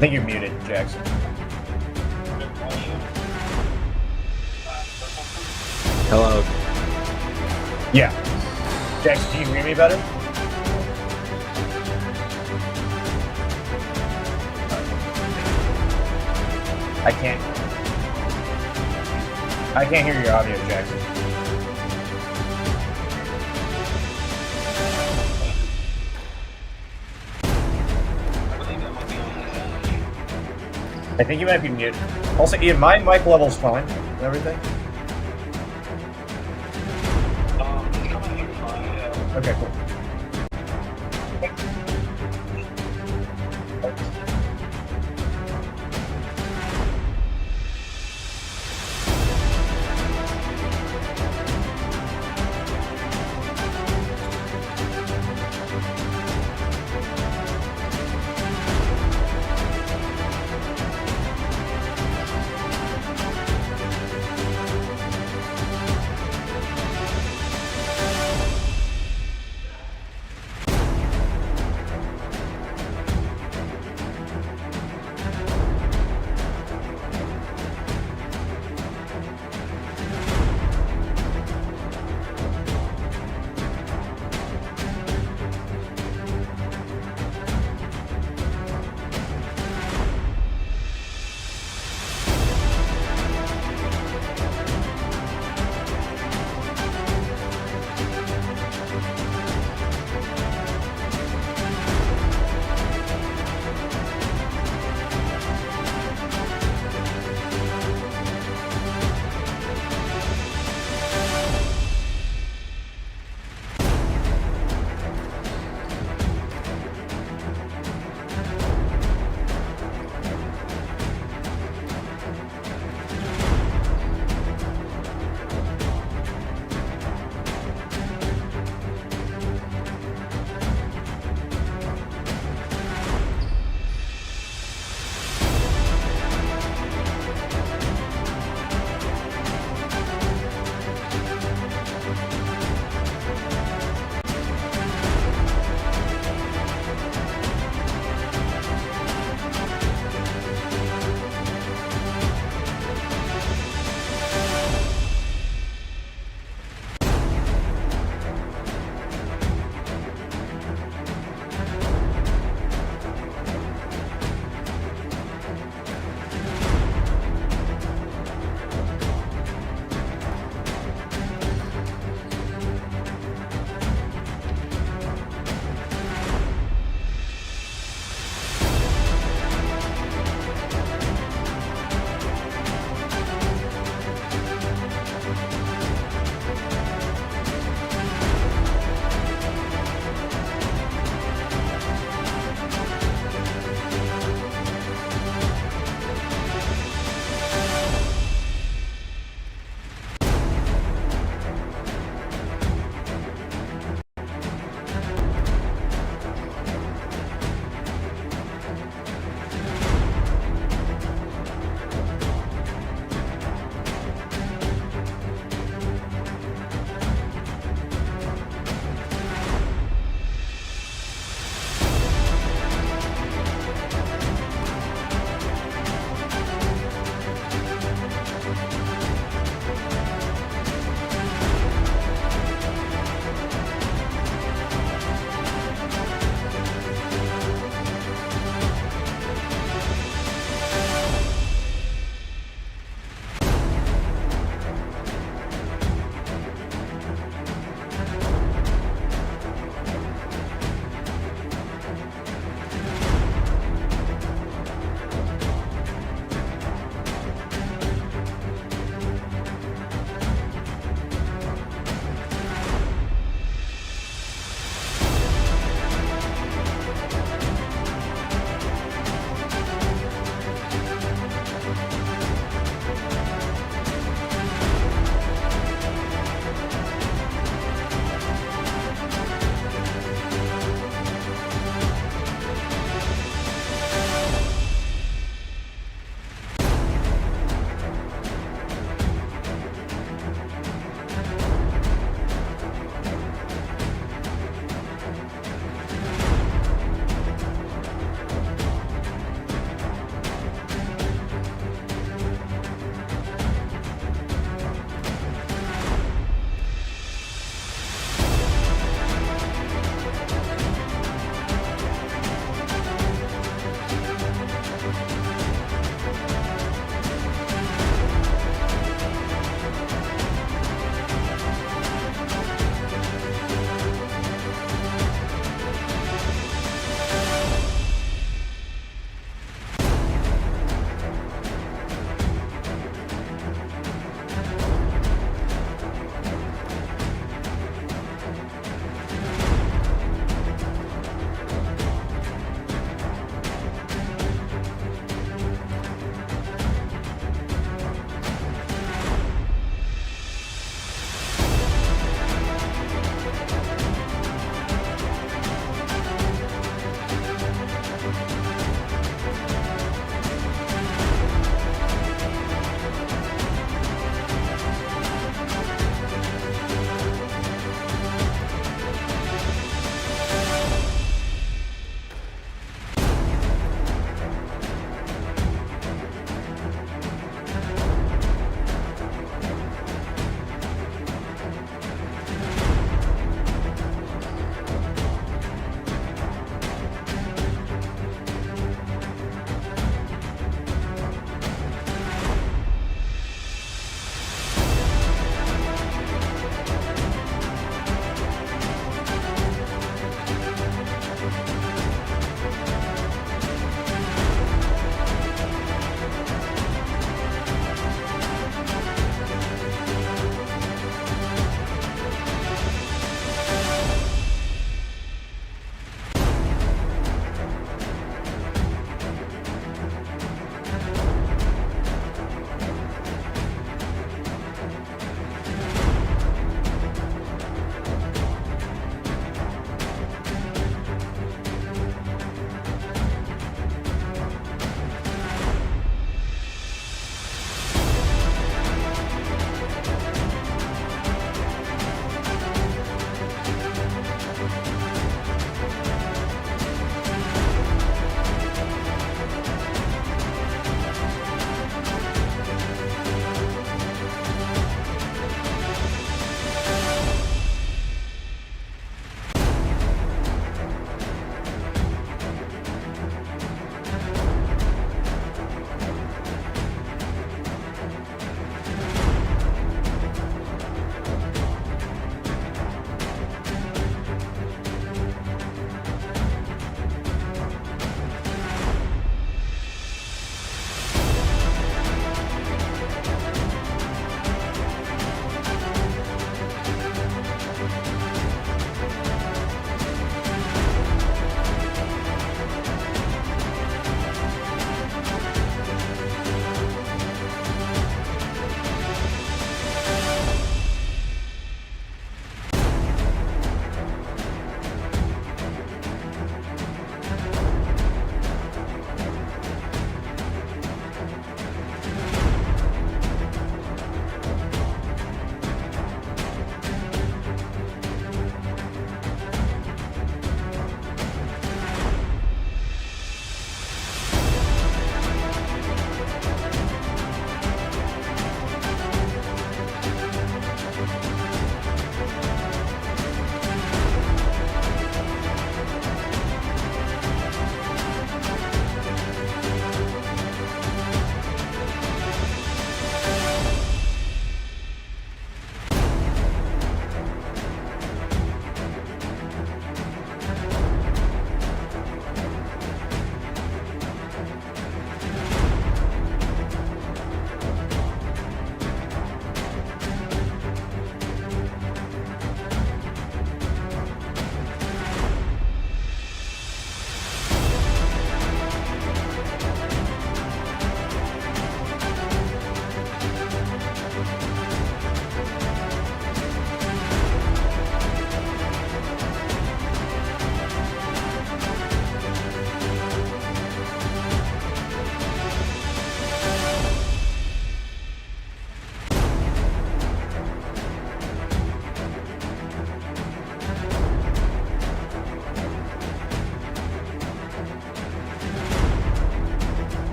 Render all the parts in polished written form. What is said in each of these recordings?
think you're muted, Jackson. Hello. Yeah. Jackson, can you hear me better? I can't hear your audio, Jackson. I think you might be muted. Also, Ian, my mic level's fine and everything. It's coming here fine, yeah. Okay, cool.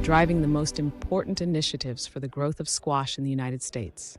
driving the most important initiatives for the growth of squash in the United States.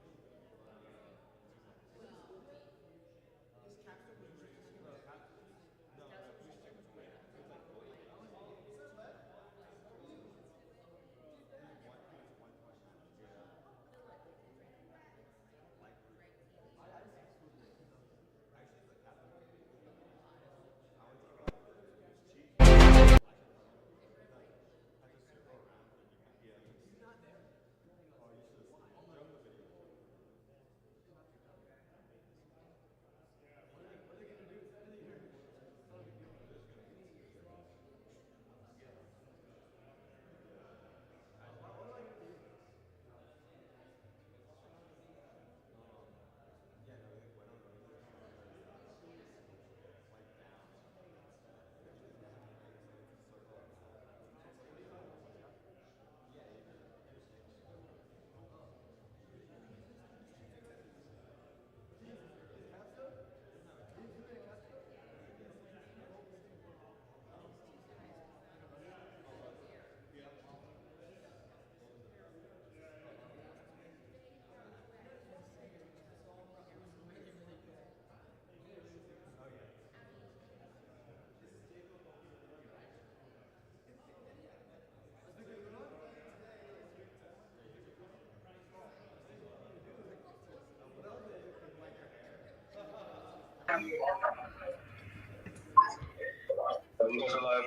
You guys are live.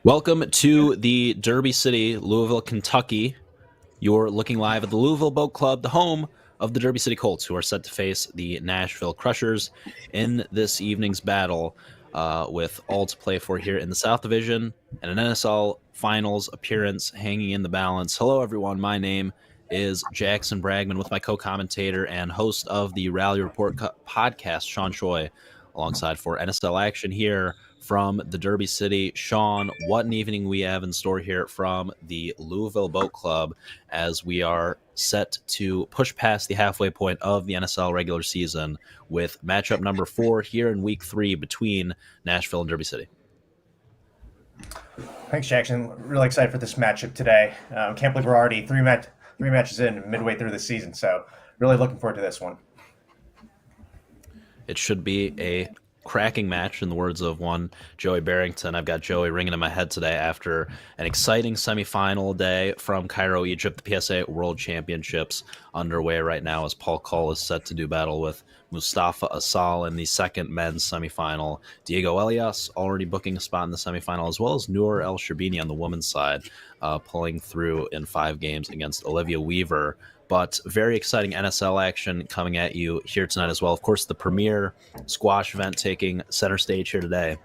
Welcome to the Derby City, Louisville, Kentucky. You're looking live at the Louisville Boat Club, the home of the Derby City Colts, who are set to face the Nashville Crushers in this evening's battle, with all to play for here in the South Division and an NSL Finals appearance hanging in the balance. Hello, everyone. My name is Jackson Bragman, with my co-commentator and host of the Rally Report podcast, Sean Choi, alongside for NSL action here from the Derby City. Sean, what an evening we have in store here from the Louisville Boat Club as we are set to push past the halfway point of the NSL regular season with matchup number 4 here in week 3 between Nashville and Derby City. Thanks, Jackson. Really excited for this matchup today. Can't believe we're already three matches in midway through the season, so really looking forward to this one. It should be a cracking match, in the words of one Joey Barrington. I've got Joey ringing in my head today after an exciting semifinal day from Cairo, Egypt. The PSA World Championships underway right now as Paul Cole is set to do battle with Mustafa Asal in the second men's semifinal. Diego Elias already booking a spot in the semifinal, as well as Noor El Sherbini on the women's side, pulling through in 5 games against Olivia Weaver. But very exciting NSL action coming at you here tonight as well. Of course, the premier squash event taking center stage here today,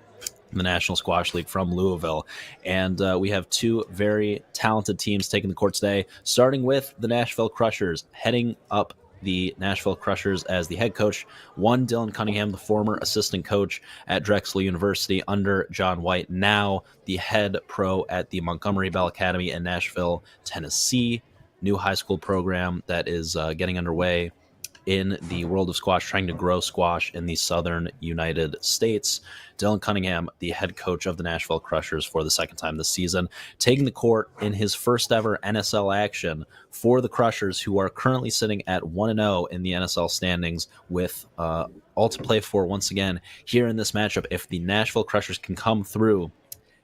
the National Squash League from Louisville. And we have 2 very talented teams taking the court today, starting with the Nashville Crushers. Heading up the Nashville Crushers as the head coach, one Dylan Cunningham, the former assistant coach at Drexel University under John White, now the head pro at the Montgomery Bell Academy in Nashville, Tennessee. New high school program that is getting underway in the world of squash, trying to grow squash in the southern United States. Dylan Cunningham, the head coach of the Nashville Crushers for the second time this season, taking the court in his first ever NSL action for the Crushers, who are currently sitting at 1-0 in the NSL standings, with all to play for once again here in this matchup. If the Nashville Crushers can come through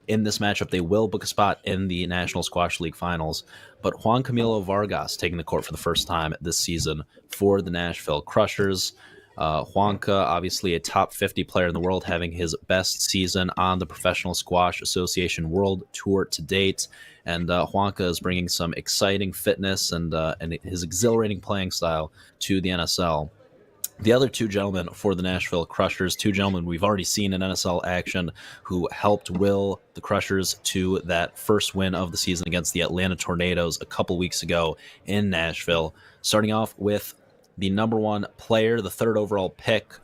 in this matchup, they will book a spot in the National Squash League Finals. But Juan Camilo Vargas taking the court for the first time this season for the Nashville Crushers. Juanca, obviously a top 50 player in the world, having his best season on the Professional Squash Association World Tour to date. And Juanca is bringing some exciting fitness and his exhilarating playing style to the NSL. The other two gentlemen for the Nashville Crushers, two gentlemen we've already seen in NSL action who helped will the Crushers to that first win of the season against the Atlanta Tornadoes a couple weeks ago in Nashville. Starting off with the number one player, the third overall pick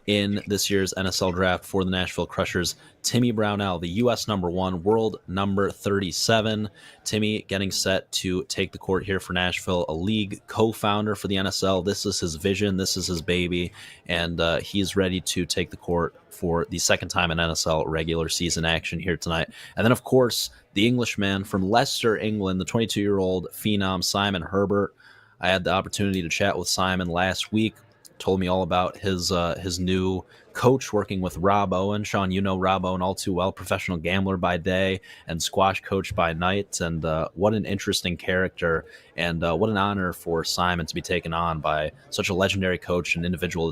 in this year's NSL draft for the Nashville Crushers, Timmy Brownell, the U.S. number one, world number 37. Timmy getting set to take the court here for Nashville, a league co-founder for the NSL. This is his vision. This is his baby. And he's ready to take the court for the second time in NSL regular season action here tonight. And then, of course, the Englishman from Leicester, England, the 22-year-old phenom, Simon Herbert. I had the opportunity to chat with Simon last week. Told me all about his new coach working with Rob Owen. Sean, you know Rob Owen all too well, professional gambler by day and squash coach by night. And what an interesting character, and what an honor for Simon to be taken on by such a legendary coach and individual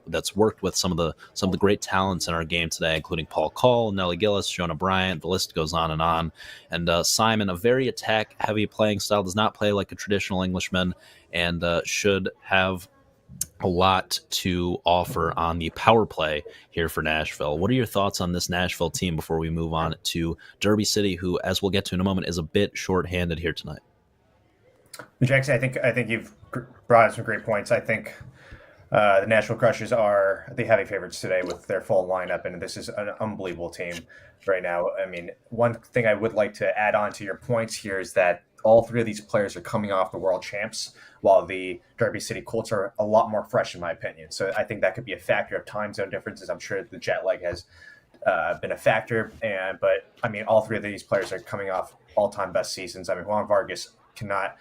that's worked with some of the great talents in our game today, including Paul Call, Nellie Gillis, Jonah Bryant. The list goes on. And Simon, a very attack-heavy playing style, does not play like a traditional Englishman, and should have a lot to offer on the power play here for Nashville. What are your thoughts on this Nashville team before we move on to Derby City, who, as we'll get to in a moment, is a bit shorthanded here tonight? Jackson, I think you've brought up some great points. I think the Nashville Crushers are the heavy favorites today with their full lineup, and this is an unbelievable team right now. I mean, one thing I would like to add on to your points here is that all three of these players are coming off the world champs, while the Derby City Colts are a lot more fresh, in my opinion. So I think that could be a factor of time zone differences. I'm sure the jet lag has been a factor. But I mean, all three of these players are coming off all-time best seasons. I mean, Juan Vargas cannot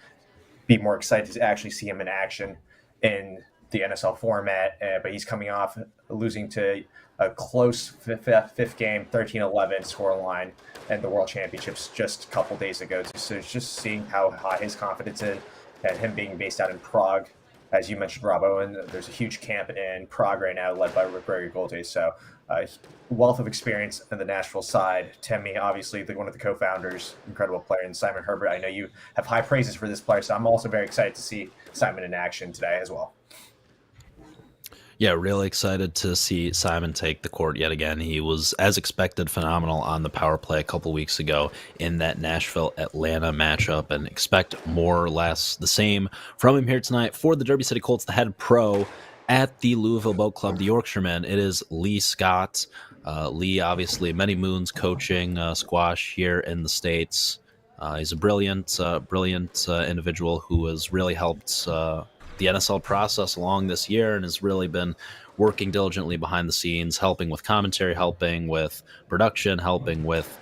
be more excited to actually see him in action in the NSL format. But he's coming off losing to a close fifth game, 13-11 scoreline and the World Championships just a couple days ago. So it's just seeing how high his confidence is, and him being based out in Prague. As you mentioned, Rob Owen, there's a huge camp in Prague right now led by Gregory Golte. So wealth of experience on the Nashville side. Timmy, obviously, one of the co-founders, incredible player, and Simon Herbert. I know you have high praises for this player, so I'm also very excited to see Simon in action today as well. Yeah, really excited to see Simon take the court yet again. He was, as expected, phenomenal on the power play a couple weeks ago in that Nashville-Atlanta matchup, and expect more or less the same from him here tonight for the Derby City Colts. The head pro at the Louisville Boat Club, the Yorkshireman, it is Lee Scott. Lee, obviously, many moons coaching squash here in the States. He's a brilliant individual who has really helped the NSL process along this year, and has really been working diligently behind the scenes, helping with commentary, helping with production, helping with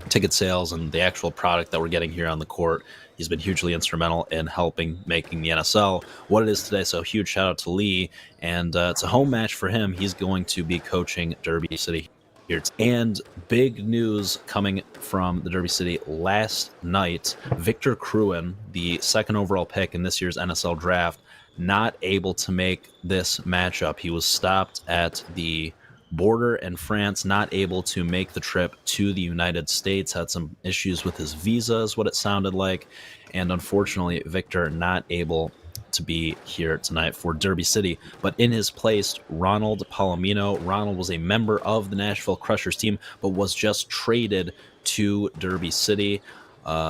ticket sales and the actual product that we're getting here on the court. He's been hugely instrumental in helping making the NSL what it is today. So huge shout out to Lee, and it's a home match for him. He's going to be coaching Derby City here. And big news coming from the Derby City last night. Victor Cruin, the second overall pick in this year's NSL draft, not able to make this matchup. He was stopped at the border in France, not able to make the trip to the United States, had some issues with his visa is what it sounded like, and unfortunately Victor not able to be here tonight for Derby City. But in his place, Ronald Palomino. Ronald was a member of the Nashville Crushers team, but was just traded to Derby City.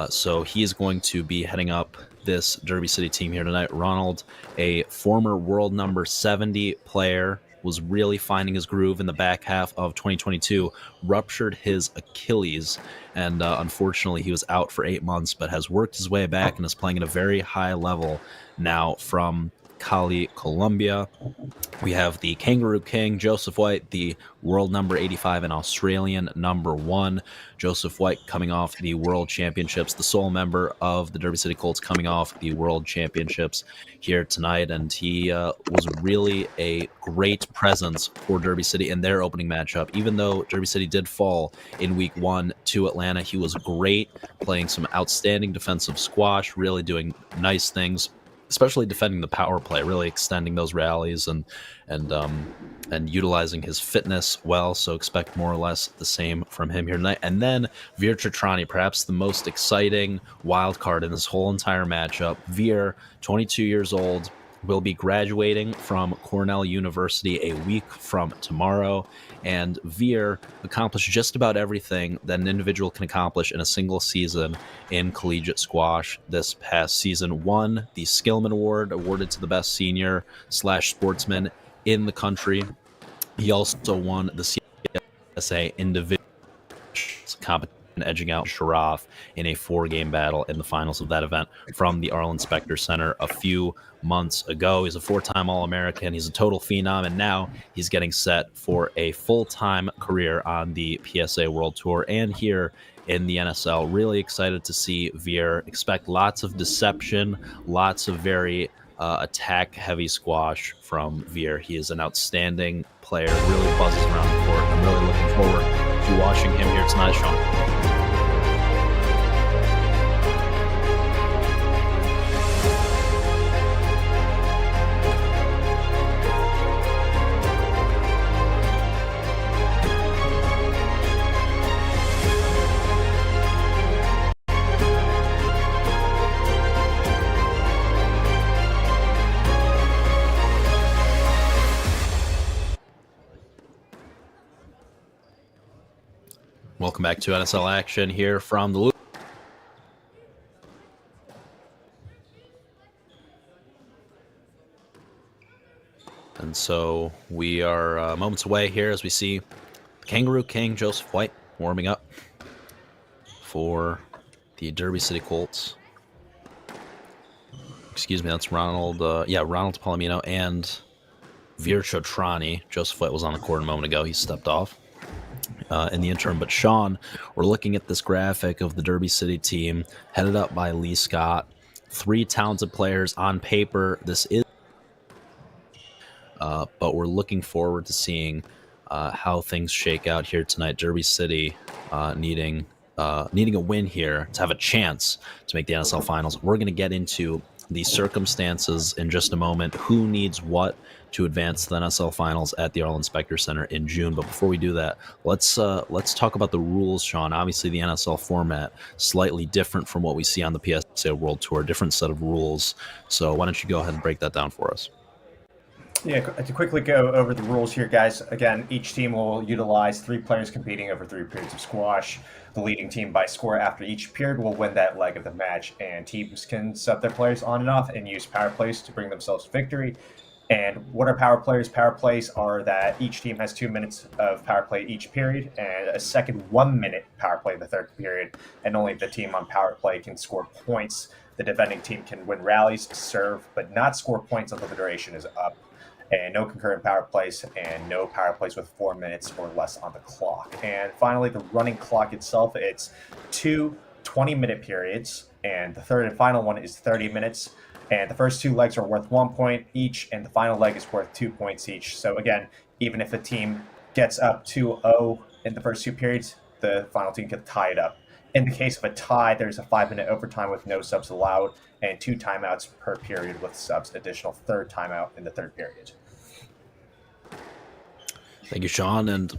So he is going to be heading up this Derby City team here tonight. Ronald, a former world number 70 player, was really finding his groove in the back half of 2022, ruptured his Achilles, and unfortunately he was out for 8 months, but has worked his way back and is playing at a very high level now from Cali, Colombia. We have the Kangaroo King, Joseph White, the world number 85 and Australian number 1. Joseph White coming off the World Championships, the sole member of the Derby City Colts coming off the World Championships here tonight, and he was really a great presence for Derby City in their opening matchup. Even though Derby City did fall in week 1 to Atlanta, he was great, playing some outstanding defensive squash, really doing nice things, especially defending the power play, really extending those rallies and utilizing his fitness well. So expect more or less the same from him here tonight. And then Veer Tritrani, perhaps the most exciting wild card in this whole entire matchup. Veer, 22 years old, will be graduating from Cornell University a week from tomorrow, and Veer accomplished just about everything that an individual can accomplish in a single season in collegiate squash this past season. Won the Skillman Award, awarded to the best senior/sportsman in the country. He also won the CSA individual competition, edging out Sharaf in a 4-game battle in the finals of that event from the Arlen Specter Center a few months ago. He's a 4-time All-American. He's a total phenom, and now he's getting set for a full-time career on the PSA World Tour and here in the NSL. Really excited to see Veer. Expect lots of deception, lots of very attack-heavy squash from Veer. He is an outstanding player, really buzzes around the court. I'm really looking forward to watching him here tonight, Sean. Welcome back to NSL action here from the And so we are moments away here as we see Kangaroo King Joseph White warming up for the Derby City Colts. Excuse me, that's Ronald Palomino and Veer Chotrani. Joseph White was on the court a moment ago. He stepped off in the interim. But Sean, we're looking at this graphic of the Derby City team headed up by Lee Scott. 3 talented players on paper. This is but we're looking forward to seeing how things shake out here tonight. Derby City needing a win here to have a chance to make the NSL finals. We're going to get into the circumstances in just a moment, who needs what to advance to the NSL finals at the Arlen Specter Center in June. But before we do that, let's talk about the rules, Sean. Obviously, the NSL format slightly different from what we see on the PSA World Tour, different set of rules. So why don't you go ahead and break that down for us? Yeah, to quickly go over the rules here, guys. Again, each team will utilize 3 players competing over 3 periods of squash. The leading team by score after each period will win that leg of the match, and teams can sub their players on and off and use power plays to bring themselves to victory. And what are power plays? Power plays are that each team has 2 minutes of power play each period and a second 1-minute power play in the third period, and only the team on power play can score points. The defending team can win rallies, serve, but not score points until the duration is up. And no concurrent power plays, and no power plays with 4 minutes or less on the clock. And finally, the running clock itself, it's 2 20-minute periods, and the third and final one is 30 minutes. And the first 2 legs are worth 1 point each, and the final leg is worth 2 points each. So again, even if a team gets up 2-0 in the first 2 periods, the final team can tie it up. In the case of a tie, there's a 5-minute overtime with no subs allowed, and 2 timeouts per period with subs, additional third timeout in the third period. Thank you, Sean, and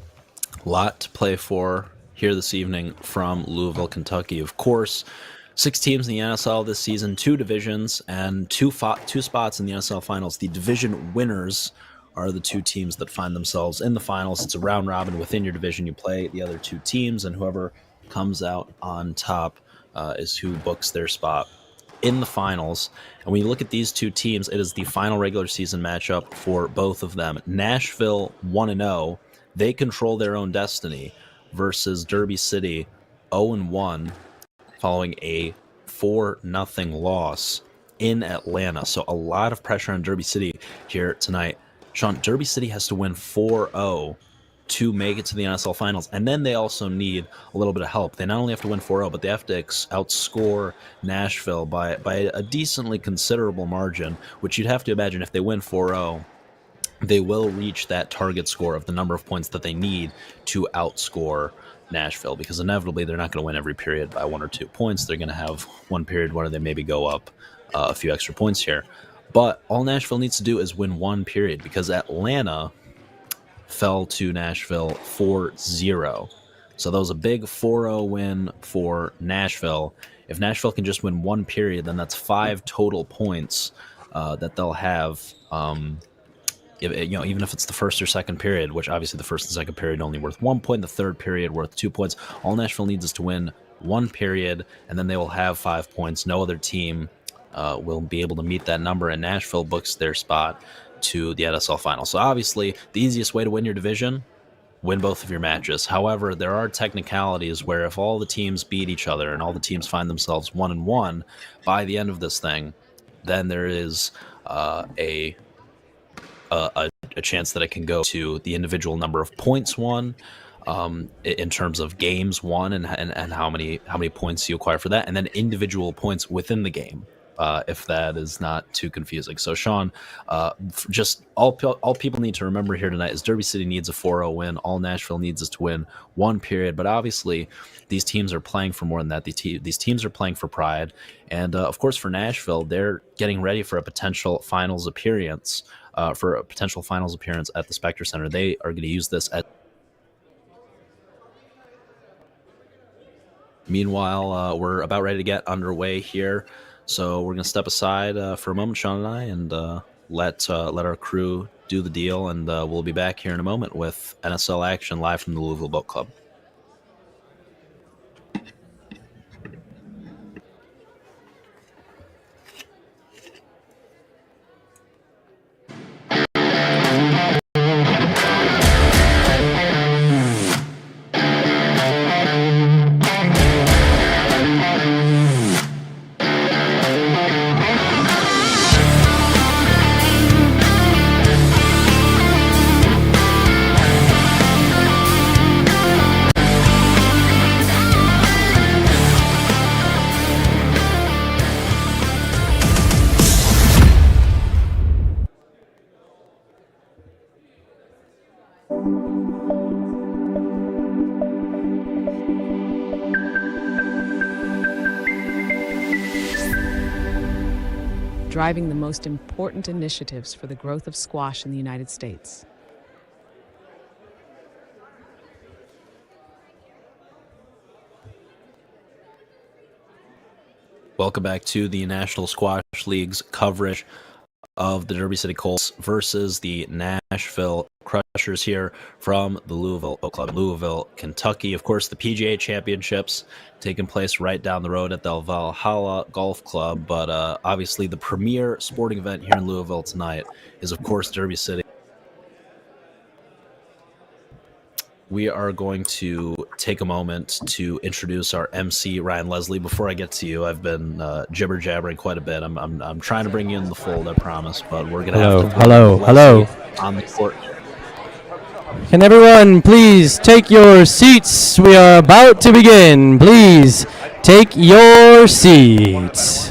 a lot to play for here this evening from Louisville, Kentucky. Of course, 6 teams in the NSL this season, 2 divisions, and 2 spots in the NSL finals. The division winners are the 2 teams that find themselves in the finals. It's a round robin within your division. You play the other 2 teams, and whoever comes out on top is who books their spot in the finals. And when you look at these 2 teams, it is the final regular season matchup for both of them. Nashville 1-0, they control their own destiny, versus Derby City 0-1 following a 4-0 loss in Atlanta. So a lot of pressure on Derby City here tonight. Sean, Derby City has to win 4-0 to make it to the NSL finals, and then they also need a little bit of help. They not only have to win 4-0, but they have to outscore Nashville by a decently considerable margin, which you'd have to imagine if they win 4-0, they will reach that target score of the number of points that they need to outscore Nashville, because inevitably they're not going to win every period by 1 or 2 points. They're going to have one period where they maybe go up a few extra points here. But all Nashville needs to do is win 1 period, because Atlanta fell to Nashville 4-0. So that was a big 4-0 win for Nashville. If Nashville can just win 1 period, then that's 5 total points that they'll have. Even if it's the first or second period, which obviously the first and second period only worth 1 point, the third period worth 2 points. All Nashville needs is to win one period, and then they will have 5 points. No other team will be able to meet that number, and Nashville books their spot to the NSL final. So obviously, the easiest way to win your division, win both of your matches. However, there are technicalities where if all the teams beat each other and all the teams find themselves 1-1 by the end of this thing, then there is a chance that it can go to the individual number of points won, in terms of games won and how many points you acquire for that, and then individual points within the game, if that is not too confusing. So Sean, just all people need to remember here tonight is Derby City needs a 4-0 win. All Nashville needs is to win one period, but obviously these teams are playing for more than that. These teams are playing for pride, and of course for Nashville, they're getting ready for a potential finals appearance. At the Spectre Center. They are going to use this at. Meanwhile, we're about ready to get underway here, so we're going to step aside for a moment, Sean and I, and let our crew do the deal, and we'll be back here in a moment with NSL action live from the Louisville Boat Club. Driving the most important initiatives for the growth of squash in the United States. Welcome back to the National Squash League's coverage of the Derby City Colts versus the Nashville Crushers here from the Louisville Boat Club, Louisville, Kentucky. Of course, the PGA Championships taking place right down the road at the Valhalla Golf Club, but obviously the premier sporting event here in Louisville tonight is, of course, Derby City. We are going to take a moment to introduce our MC, Ryan Leslie. Before I get to you, I've been jibber-jabbering quite a bit. I'm trying to bring you in the fold, I promise, but we're going to have to... Hello. On the court. Can everyone please take your seats? We are about to begin. Please take your seats.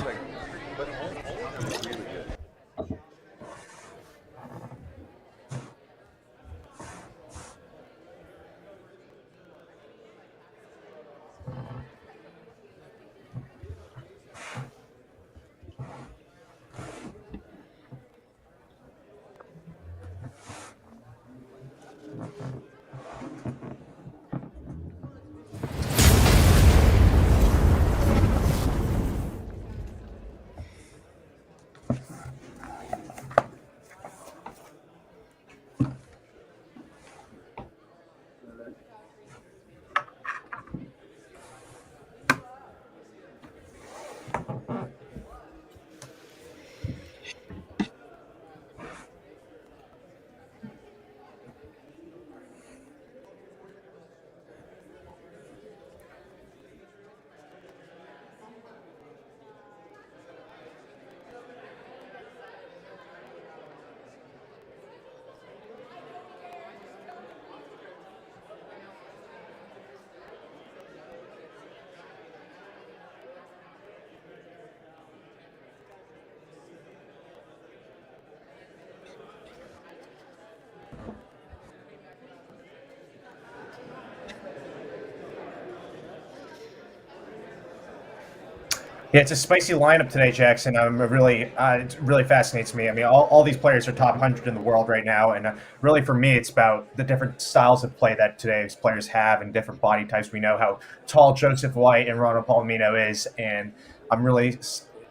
Yeah, it's a spicy lineup today, Jackson. It really fascinates me. I mean, all these players are top 100 in the world right now, and really for me, it's about the different styles of play that today's players have and different body types. We know how tall Joseph White and Ronald Palomino is, and I'm really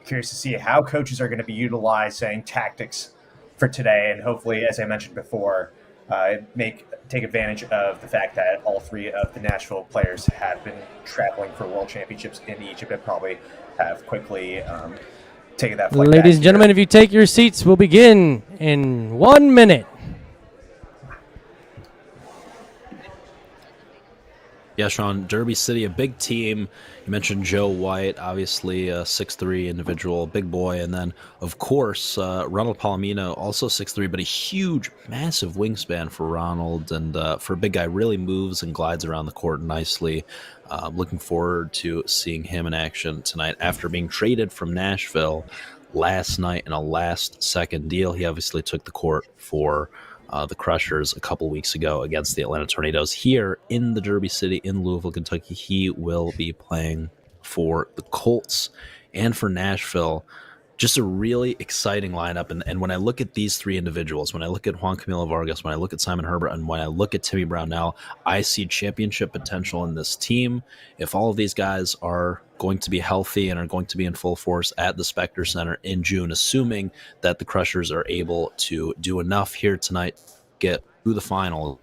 curious to see how coaches are going to be utilizing tactics for today, and hopefully, as I mentioned before, take advantage of the fact that all three of the Nashville players have been traveling for World Championships in Egypt and probably have quickly taken that flight. Ladies and gentlemen, if you take your seats, we'll begin in 1 minute. Yeah, Sean, Derby City, a big team. You mentioned Joe White, obviously a 6'3" individual, big boy. And then, of course, Ronald Palomino, also 6'3", but a huge, massive wingspan for Ronald. And for a big guy, really moves and glides around the court nicely. Looking forward to seeing him in action tonight after being traded from Nashville last night in a last-second deal. He obviously took the court for the Crushers a couple weeks ago against the Atlanta Tornadoes. Here in the Derby City in Louisville, Kentucky, he will be playing for the Colts and for Nashville. Just a really exciting lineup. And when I look at these three individuals, when I look at Juan Camilo Vargas, when I look at Simon Herbert, and when I look at Timmy Brownell, I see championship potential in this team. If all of these guys are going to be healthy and are going to be in full force at the Spectre Center in June, assuming that the Crushers are able to do enough here tonight to get through the final,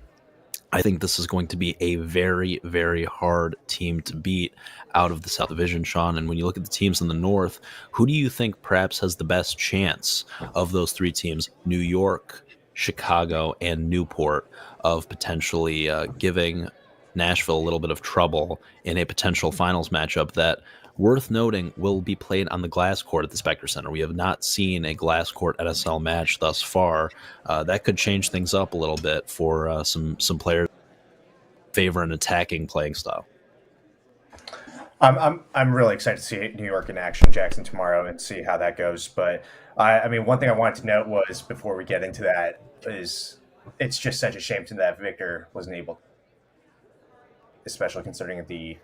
I think this is going to be a very, very hard team to beat out of the South Division, Sean. And when you look at the teams in the North, who do you think perhaps has the best chance of those three teams, New York, Chicago, and Newport, of potentially giving Nashville a little bit of trouble in a potential finals matchup that, worth noting, will be played on the glass court at the Spectre Center? We have not seen a glass court NSL match thus far. That could change things up a little bit for some players favor an attacking playing style. I'm really excited to see New York in action, Jackson, tomorrow, and see how that goes. But I mean, one thing I wanted to note was, before we get into that, is it's just such a shame that Victor wasn't able, especially considering the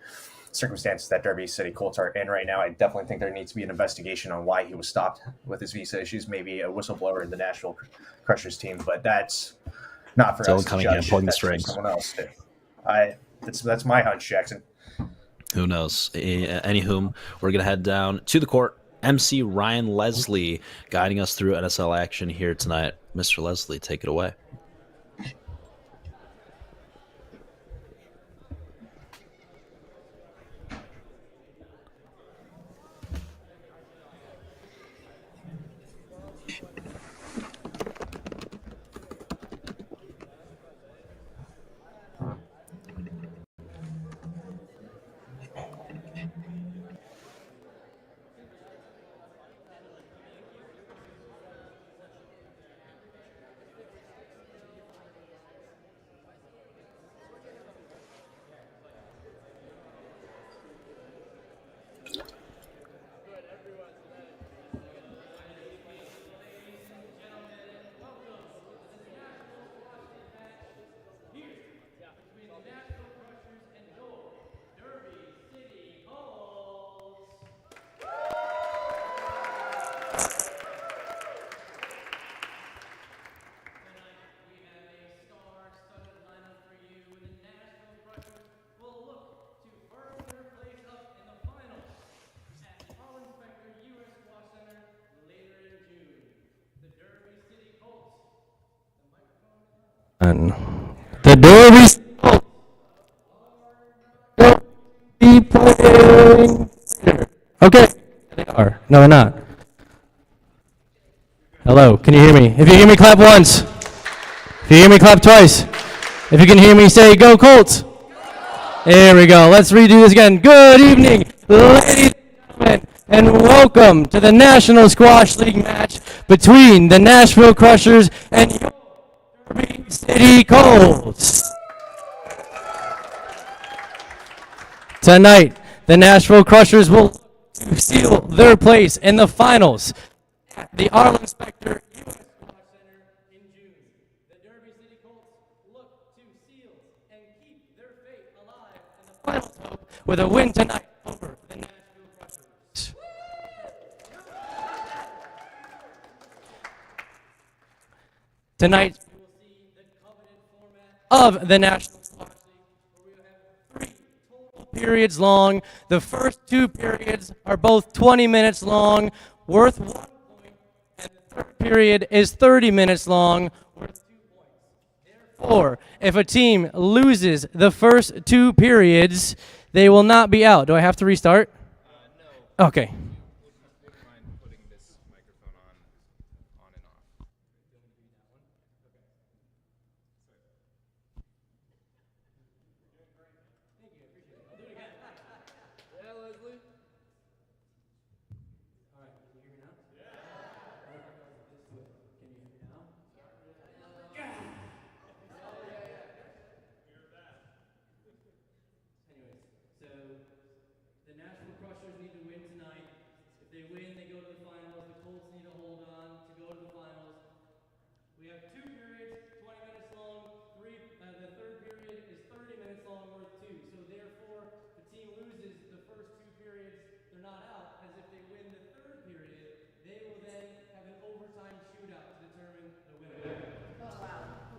circumstances that Derby City Colts are in right now. I definitely think there needs to be an investigation on why he was stopped with his visa issues, maybe a whistleblower in the Nashville Crushers team, but that's not for us to judge. Pulling the That's for strings. someone else to. That's my hunch, Jackson. Who knows? Anywho, we're going to head down to the court. MC Ryan Leslie guiding us through NSL action here tonight. Mr. Leslie, take it away. The Derby be playing. Okay, they are. No, they're not. Hello, can you hear me? If you hear me, clap once. If you hear me, clap twice. If you can hear me, say "Go Colts." There we go. Let's redo this again. Good evening, ladies and gentlemen, and welcome to the National Squash League match between the Nashville Crushers and your Derby City Colts. Tonight, the Nashville Crushers will seal their place in the finals at the Arlen Specter U.S. Squash Center in June. The Derby City Colts look to seal and keep their fate alive in the finals hope with a win tonight over the Nashville Crushers. Tonight, we will see the coveted format of the National Squash League, where we will have 3 total periods long. The first 2 periods are both 20 minutes long, worth 1 point, and the third period is 30 minutes long, worth 2 points. Therefore, if a team loses the first 2 periods, they will not be out. Do I have to restart? No. Okay.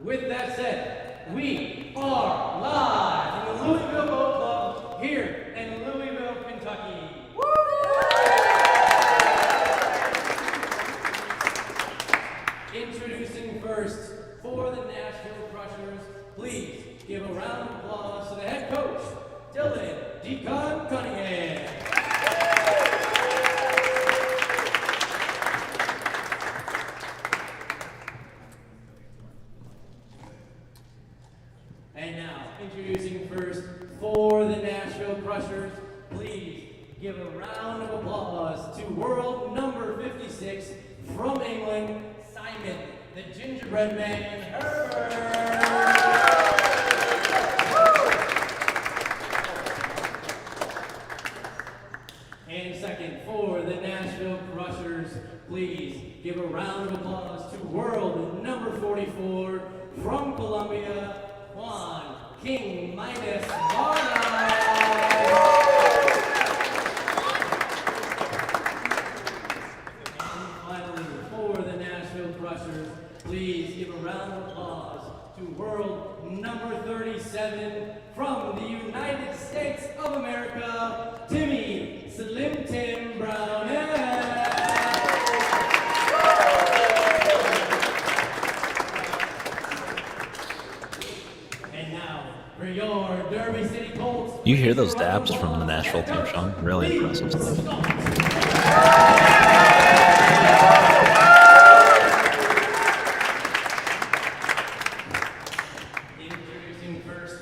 With that said, we are live from the Louisville Boat Club here in Louisville, Kentucky. Introducing first for the Nashville Crushers, please give a round of applause to the head coach, Dylan Deacon Cunningham. And now, introducing first for the Nashville Crushers, please give a round of applause to world number 56 from England, Simon, the gingerbread man, Herbert. And second for the Nashville Crushers, please give a round of applause to world number 44 from Colombia, Juan King Midas Vargas. And finally, for the Nashville Crushers, please give a round of applause to world number 37 from the United States of America, Timmy Slim Tim Brown. You hear those dabs from the Nashville team, Sean? Really impressive stuff. Introducing first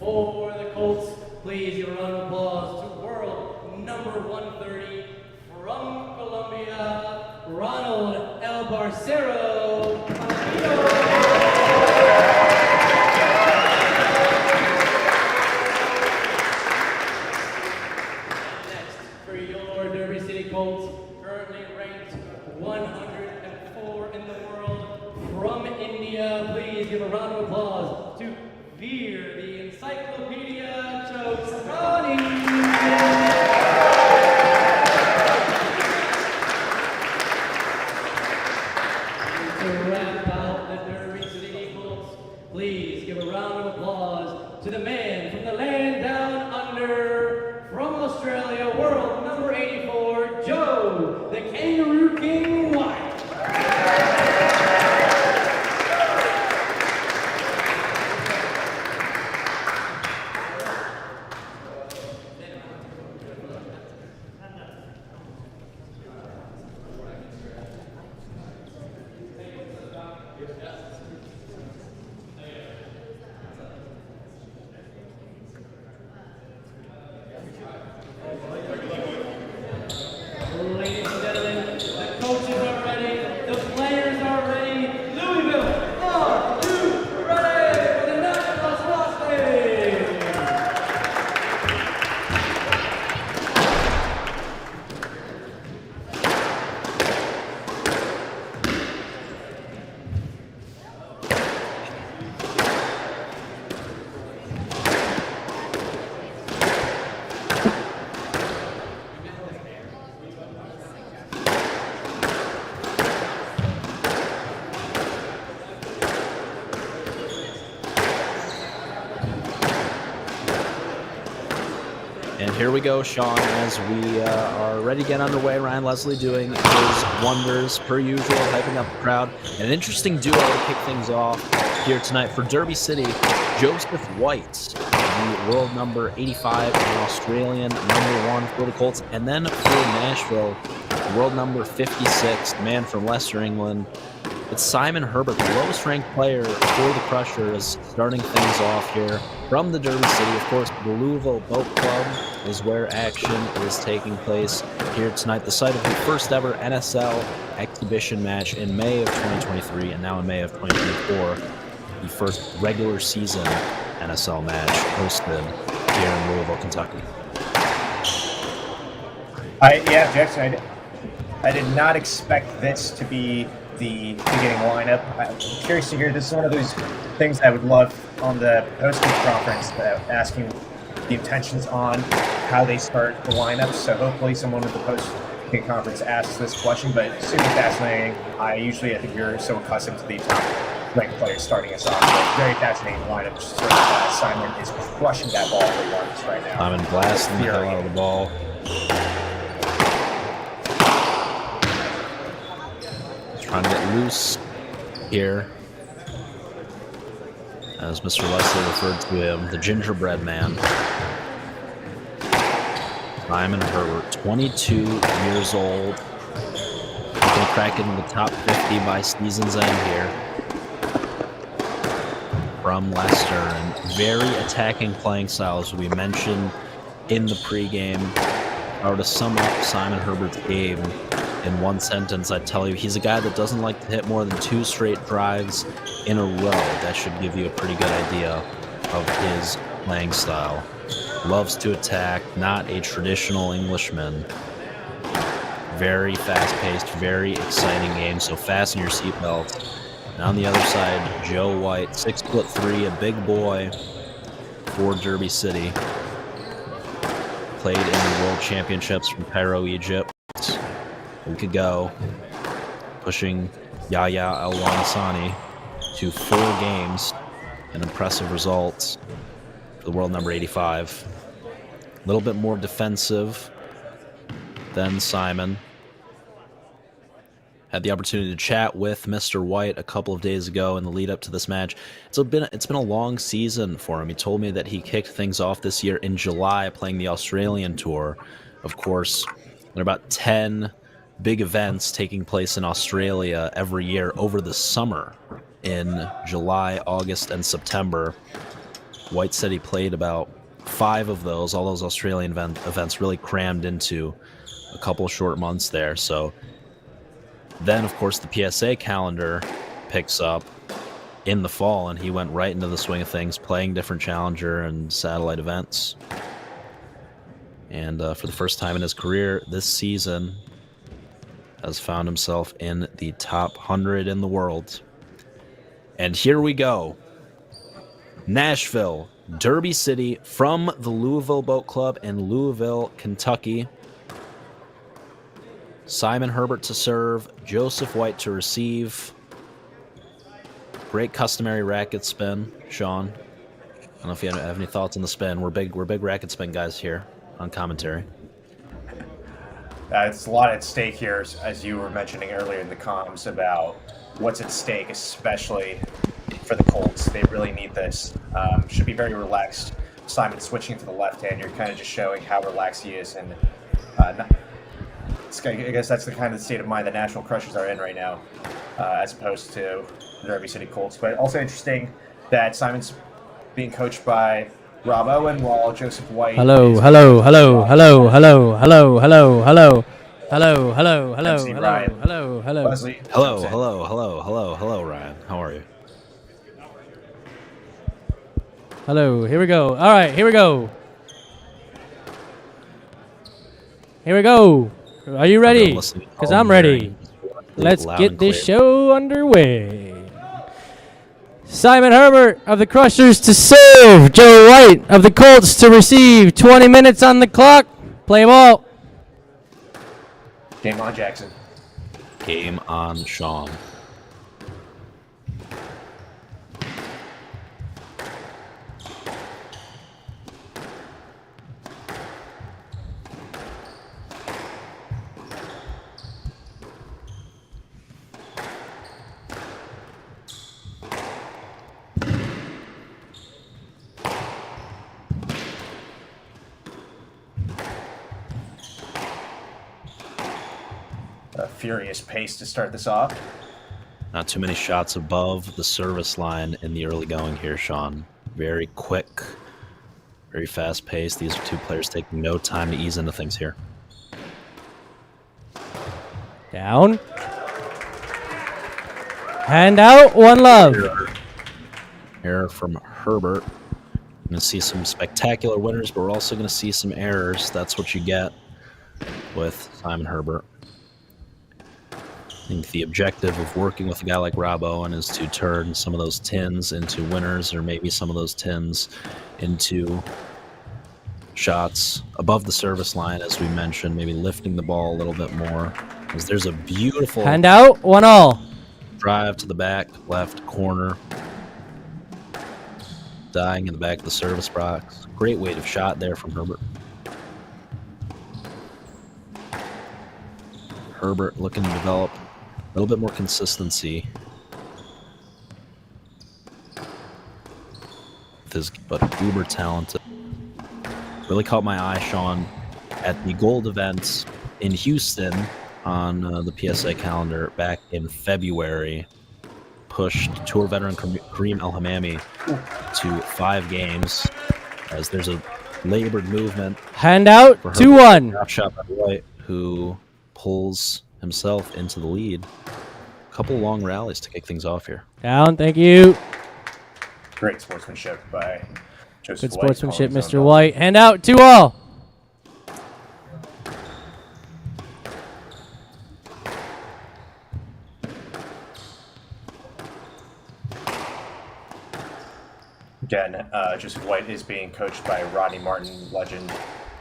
for the Colts, please give a round of applause to world number 130 from Colombia, Ronald El Barcero. Currently ranked 104 in the world from India. Please give a round of applause to Veer, the Encyclopedia Chocrani. To wrap out the And here we go, Sean, as we are ready to get underway. Ryan Leslie doing his wonders, per usual, hyping up the crowd. And an interesting duo to kick things off here tonight for Derby City. Joseph White, the world number 85 and Australian number 1 for the Colts. And then for Nashville, world number 56, the man from Leicester, England. It's Simon Herbert, the lowest ranked player for the Crushers, starting things off here from the Derby City. Of course, the Louisville Boat Club is where action is taking place here tonight. The site of the first ever NSL exhibition match in May of 2023 and now in May of 2024. The first regular season NSL match hosted here in Louisville, Kentucky. Jackson, I did not expect this to be the beginning lineup. I'm curious to hear. This is one of those things I would love on the post-game conference, asking the intentions on how they start the lineup. So hopefully someone at the post-game conference asks this question, but super fascinating. I think you're so accustomed to the top-ranked players starting us off. So very fascinating lineup. Just Simon is crushing that ball for yards right now. Simon blasting the hell out of the ball. Trying to get loose here, as Mr. Leslie referred to him, the gingerbread man. Simon Herbert, 22 years old. He can crack into the top 50 by season's end here. From Leicester, and very attacking playing style, as we mentioned in the pregame. If I were to sum up Simon Herbert's game in one sentence, I'd tell you he's a guy that doesn't like to hit more than 2 straight drives in a row. That should give you a pretty good idea of his playing style. Loves to attack, not a traditional Englishman. Very fast-paced, very exciting game, so fasten your seatbelts. And on the other side, Joe White, 6'3", a big boy for Derby City. Played in the World Championships from Cairo, Egypt. A week ago, pushing Yahya El-Wansani to 4 games and impressive results for the world number 85. A little bit more defensive than Simon. Had the opportunity to chat with Mr. White a couple of days ago in the lead up to this match. It's been a long season for him. He told me that he kicked things off this year in July playing the Australian tour. Of course, there are about 10 big events taking place in Australia every year over the summer in July, August, and September. White said he played about 5 of those, all those Australian events really crammed into a couple short months there. So then, of course, the PSA calendar picks up in the fall, and he went right into the swing of things, playing different challenger and satellite events. And for the first time in his career this season, has found himself in the top 100 in the world. And here we go. Nashville, Derby City, from the Louisville Boat Club in Louisville, Kentucky. Simon Herbert to serve, Joseph White to receive. Great customary racket spin, Sean. I don't know if you have any thoughts on the spin. We're big racket spin guys here on commentary. It's a lot at stake here, as you were mentioning earlier in the comms about what's at stake, especially for the Colts. They really need this. Should be very relaxed. Simon switching to the left hand, you're kind of just showing how relaxed he is, and I guess that's the kind of state of mind the Nashville Crushers are in right now, as opposed to the Derby City Colts. But also interesting that Simon's being coached by Rob Owen, while Joseph White. Hello. MC Ryan. Leslie. Hello, Ryan. How are you? Hello, here we go. All right, here we go. Are you ready? Because I'm ready. Let's get this show underway. Simon Herbert of the Crushers to serve. Joe White of the Colts to receive. 20 minutes on the clock. Play ball. Game on, Jackson. Game on, Sean. furious pace to start this off. Not too many shots above the service line in the early going here, Sean. Very quick, very fast pace. These are two players taking no time to ease into things here. Down. Hand out, one love. Error from Herbert. We're going to see some spectacular winners, but we're also going to see some errors. That's what you get with Simon Herbert. I think the objective of working with a guy like Rob Owen is to turn some of those tins into winners, or maybe some of those tins into shots above the service line, as we mentioned, maybe lifting the ball a little bit more. Because there's a beautiful Hand out, 1-all. drive to the back left corner. Dying in the back of the service box. Great weight of shot there from Herbert. Herbert looking to develop a little bit more consistency. But uber talented. Really caught my eye, Sean, at the Gold events in Houston on the PSA calendar back in February. Pushed tour veteran Kareem El-Hamami to 5 games, as there's a labored movement. Hand out, 2-1. Shot by White, who pulls himself into the lead. A couple long rallies to kick things off here. Down, thank you. Great sportsmanship by Joseph Good White, sportsmanship, calling his Mr. own White. Hand out, 2-all. Again, Joseph White is being coached by Rodney Martin, legend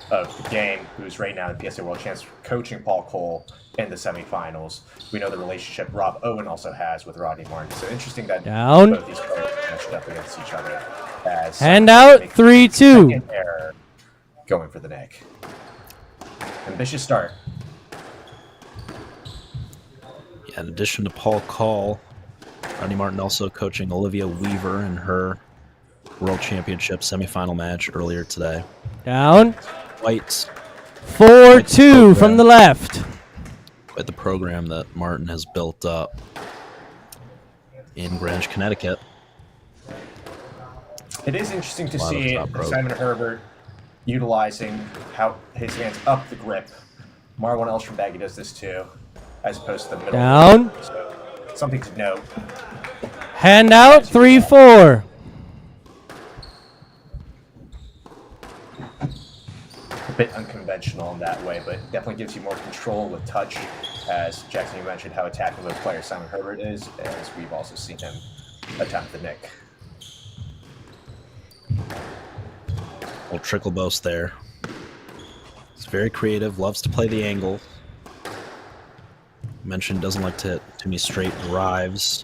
of the game, who's right now the PSA World Champs, coaching Paul Cole in the semifinals. We know the relationship Rob Owen also has with Rodney Martin. So interesting that Down. both these players matched up against each other. As Hand out, 3-2. second error going for the Nick. Ambitious start. Yeah, in addition to Paul Cole, Rodney Martin also coaching Olivia Weaver in her World Championship semifinal match earlier today. Down. White, 4-2 from the left. quite the program that Martin has built up in Greenwich, Connecticut. It is interesting to A lot of see top rope. Simon Herbert utilizing how his hands up the grip. Marwan Elstrabaghi does this too, as opposed to the middle. Down. So something to note. Hand out, 3-4. A bit unconventional in that way, but definitely gives you more control with touch. As Jackson, you mentioned how attacking of a player Simon Herbert is, as we've also seen him attempt the Nick. Little trickle boast there. He's very creative, loves to play the angle. Mentioned doesn't like to hit too many straight drives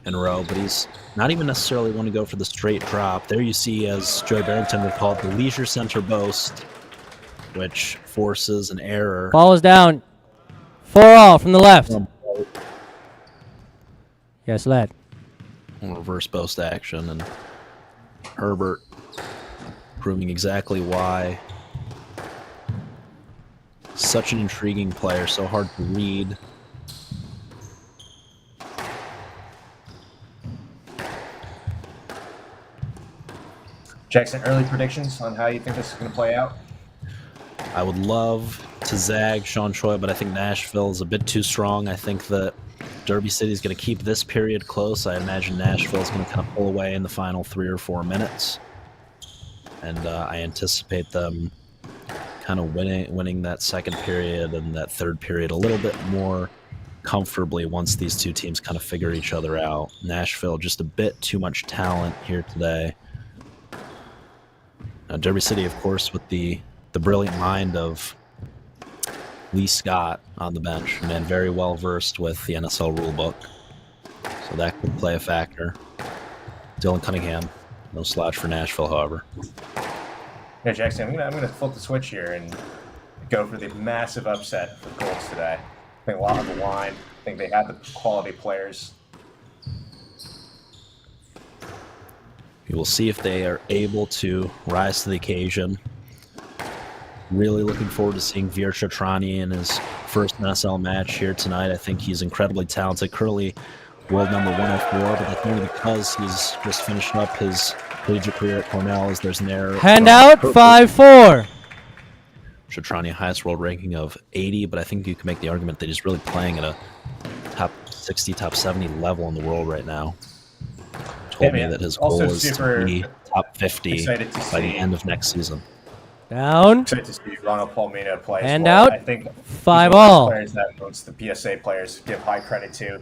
in a row, but he's not even necessarily want to go for the straight drop. There you see, as Joey Barrington would call it, the leisure center boast, which forces an error. Ball is down. 4-all from the left. Yes, lad. Reverse boast action, and Herbert proving exactly why such an intriguing player, so hard to read. Jackson, early predictions on how you think this is going to play out? I would love to zag Sean Choi, but I think Nashville is a bit too strong. I think that Derby City is going to keep this period close. I imagine Nashville is going to kind of pull away in the final 3 or 4 minutes. And I anticipate them kind of winning that second period and that third period a little bit more comfortably once these two teams kind of figure each other out. Nashville, just a bit too much talent here today. Derby City, of course, with the brilliant mind of Lee Scott on the bench. Man, very well versed with the NSL rulebook. So that could play a factor. Dylan Cunningham, no slouch for Nashville, however. Yeah, Jackson, I'm gonna flip the switch here and go for the massive upset for the Colts today. I think a lot on the line. I think they have the quality players. We will see if they are able to rise to the occasion. Really looking forward to seeing Veer Chatrani in his first NSL match here tonight. I think he's incredibly talented. Currently world number 104, but that's only because he's just finished up his collegiate career at Cornell as there's an error. Hand out, 5-4. Chatrani, highest world ranking of 80, but I think you can make the argument that he's really playing at a top 60, top 70 level in the world right now. Told me that his goal is to be top 50 by the end of next season. Down. Excited to see Ronald Palomino play. Hand well. out. I think 5-all. Players that most the PSA players give high credit to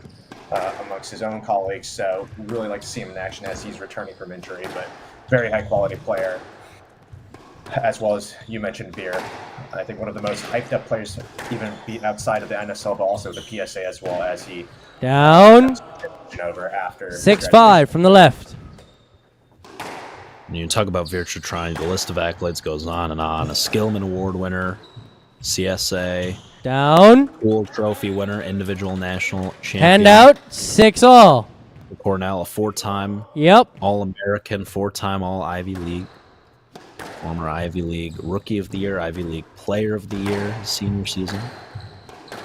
amongst his own colleagues. So we really like to see him in action as he's returning from injury. But very high quality player, as well as you mentioned Veer. I think one of the most hyped up players, even outside of the NSL, but also the PSA as well as he down. Over after 6-5 from the left. When you talk about Veer Chatrani, the list of accolades goes on and on. A Skillman Award winner, CSA, down. Pool Trophy winner, individual national champion. Hand out, 6-all. Cornell, a 4-time All-American, 4-time All-Ivy League, former Ivy League Rookie of the Year, Ivy League Player of the Year, his senior season.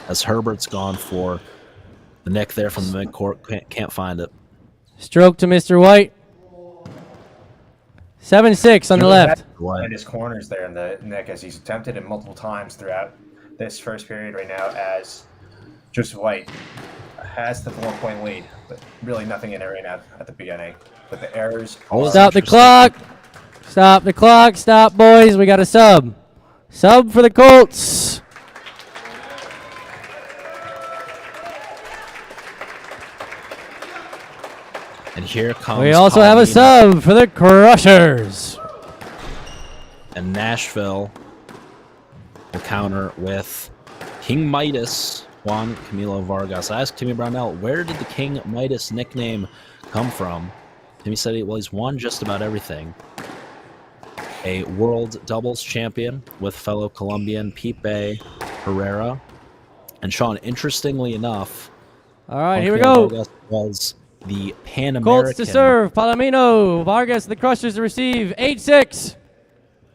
As Herbert's gone for the nick there from the midcourt, can't find it. Stroke to Mr. White. 7-6 on the left. And his corners there in the neck as he's attempted it multiple times throughout this first period right now as Joseph White has the 4-point lead, but really nothing in it right now at the beginning. But the errors. Stop the clock. Stop the clock. Stop, boys. We got a sub. Sub for the Colts. And here comes. We also have a sub for the Crushers. And Nashville will counter with King Midas, Juan Camilo Vargas. I asked Timmy Brownell, where did the King Midas nickname come from? Timmy said, he's won just about everything. A world doubles champion with fellow Colombian Pipe Herrera. And Sean, interestingly enough, all right, here we go. Vargas was the Pan American. Colts to serve. Palomino. Vargas, the Crushers to receive. 8-6.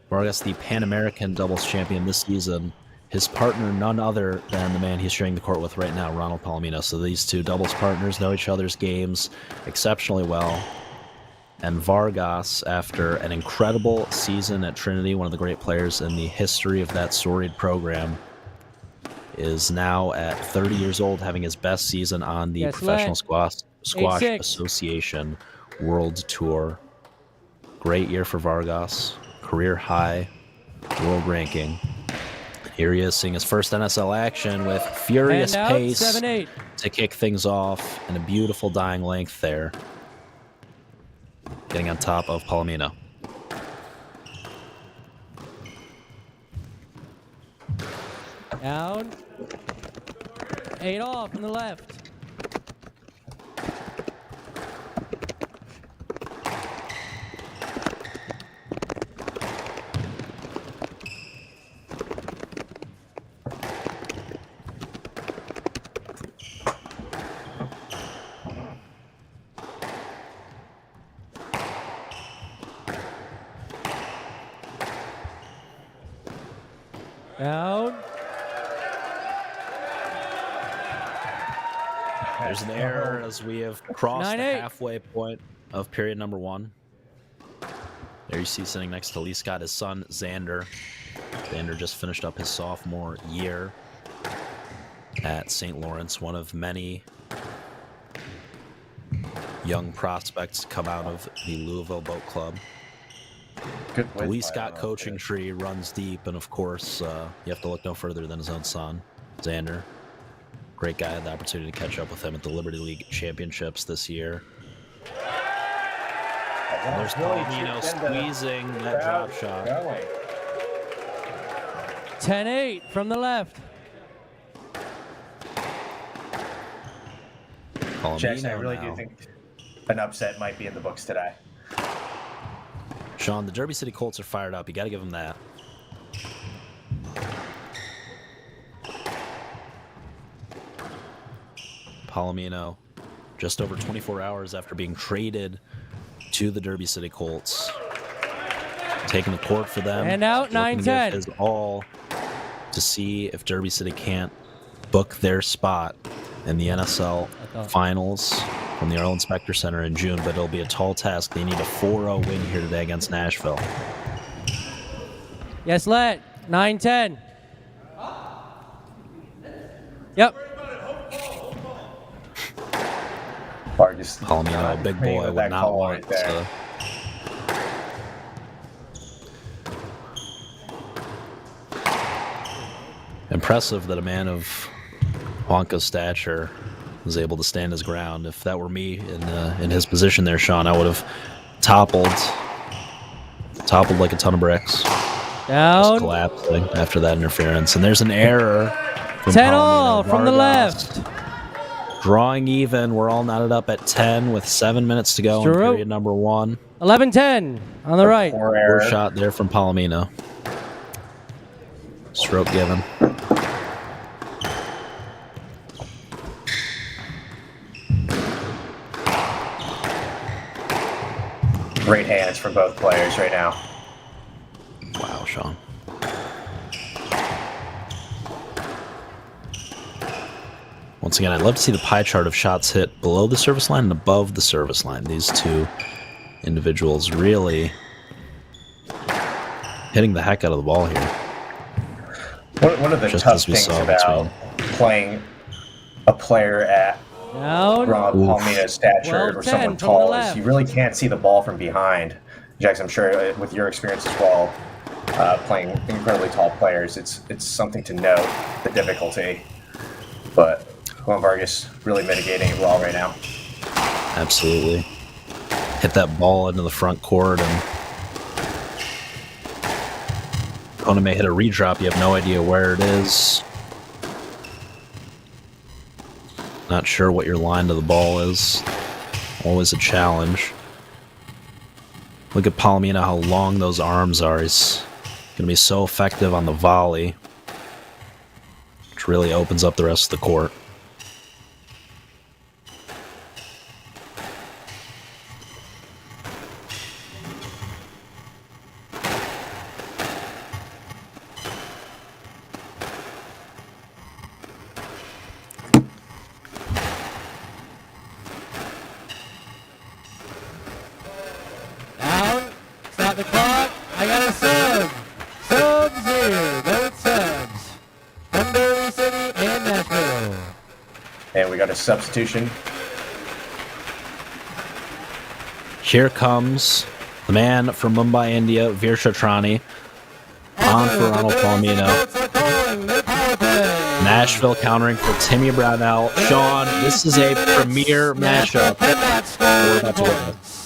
Vargas, the Pan American doubles champion this season. His partner, none other than the man he's sharing the court with right now, Ronald Palomino. So these two doubles partners know each other's games exceptionally well. And Vargas, after an incredible season at Trinity, one of the great players in the history of that storied program, is now at 30 years old, having his best season on the Professional Squash Association World Tour. Great year for Vargas. Career high world ranking. Here he is seeing his first NSL action with furious pace 7-8. to kick things off, and a beautiful dying length there. Getting on top of Palomino. Down. 8 off on the left. Down. There's an error as we have crossed the 9-8. halfway point of period number 1. There you see sitting next to Lee Scott, his son, Xander. Xander just finished up his sophomore year at St. Lawrence, one of many young prospects to come out of the Louisville Boat Club. The Lee Scott coaching tree runs deep, and of course, you have to look no further than his own son, Xander. Great guy. Had the opportunity to catch up with him at the Liberty League Championships this year. And there's Palomino squeezing that drop shot. 10-8 from the left. Jackson, I really now. do think an upset might be in the books today. Sean, the Derby City Colts are fired up. You got to give them that. Palomino, just over 24 hours after being traded to the Derby City Colts, taking the court for them. And out, looking to give 9-10. his all to see if Derby City can't book their spot in the NSL Finals from the Earl Inspector Center in June, but it'll be a tall task. They need a 4-0 win here today against Nashville. Yes, let. 9-10. Yep. Vargas. Palomino, big boy, would not want to. Impressive that a man of Wonka's stature was able to stand his ground. If that were me in his position there, Sean, I would have toppled like a ton of bricks. Down. Just collapsing after that interference. And there's an error. 10-all from the left. Drawing even. We're all knotted up at 10 with 7 minutes to go in period number 1. 11-10 on the right. Poor shot there from Palomino. Stroke given. Great hands from both players right now. Wow, Sean. Once again, I'd love to see the pie chart of shots hit below the service line and above the service line. These two individuals really hitting the heck out of the ball here. One of the tough things about playing a player at Ronald Palomino's stature or someone tall is you really can't see the ball from behind. Jax, I'm sure with your experience as well, playing incredibly tall players, it's something to note, the difficulty. But Juan Vargas really mitigating it well right now. Absolutely. Hit that ball into the front court, and opponent may hit a redrop. You have no idea where it is. Not sure what your line to the ball is. Always a challenge. Look at Palomino, how long those arms are. He's going to be so effective on the volley, which really opens up the rest of the court. Stop the clock. I got a sub. Subs here. Both subs. From Derby City and Nashville. And we got a substitution. Here comes the man from Mumbai, India, Veer Chatrani, on for Ronald Palomino. Nashville countering for Timmy Brownell. Sean, this is a premier matchup we're about to witness.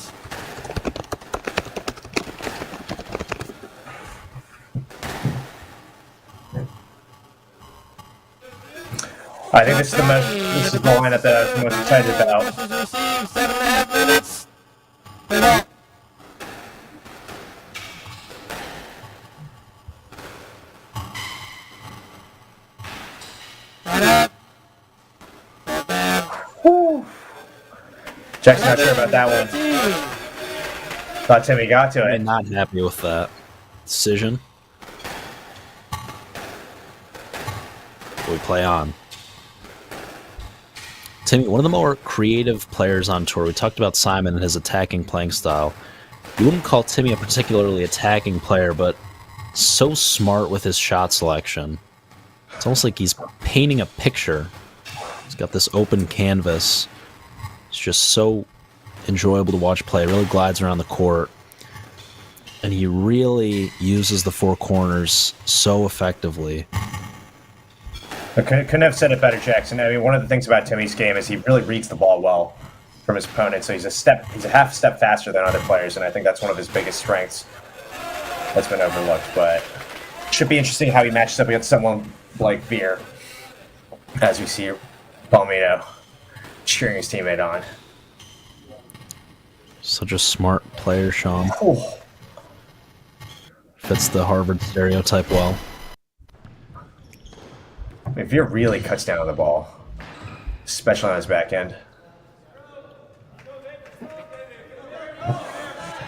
I think this is the lineup that I was most excited about. 7.5 minutes. Play ball. Right up. Jack's not sure about that one. Thought Timmy got to it. I'm not happy with that decision. We play on. Timmy, one of the more creative players on tour. We talked about Simon and his attacking playing style. You wouldn't call Timmy a particularly attacking player, but so smart with his shot selection. It's almost like he's painting a picture. He's got this open canvas. It's just so enjoyable to watch play. Really glides around the court. And he really uses the four corners so effectively. I couldn't have said it better, Jackson. I mean, one of the things about Timmy's game is he really reads the ball well from his opponent. So he's a half step faster than other players, and I think that's one of his biggest strengths that's been overlooked. But it should be interesting how he matches up against someone like Veer, as we see Palomino cheering his teammate on. Such a smart player, Sean. Oh. Fits the Harvard stereotype well. I mean, Veer really cuts down on the ball, especially on his back end.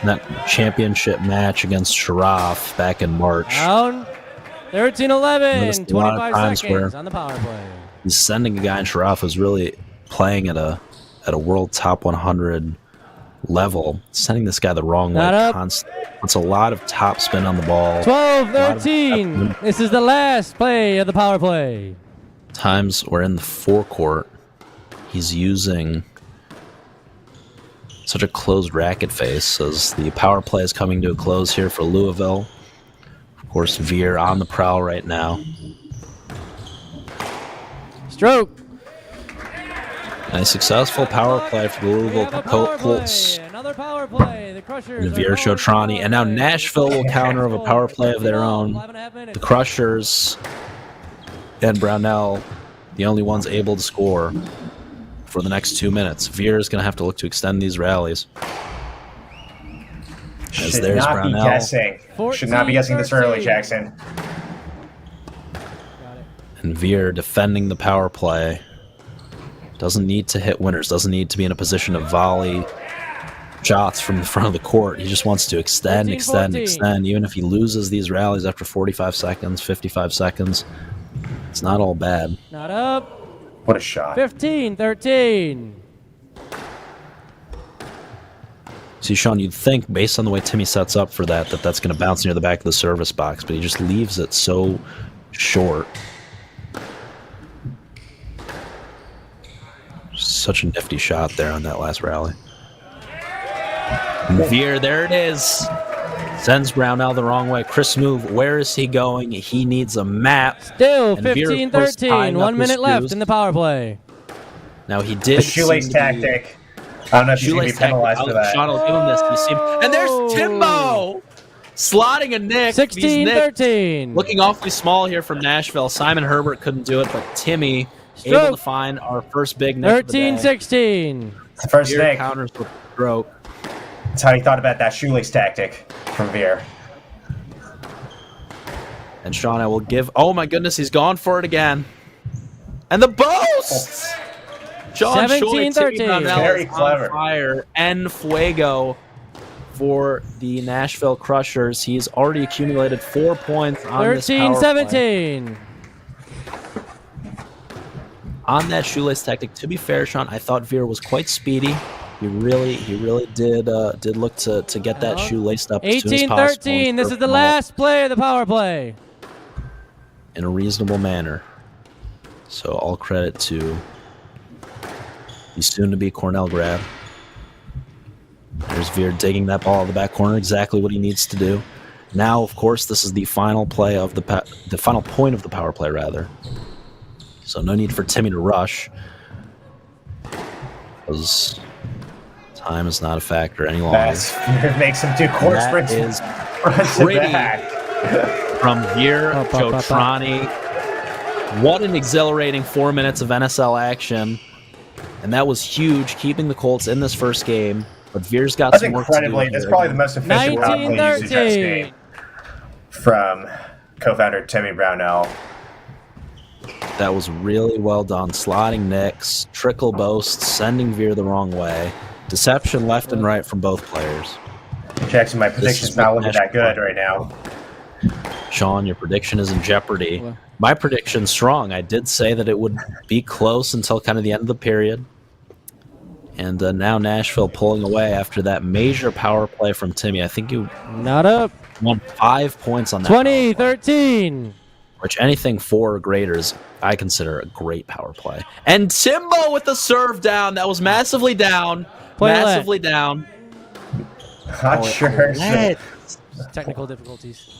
that championship match against Sharaf back in March. Down. 13-11. 25 times seconds where on the power play. he's sending a guy in Sharaf who's really playing at a world top 100 level, sending this guy the wrong Not way up. constantly. It's a lot of top spin on the ball. 12-13. This is the last play of the power play. Times where in the forecourt, he's using such a closed racket face as the power play is coming to a close here for Louisville. Of course, Veer on the prowl right now. Stroke. And a successful power play for the Louisville We have a power Colts. play. Another power play. The Crushers. And are Veer going Shotrani. power And now play. Nashville will counter of a power play of their own. 5.5 minutes. The Crushers and Brownell, the only ones able to score for the next 2 minutes. Veer is going to have to look to extend these rallies. As Should there's not be Brownell. guessing. Should not be guessing this early, 14-13. Jackson. And Veer defending the power play. Doesn't need to hit winners. Doesn't need to be in a position to volley shots from the front of the court. He just wants to extend, 14-14. extend. Even if he loses these rallies after 45 seconds, 55 seconds, it's not all bad. Not up. What a shot. 15-13. See, Sean, you'd think, based on the way Timmy sets up for that that's going to bounce near the back of the service box, but he just leaves it so short. Such a nifty shot there on that last rally. And Veer, there it is. Sends Brownell the wrong way. Chris Move, where is he going? He needs a map. Still And Veer, of course, 15-13. tying up 1 his minute left shoes. in the power play. Now he did The shoelace seem to be- tactic. I don't know if he's going to Shoelace be penalized tactic. for that. Sean will give him this. You see, and there's Timbo slotting a nick. These nicks 16-13. looking awfully small here from Nashville. Simon Herbert couldn't do it, but Timmy Stroke. able to find our first big nick of the day. 13-16. It's the first Veer thing. counters with a stroke. That's how he thought about that shoelace tactic from Veer. And Sean, I will give. Oh my goodness, he's gone for it again. And the boast! John Choi, 17-13. Timmy Brownell Very is clever. on fire. En fuego for the Nashville Crushers. He's already accumulated 4 points on this power play. 13-17. On that shoelace tactic, to be fair, Sean, I thought Veer was quite speedy. He really did look to get that shoe laced up as soon as possible. 18-13. This is the Serve last play of the power play. in a reasonable manner. So all credit to the soon-to-be Cornell grad. There's Veer digging that ball in the back corner, exactly what he needs to do. Now, of course, this is the final play of the final point of the power play, rather. So no need for Timmy to rush, because time is not a factor any longer. That makes him do court That sprints is front to pretty. back. From Veer Up, up, up, up. Jotrani. What an exhilarating 4 minutes of NSL action. And that was huge, keeping the Colts in this first game. But Veer's got That's some work to do. incredibly. That's probably the most efficient power play usage I've 19-13. seen from co-founder Timmy Brownell. That was really well done. Slotting nicks, trickle boasts, sending Veer the wrong way. Deception left and right from both players. Jackson, my prediction's is not what looking that good Nashville- right now. Sean, your prediction is in jeopardy. My prediction's strong. I did say that it would be close until kind of the end of the period. And now Nashville pulling away after that major power play from Timmy. I think you Not up. won 5 points on that power play, 20-13. which anything 4 or greater is, I consider, a great power play. And Timbo with the serve down. That was massively down. Play let. Massively down. Not sure. Let. Technical difficulties.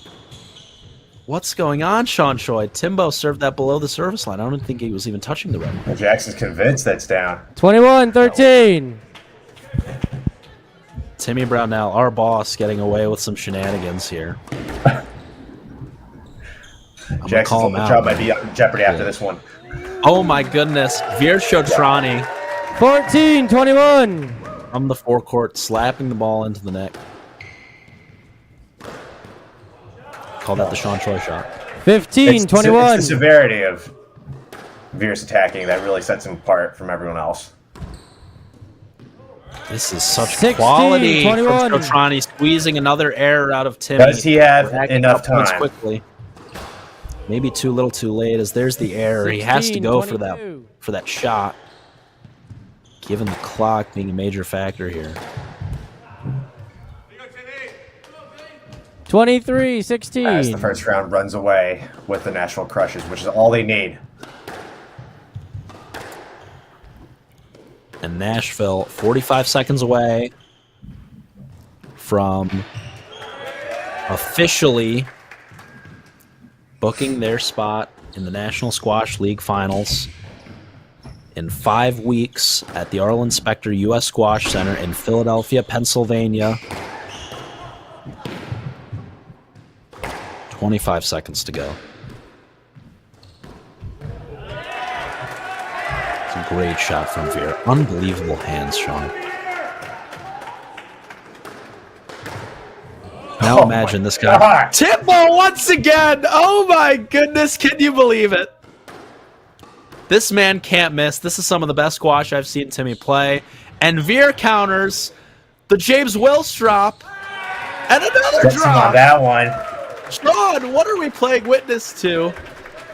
What's going on, Sean Choi? Timbo served that below the service line. I don't think he was even touching the rim. Jackson's convinced that's down. 21-13. Timmy Brownell, our boss, getting away with some shenanigans here. Jackson's call him the out, job man. might be on jeopardy after this one. Oh my goodness. Veer Shotrani 14-21. from the forecourt, slapping the ball into the net. Call that the Sean Choi shot. It's the 15-21. severity of Veer's attacking that really sets him apart from everyone else. This is such 16, quality 21. from Shotrani, squeezing another error out of Timmy. Does he have Racking enough up points time? quickly? Maybe too little, too late. As there's the error, he has to 16, go 22. for that shot. Given the clock being a major factor here. 23, 16. As the first round runs away with the Nashville Crushers, which is all they need. And Nashville, 45 seconds away from officially booking their spot in the National Squash League Finals in 5 weeks at the Arlen Specter U.S. Squash Center in Philadelphia, Pennsylvania. 25 seconds to go. It's a great shot from Veer. Unbelievable hands, Sean. Now Oh imagine my this guy. God. Tip ball once again! Oh my goodness, can you believe it? This man can't miss. This is some of the best squash I've seen Timmy play. And Veer counters the James Willstrop. And another Gets him on drop. that one. Sean, what are we playing witness to?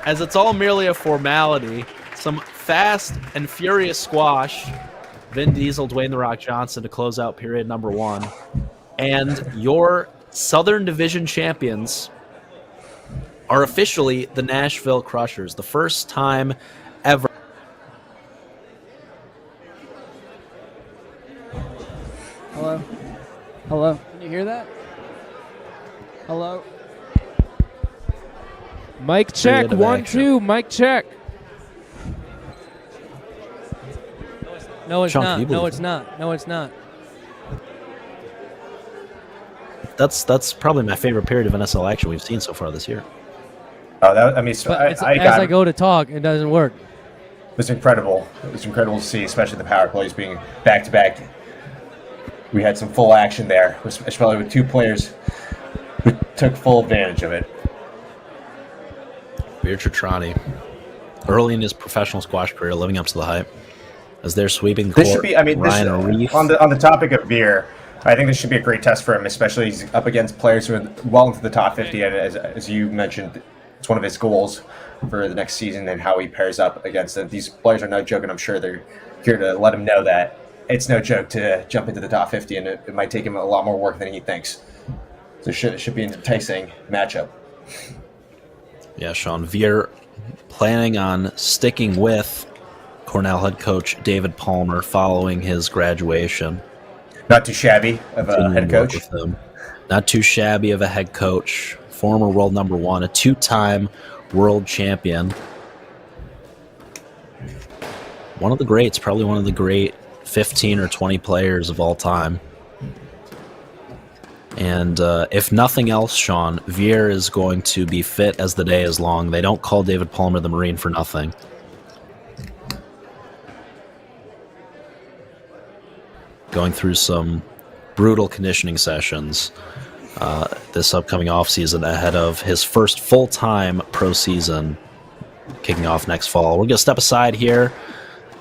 As it's all merely a formality. Some fast and furious squash. Vin Diesel, Dwayne The Rock Johnson to close out period number 1. And your Southern Division champions are officially the Nashville Crushers. The first time ever. Hello? Hello? Can you hear that? Hello? Mic check, Period of 1, action. 2, mic check. No, it's Sean, not. can you No, believe it's not. No, it's not. That's probably my favorite period of NSL action we've seen so far this year. Oh, that, I mean, so But it's, I as got I it. go to talk, it doesn't work. It was incredible. It was incredible to see, especially the power plays being back to back. We had some full action there, especially with 2 players who took full advantage of it. Veer Citrani, early in his professional squash career, living up to the hype. As they're sweeping the This court, should be. I mean, this Ryan Reef. on the topic of Veer, I think this should be a great test for him, especially he's up against players who are well into the top 50. And as you mentioned, it's one of his goals for the next season and how he pairs up against them. These players are no joke, and I'm sure they're here to let him know that it's no joke to jump into the top 50, and it might take him a lot more work than he thinks. So it should be an enticing matchup. Yeah, Sean Veer planning on sticking with Cornell head coach David Palmer following his graduation. Not too shabby of a Continuing head to work coach. with him. Not too shabby of a head coach. Former world number 1, a 2-time world champion. One of the greats, probably one of the great 15 or 20 players of all time. And if nothing else, Sean, Veer is going to be fit as the day is long. They don't call David Palmer the Marine for nothing. Going through some brutal conditioning sessions this upcoming offseason ahead of his first full-time pro season kicking off next fall. We're going to step aside here.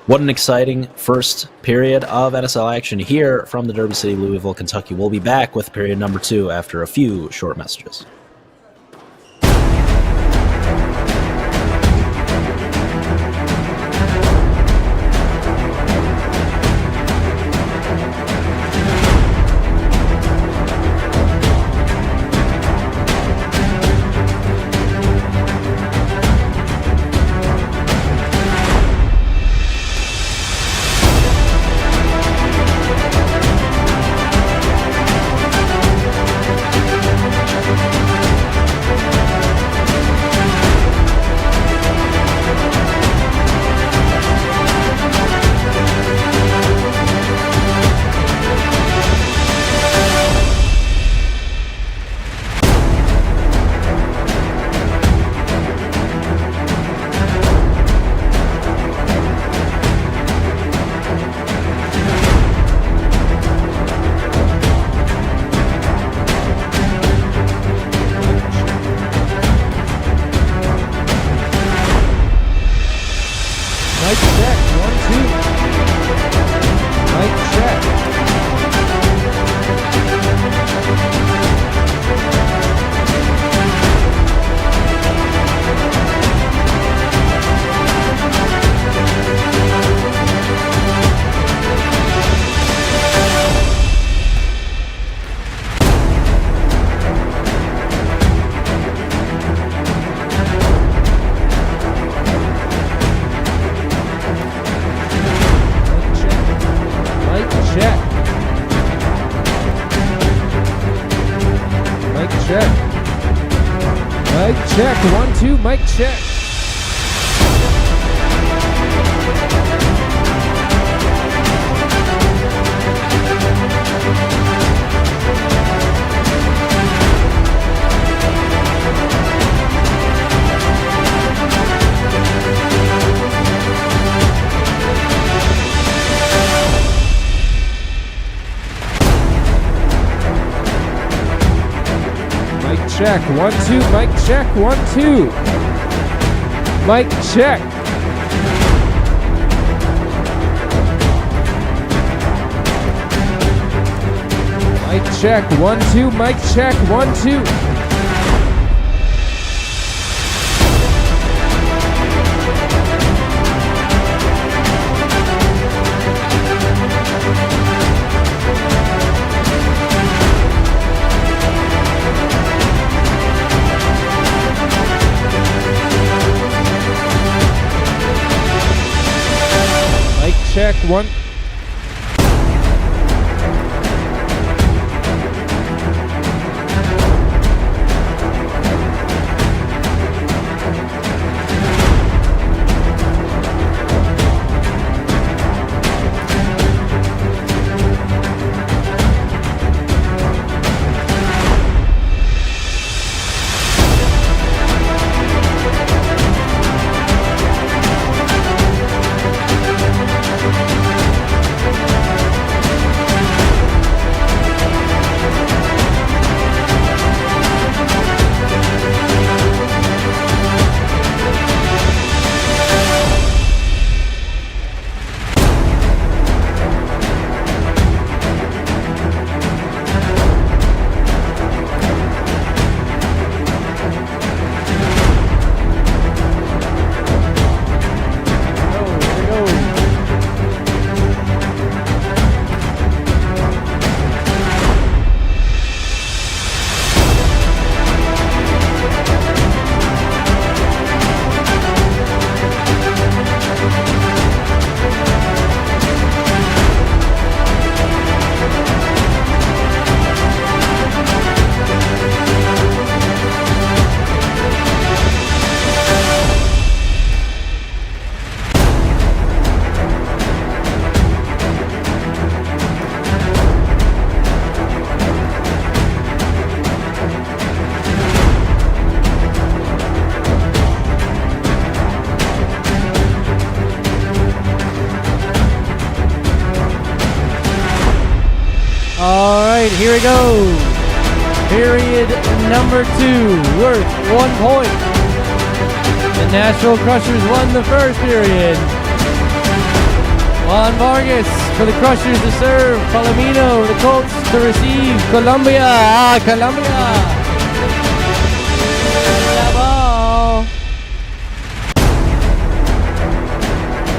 What an exciting first period of NSL action here from the Derby City, Louisville, Kentucky. We'll be back with period number 2 after a few short messages. check. 1, 2, mic check. Check. 1, 2, mic check. 1, 2. Mic check. Mic check. 1, 2, mic check. 1, 2. Check. 1. Here we go. Period number 2, worth 1 point. The Nashville Crushers won the first period. Juan Vargas for the Crushers to serve. Palomino, the Colts to receive. Colombia. Colombia. La ball.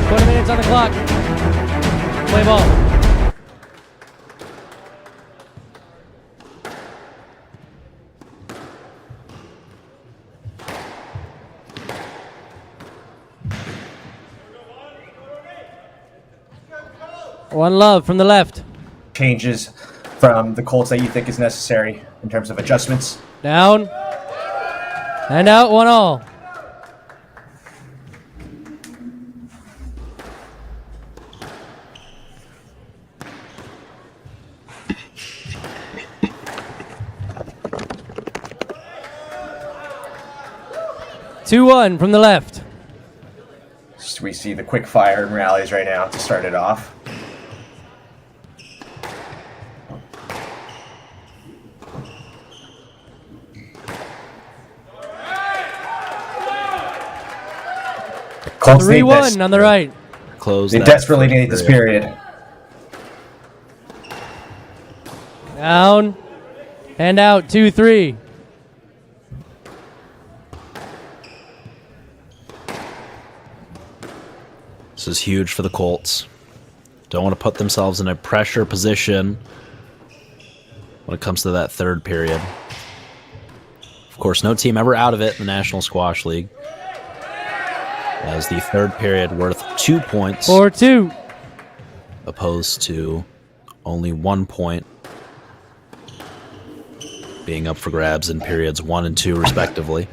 20 minutes on the clock. Play ball. One love from the left. Changes from the Colts that you think is necessary in terms of adjustments? Down. And out, 1-all. Two one from the left. We see the quick fire and rallies right now to start it off. Colts 3-1 on the right. Close. They desperately need this period. Down and out. 2-3. This is huge for the Colts. Don't want to put themselves in a pressure position when it comes to that third period. Of course, no team ever out of it in the National Squash League. As the third period worth 2 points. 4-2. Opposed to only 1 point being up for grabs in periods 1 and 2, respectively.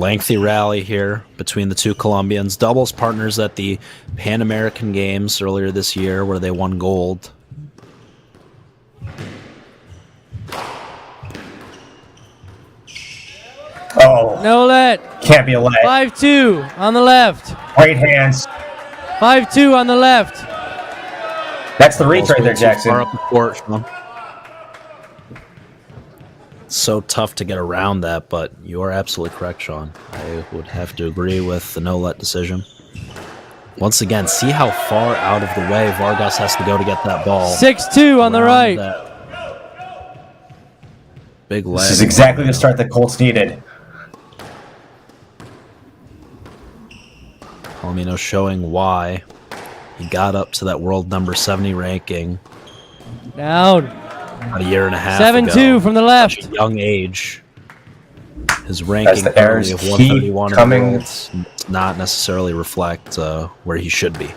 Lengthy rally here between the two Colombians. Doubles partners at the Pan American Games earlier this year where they won gold. Oh, No let. can't be a let. 5-2 on the left. Great hands. 5-2 on the left. That's the reach right there, Ball's way too Jackson. far up the court, Sean. So tough to get around that, but you are absolutely correct, Sean. I would have to agree with the no-let decision. Once again, see how far out of the way Vargas has to go to get that ball. 6-2 on the around right. that big leg. This is exactly the start the Colts needed. Palomino showing why he got up to that world number 70 ranking Down. about a year and a half 7-2 ago. from the Such left. a young age. His As ranking the currently errors of keep 131 in the coming. world does not necessarily reflect where he should be.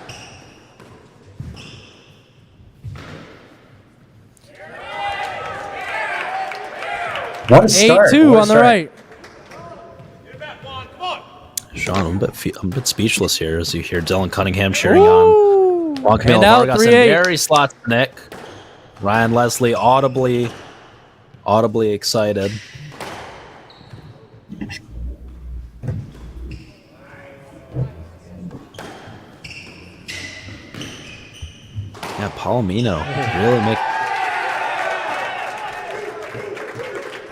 What a start. 8-2 What a on the start. right. Sean, I'm a bit speechless here as you hear Dylan Cunningham cheering on Juan Camilo And out, Vargas and 3-8. Gary Slotsnick. Ryan Leslie audibly excited. Yeah, Palomino really make.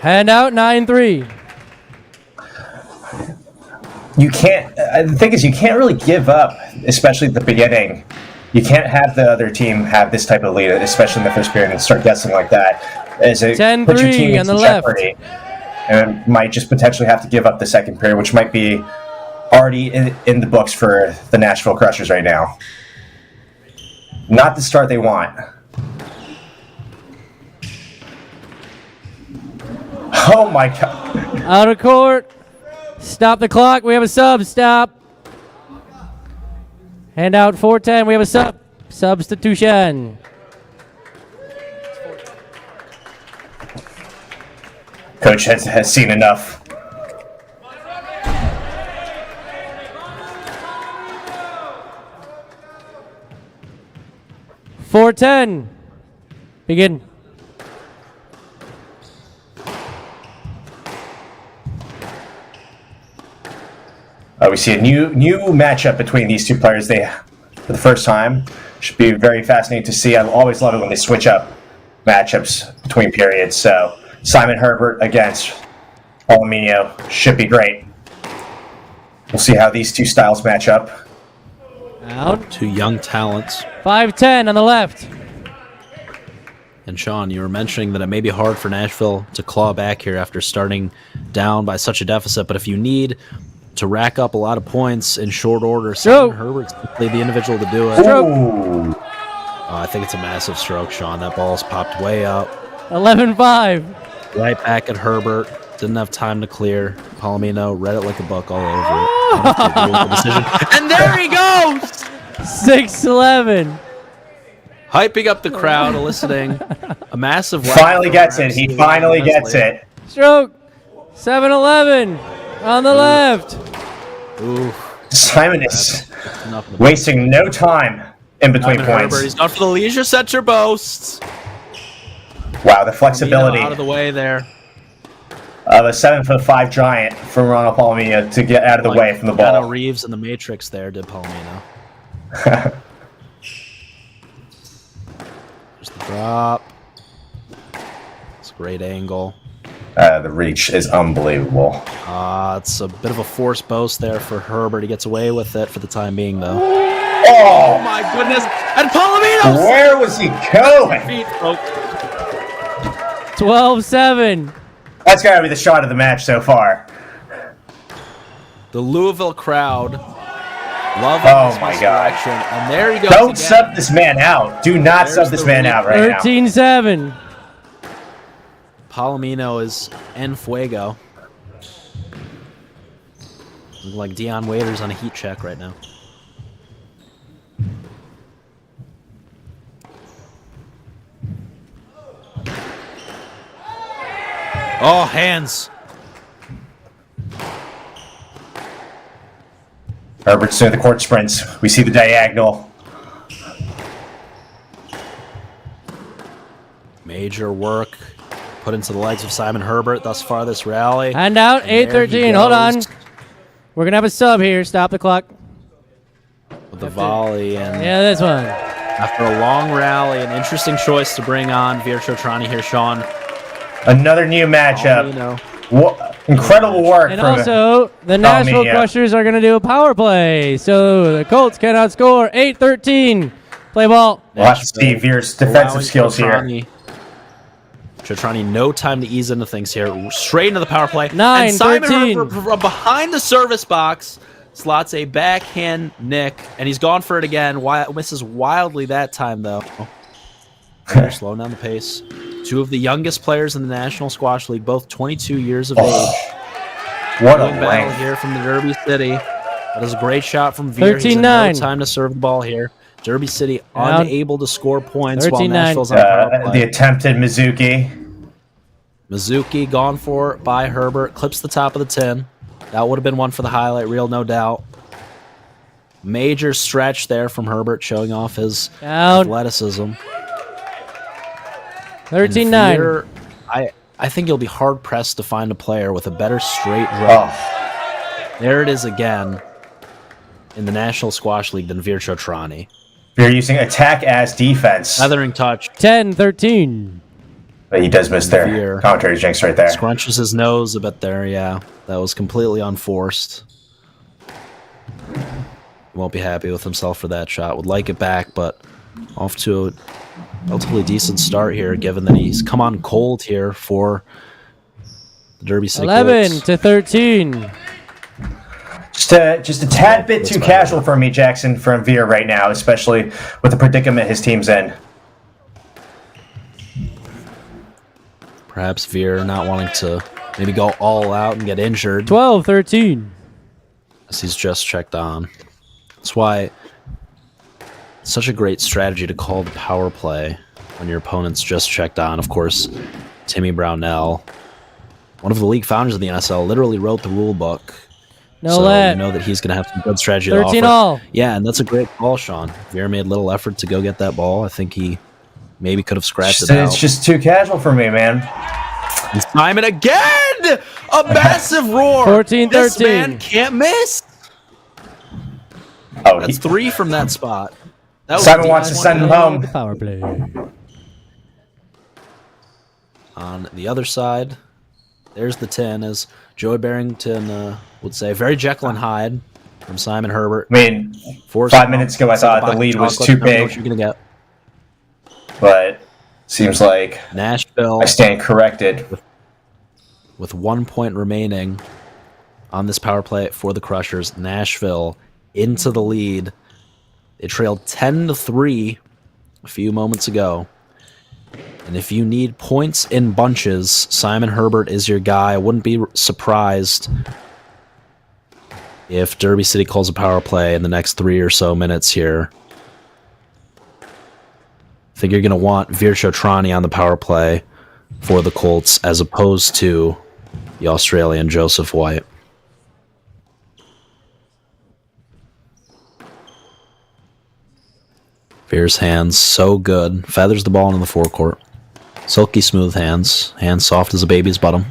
Hand out 9-3. You can't. The thing is, you can't really give up, especially at the beginning. You can't have the other team have this type of lead, especially in the first period, and start guessing like that. As it 10-3 puts your team on the into left. jeopardy, and might just potentially have to give up the second period, which might be already in the books for the Nashville Crushers right now. Not the start they want. Oh my God! Out of court. Stop the clock. We have a sub. Stop. Hand out 4-10. We have a sub. Substitution. Coach has seen enough. $4-10. Begin. We see a new matchup between these two players. They, for the first time, should be very fascinating to see. I always love it when they switch up matchups between periods. So Simon Herbert against Palomino should be great. We'll see how these two styles match up. Out. Two young talents. 5-10 on the left. And Sean, you were mentioning that it may be hard for Nashville to claw back here after starting down by such a deficit, but if you need to rack up a lot of points in short order, Simon Herbert's simply the individual to do it. Ooh. I think it's a massive stroke, Sean. That ball's popped way up. 11-5. Right back at Herbert. Didn't have time to clear. Palomino read it like a buck all over it. Didn't have to agree with the decision. And there he goes! 6-11. Hyping up the crowd, eliciting a massive laugh Finally from gets our it. He absolute finally Leslie. gets it. Stroke. 7-11 on the left. Oof. Simon is Enough of wasting no time in between Simon points. Herbert, he's gone for the leisure center boasts. Wow, the flexibility Palomino out of the way there. of a 7'5" giant from Ronald Palomino to get out of the way from the Keanu ball. Reeves in the Matrix there did Palomino. There's the drop. It's a great angle. The reach is unbelievable. It's a bit of a forced boast there for Herbert. He gets away with it for the time being, though. Oh, My goodness! And Palomino! where was he going? Feet, folks. 12-7. That's got to be the shot of the match so far. The Louisville crowd loving Oh this my misdirection. And there he goes Don't again. sub this man out. Do not There's sub this the man out right now. 13-7. Palomino is en fuego. Looking like Deion Waiters on a heat check right now. Oh, hands. Herbert's doing the court sprints. We see the diagonal. Major work put into the legs of Simon Herbert thus far this rally. Hand out, And there he 8:13. Hold on. goes We're going to have a sub here. Stop the clock. with the volley. And Yeah, this one. after a long rally, an interesting choice to bring on Veer Chotrani here, Sean. Another new matchup. Incredible work And from also, the Nashville yeah. Crushers are going to do a power play. So the Colts cannot score. 8:13. Play ball. We'll have to see Veer's defensive skills here. Chotrani, no time to ease into things here. Straight into the power play. 9, and Simon 13. Herbert from behind the service box slots a backhand nick, and he's gone for it again. Misses wildly that time, though. They're slowing down the pace. Two of the youngest players in the National Squash League, both 22 years of age. What a Good battle length. here from the Derby City. That is a great shot from Veer. He's in 13-9. no time to serve the ball here. Derby City Down. unable to score points while 13-9. Nashville's on the power The play. attempted Mizuki. Mizuki gone for by Herbert. Clips the top of the tin. That would have been one for the highlight reel, no doubt. Major stretch there from Herbert, showing off his Down. athleticism. 13-9. Veer, I think you'll be hard-pressed to find a player with a better straight draw. Oh, There it is again in the National Squash League than Veer Chotrani. Veer using attack as defense. Feathering touch. 10-13. But he does miss their Veer. commentary jinx right there. Scrunches his nose a bit there, yeah. That was completely unforced. He won't be happy with himself for that shot. Would like it back, but off to a relatively decent start here, given that he's come on cold here for the Derby City 11-13. Just a tad bit too casual for me, Jackson, from Veer right now, especially with the predicament his team's in. Perhaps Veer not wanting to maybe go all out and get injured 12-13. as he's just checked on. That's why it's such a great strategy to call the power play when your opponent's just checked on. Of course, Timmy Brownell, one of the league founders of the NSL, literally wrote the rule book. No so let. you know that he's going to have some good strategy to 13 offer. all. Yeah, and that's a great ball, Sean. Veer made little effort to go get that ball. I think he maybe could have scratched it out. It's just too casual for me, man. And Simon again! A massive roar! 14-13. This man can't miss! Oh, That's three from that spot. That was Simon the wants to deepest send him one. home. The power play. On the other side, there's the 10, as Joey Barrington would say. Very Jekyll and Hyde from Simon Herbert. I mean, 5 minutes ago I thought the lead was too big, You're gonna get but seems like Nashville I stand corrected. with 1 point remaining on this power play for the Crushers. Nashville into the lead. They trailed 10-3 a few moments ago. And if you need points in bunches, Simon Herbert is your guy. I wouldn't be surprised if Derby City calls a power play in the next 3 or so minutes here. I think you're going to want Veer Chotrani on the power play for the Colts as opposed to the Australian Joseph White. Veer's hands so good. Feathers the ball into the forecourt. Silky smooth hands. Hands soft as a baby's bottom.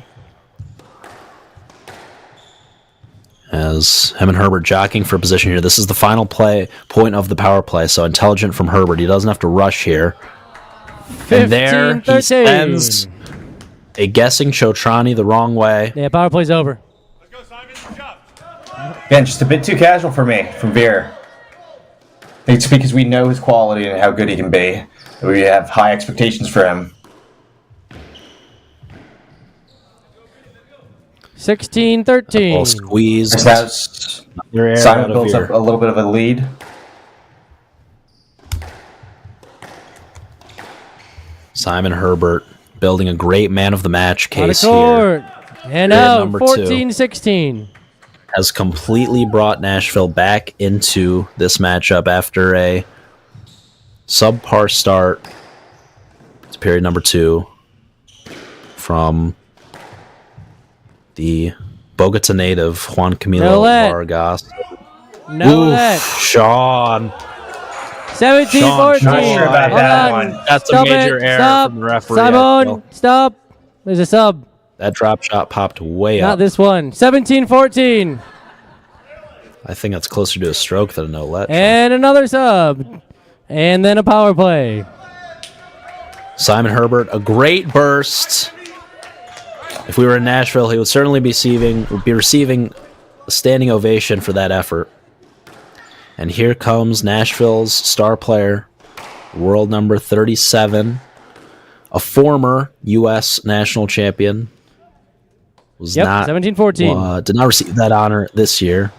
As him and Herbert jockeying for position here. This is the final point of the power play, so intelligent from Herbert. He doesn't have to rush here. And there he 15-13. sends a guessing Chotrani the wrong way. Yeah, power play's over. Again, just a bit too casual for me from Veer. I think it's because we know his quality and how good he can be. We have high expectations for him. 16-13. Ball squeezed. That's Another error out Simon of builds Veer. up a little bit of a lead. Simon Herbert building a great man of the match Out of case here. court. And Period out. number two. 14-16. Has completely brought Nashville back into this matchup after a subpar start. It's period number 2 from the Bogota native Juan No Camilo let. Vargas. No net. Sean. 17-14. Not sure about Hold that on. one. That's Stop a major it. error Stop. from the referee. I Simon, feel. stop. There's a sub. That drop shot popped way Not up. this one. 17-14. I think that's closer to a stroke than a no let. And another sub. And then a power play. Simon Herbert, a great burst. If we were in Nashville, he would certainly be receiving a standing ovation for that effort. And here comes Nashville's star player, world number 37, a former U.S. national champion. Was Yep, not 17-14. did not receive that honor this year.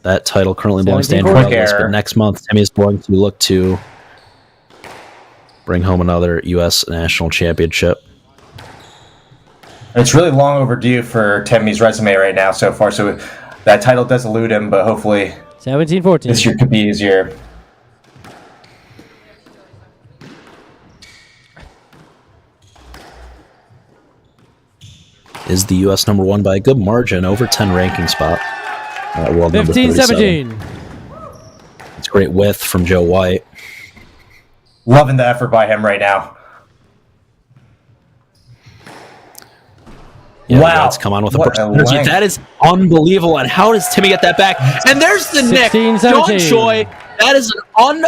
That title currently belongs to Andrew 17-14. Douglas, but next month Timmy is going to look to bring home another U.S. national championship. It's really long overdue for Timmy's resume right now so far. So that title does elude him, but hopefully 17-14. this year could be his year. Is the U.S. number one by a good margin, over 10 ranking spot. World number 37. 15-17. It's great width from Joe White. Loving the effort by him right now. Yeah, Wow. Let's come on with a What burst a of energy. length. That is unbelievable. And how does Timmy get that back? And there's the nick. 16-17. John Choi. That is an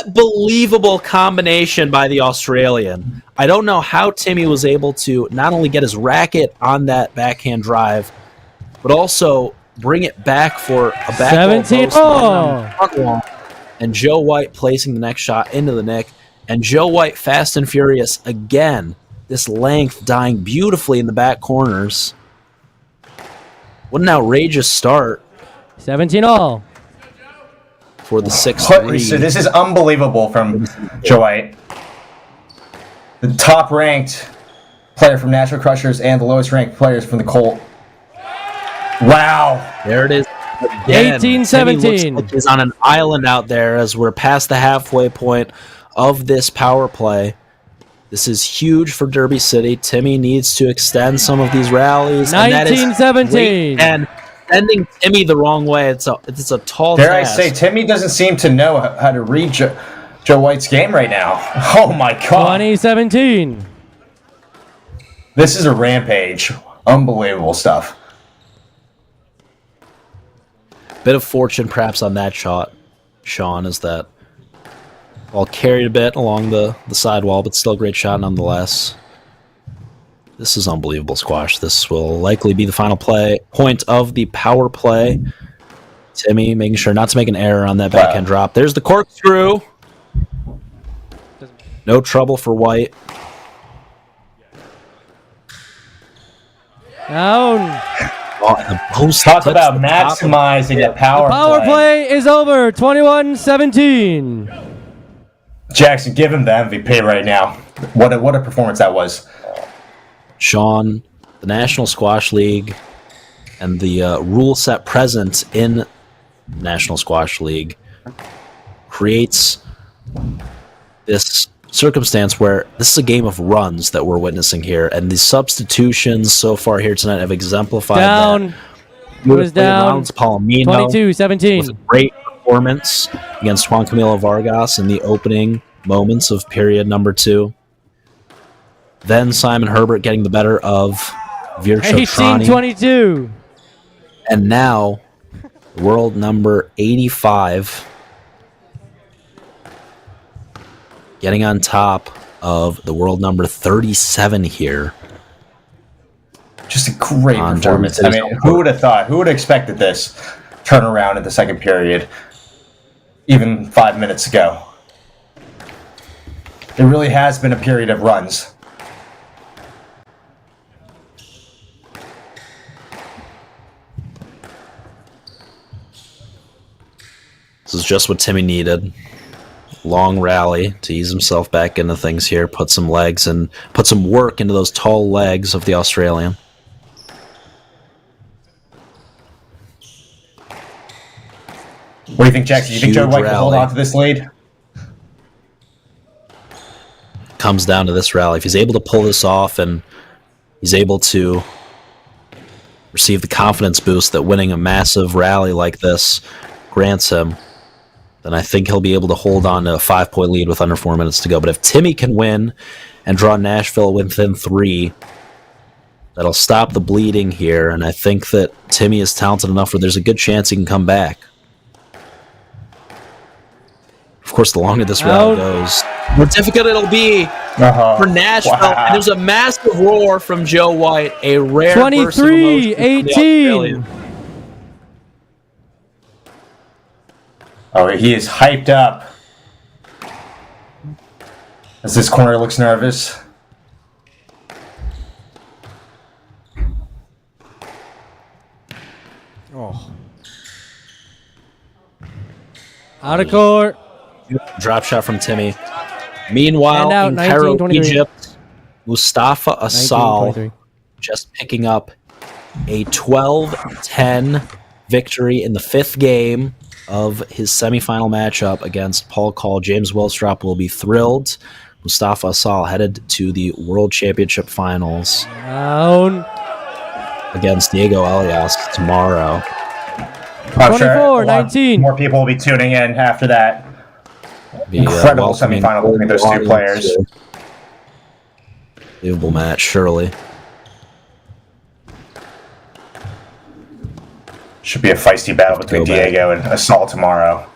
unbelievable combination by the Australian. I don't know how Timmy was able to not only get his racket on that backhand drive, but also bring it back for a back 17. Oh. And Joe White placing the next shot into the nick. And Joe White, fast and furious again. This length dying beautifully in the back corners. What an outrageous start 17 all. for the 6-3. So this is unbelievable from Joe White. The top-ranked player from Nashville Crushers and the lowest-ranked players from the Colts. Wow. There it is. Again, 18-17. Timmy looks like he's on an island out there as we're past the halfway point of this power play. This is huge for Derby City. Timmy needs to extend some of these rallies. 19-17. And sending Timmy the wrong way, it's a tall Dare task. I say, Timmy doesn't seem to know how to read Joe White's game right now. Oh, my God. 20-17. This is a rampage. Unbelievable stuff. Bit of fortune perhaps on that shot, Sean, is that ball carried a bit along the sidewall, but still a great shot nonetheless. This is unbelievable squash. This will likely be the final point of the power play. Timmy making sure not to make an error on that backhand drop. There's the corkscrew. No trouble for White. Down. Oh, and the post Talk touched about the top of- maximizing the power, Power play is over. 21-17. Jackson, give him the MVP right now. What a performance that was. Sean, the National Squash League, and the rule set present in National Squash League creates this circumstance where this is a game of runs that we're witnessing here, and the substitutions so far here tonight have exemplified Down. that. It was down. Rounds, Palomino 22-17. with a great performance against Juan Camilo Vargas in the opening moments of period number 2. Then Simon Herbert getting the better of Vircho Trani. 18-22. And now, world number 85 getting on top of the world number 37 here. Just a great On performance. I German mean, City's who would have thought? Who would have expected this turnaround in the second period, even 5 minutes ago? It really has been a period of runs. This is just what Timmy needed. Long rally to ease himself back into things here, put some legs and put some work into those tall legs of the Australian. What do you think, Jackson? Do you think Joe Huge White can hold rally. on to this lead? Comes down to this rally. If he's able to pull this off and he's able to receive the confidence boost that winning a massive rally like this grants him, then I think he'll be able to hold on to a 5-point lead with under 4 minutes to go. But if Timmy can win and draw Nashville within 3, that'll stop the bleeding here. And I think that Timmy is talented enough where there's a good chance he can come back. Of course, the longer this round goes, the more difficult it'll be for Nashville. Wow. And there's a massive roar from Joe White, a rare 23-18. Oh, he is hyped up. As this corner looks nervous. Oh. Out of court. Drop shot from Timmy. Meanwhile, And out, in Cairo, 19-23. Egypt, Mustafa Asal 19-23. just picking up a 12-10 victory in the 5th game of his semifinal matchup against Paul Call. James Willstrop will be thrilled. Mustafa Asal headed to the World Championship Finals Down. against Diego Elias tomorrow. I'm sure a lot 24-19. more people will be tuning in after that. Be, Incredible welcoming semifinal between those two players. Unbelievable match, surely. Should be a feisty battle between Go back. Diego and Asal tomorrow.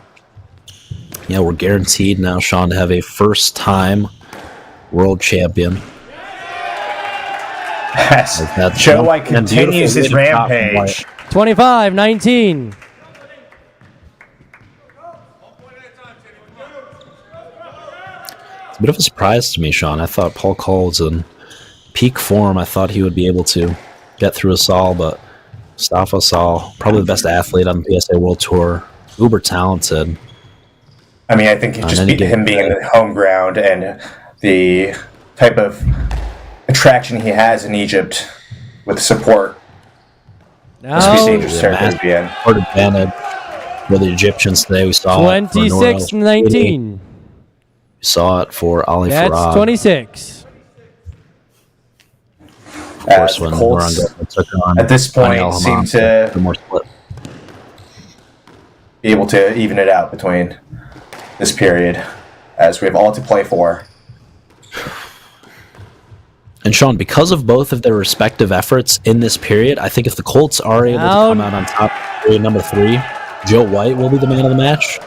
Yeah, we're guaranteed now, Sean, to have a first-time world champion. Yes. That's Joe one- White and continues his beautiful way to top from rampage. 25-19. It's a bit of a surprise to me, Sean. I thought Paul Cole was in peak form. I thought he would be able to get through Asal, but Mustafa Asal, probably the best athlete on the PSA World Tour, uber talented. I mean, I think just any given him being in the home ground and the type of attraction he has in Egypt with support must be Now dangerous territory to be in. Hard advantage for the Egyptians today. We saw it for Nouriel Shahidi. 26-19. We saw it for Ali That's Farad. 26. Of course, The when Colts, Moran took on at this point, Anil seem Haman, to the more split. be able to even it out between this period, as we have all to play for. And Sean, because of both of their respective efforts in this period, I think if the Colts are able to come out on top of period number 3, Joe White will be the man of the match.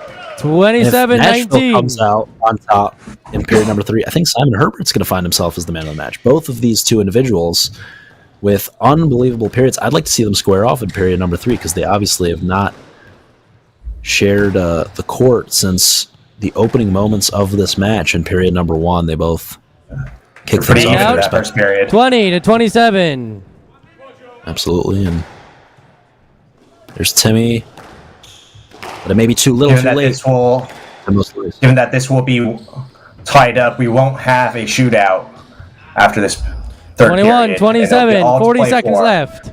And if Nashville comes 27-19. out on top in period number 3, I think Simon Herbert's going to find himself as the man of the match. Both of these two individuals with unbelievable periods. I'd like to see them square off in period number 3 because they obviously have not shared the court since the opening moments of this match in period number 1. They both kicked Pretty things even off. in that first period. 20-27. Absolutely. And there's Timmy. But it may be too little Given too that, late. given that this will be tied up, we won't have a shootout after this third period. and it'll be 21-27. all to 40 play seconds for. left.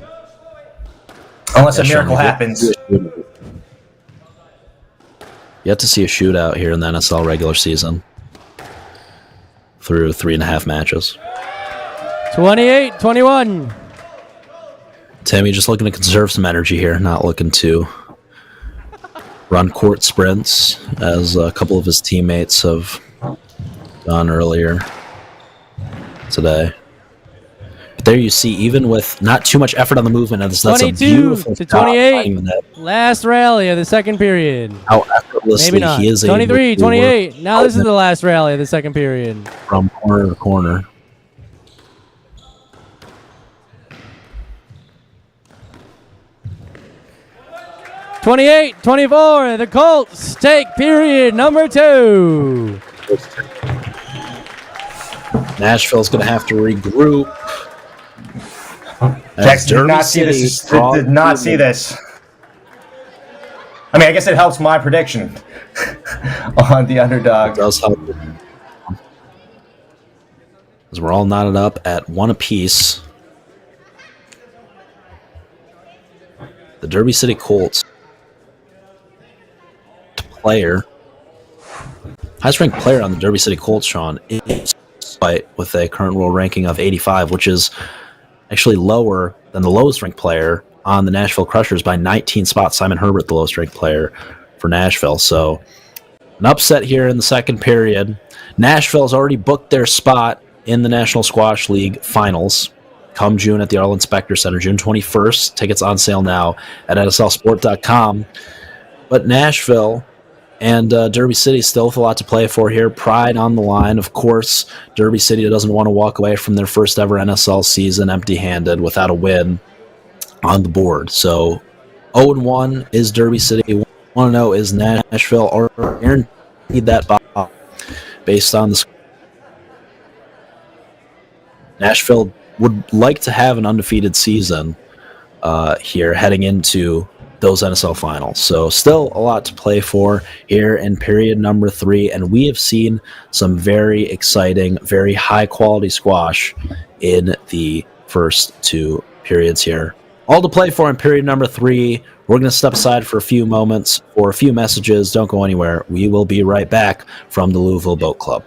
Unless a Yeah, Sean, miracle we happens. Yet to see a shootout here in the NSL regular season through 3.5 matches. 28-21. Timmy just looking to conserve some energy here, not looking to run court sprints as a couple of his teammates have done earlier today. But there you see, even with not too much effort on the movement, and that's a 22 beautiful to shot 28. finding the net. Last rally of the second period. How effortlessly Maybe not. he is able to 23-28. Now this is work the last rally of the second period. from corner to corner. 28-24. The Colts take period number 2. Nashville's going to have to regroup. As Jackson did Derby not see City this. draws Did not see this. I mean, I guess it helps my prediction on the underdog. does help. As we're all knotted up at 1 apiece. The Derby City Colts player, highest ranked player on the Derby City Colts, Sean, is White with a current world ranking of 85, which is actually lower than the lowest ranked player on the Nashville Crushers by 19 spots. Simon Herbert, the lowest ranked player, for Nashville. So an upset here in the second period. Nashville's already booked their spot in the National Squash League Finals come June at the Arlen Specter Center, June 21st. Tickets on sale now at nslsport.com. But Nashville and Derby City still with a lot to play for here. Pride on the line. Of course, Derby City doesn't want to walk away from their first ever NSL season empty-handed without a win on the board. So 0-1 is Derby City. 1-0 is Nashville, or guaranteed that bottom based on the Nashville would like to have an undefeated season here heading into those NSL finals. So still a lot to play for here in period number 3, and we have seen some very exciting, very high-quality squash in the first 2 periods here. All to play for in period number 3. We're going to step aside for a few moments for a few messages. Don't go anywhere. We will be right back from the Louisville Boat Club.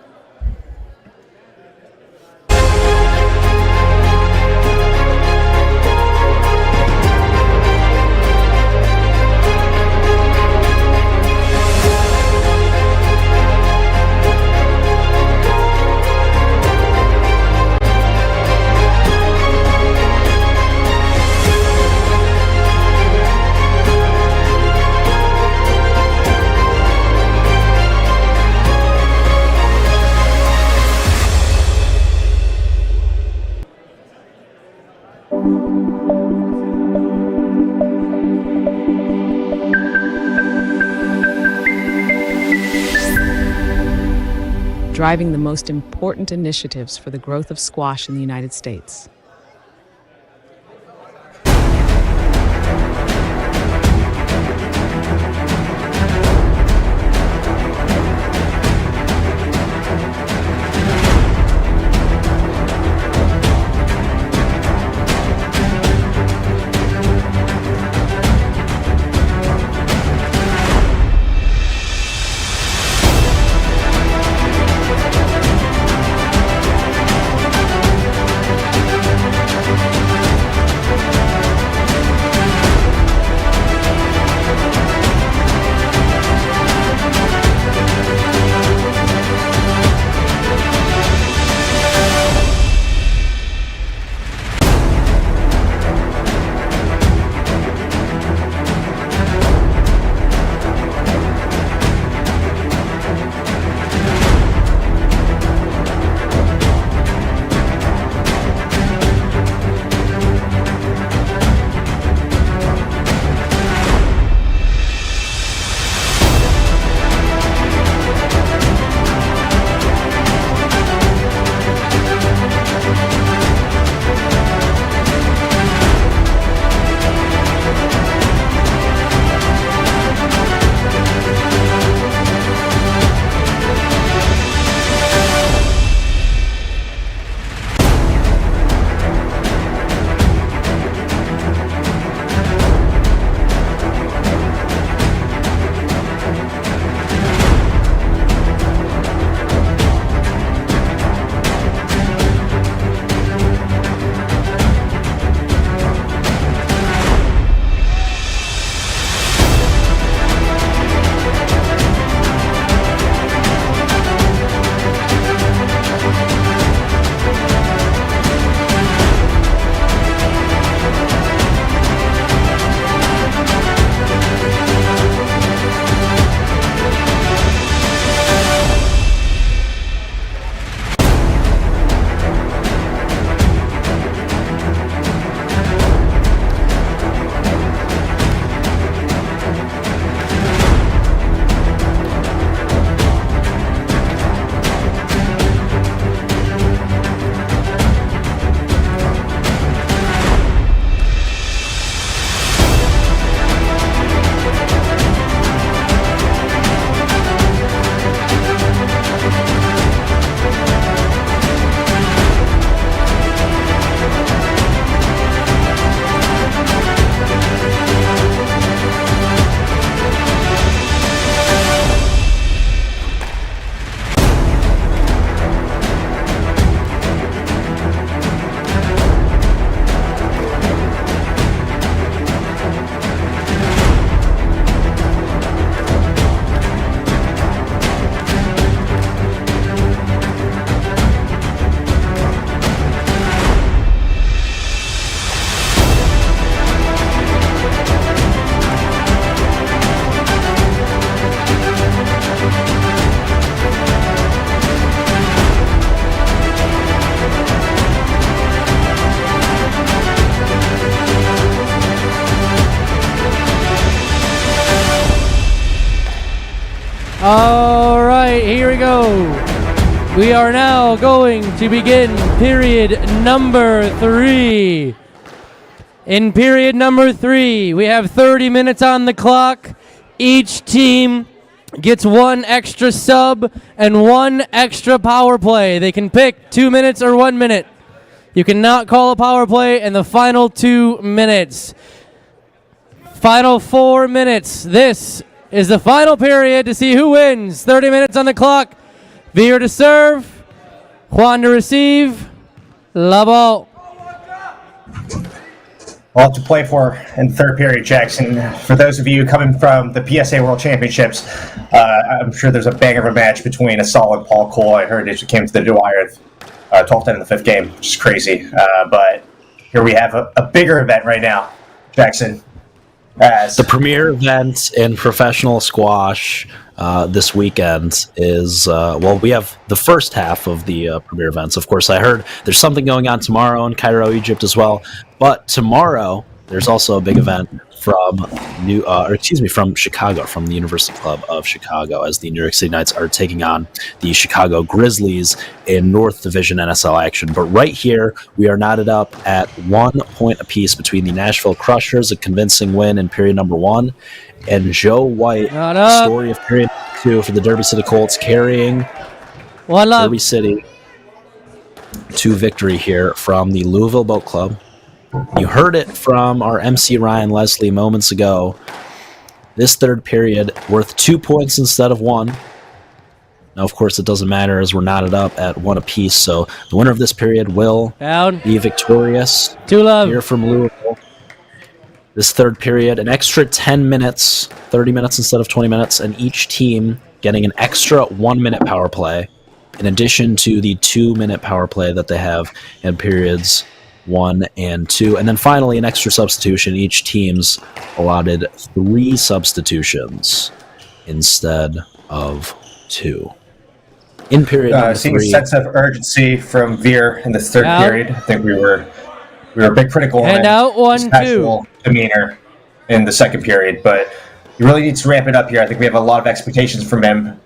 Driving the most important initiatives for the growth of squash in the United States. All right, here we go. We are now going to begin period number 3. In period number 3, we have 30 minutes on the clock. Each team gets 1 extra sub and 1 extra power play. They can pick 2 minutes or 1 minute. You cannot call a power play in the final 2 minutes. Final 4 minutes. This is the final period to see who wins. 30 minutes on the clock. Veer to serve. Juan to receive. La ball. All to play for in the third period, Jackson. For those of you coming from the PSA World Championships, I'm sure there's a banger of a match between Asal and Paul Cole. I heard it came to the wire 12th in the 5th game, which is crazy. But here we have a bigger event right now, Jackson. The premier event in professional squash this weekend is, we have the first half of the premier events. Of course, I heard there's something going on tomorrow in Cairo, Egypt as well. But tomorrow, there's also a big event from from Chicago, from the University Club of Chicago, as the New York City Knights are taking on the Chicago Grizzlies in North Division NSL action. But right here, we are knotted up at 1 point apiece between the Nashville Crushers, a convincing win in period number 1, and Joe White, story of period 2 for the Derby City Colts, carrying Derby City to victory here from the Louisville Boat Club. You heard it from our MC Ryan Leslie moments ago. This third period worth 2 points instead of 1. Now, of course, it doesn't matter as we're knotted up at 1 apiece. So the winner of this period will be victorious. Here from Louisville. This third period, an extra 10 minutes, 30 minutes instead of 20 minutes, and each team getting an extra 1 minute power play in addition to the 2 minute power play that they have in periods 1 and 2. And then finally, an extra substitution. Each team's allotted 3 substitutions instead of 2. In period number 3. Seeing sense of urgency from Veer in this third period. I think we were a bit critical on his casual demeanor in the second period, but he really needs to ramp it up here. I think we have a lot of expectations from him.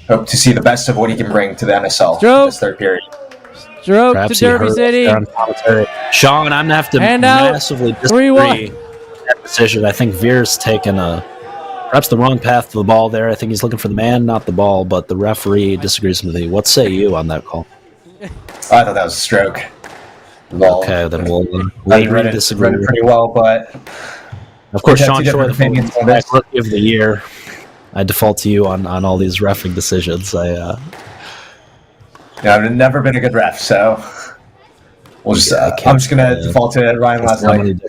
Hope to see the best of what he can bring to the NSL in this third period. Stroke to Derby City. Sean, I'm going to have to massively disagree that decision. I think Veer's taken perhaps the wrong path to the ball there. I think he's looking for the man, not the ball, but the referee disagrees with me. What say you on that call? I thought that was a stroke. Okay, then we'll disagree. Read it pretty well, but of course, Sean Shore, the rookie of the year. I default to you on all these reffing decisions. I've never been a good ref, so I'm just going to default to Ryan Leslie.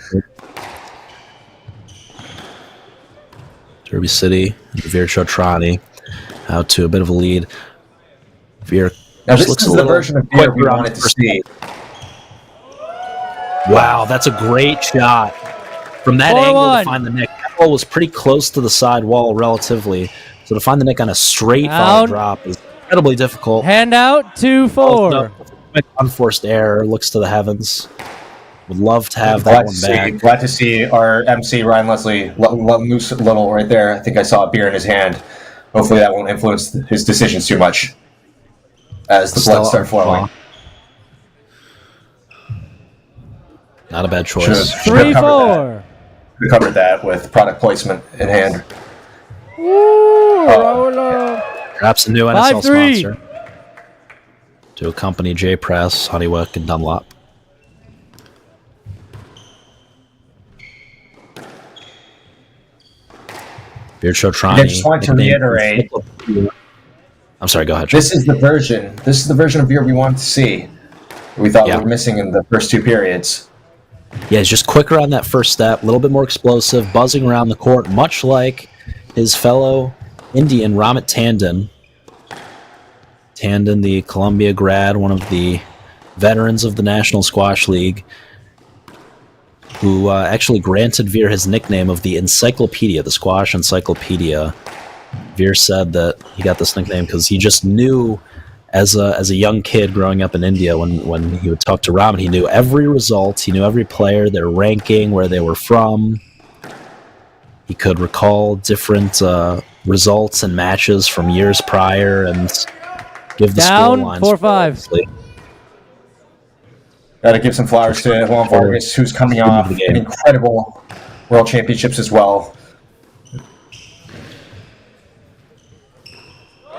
Derby City, Veer Chotrani out to a bit of a lead. Veer this looks is the version of Veer we wanted to see. Wow, that's a great shot. From that angle to find the nick. That ball was pretty close to the side wall relatively, so to find the nick on a straight foul drop is incredibly difficult. Hand out 2-4. Unforced error, looks to the heavens. Would love to have that one back. Glad to see our MC Ryan Leslie let loose a little right there. I think I saw a beer in his hand. Hopefully that won't influence his decisions too much as the blood starts flowing. Not a bad choice. 3-4. We covered that with product placement in hand. Perhaps a new NSL sponsor to accompany J Press, Honeywell, and Dunlop. Beard Show trying. I just want to reiterate. I'm sorry. Go ahead. This is the version. This is the version of beer we wanted to see. We thought we were missing in the first 2 periods. Yeah, he's just quicker on that first step, a little bit more explosive, buzzing around the court, much like his fellow Indian, Ramit Tandon. Tandon, the Columbia grad, one of the veterans of the National Squash League, who actually granted Veer his nickname of the Encyclopedia, the Squash Encyclopedia. Veer said that he got this nickname because he just knew as a young kid growing up in India, when he would talk to Ramit, he knew every result, he knew every player, their ranking, where they were from. He could recall different results and matches from years prior and give the Down, score lines. 4-5. Got to give some flowers to Juan Vargas, who's coming off incredible World Championships as well.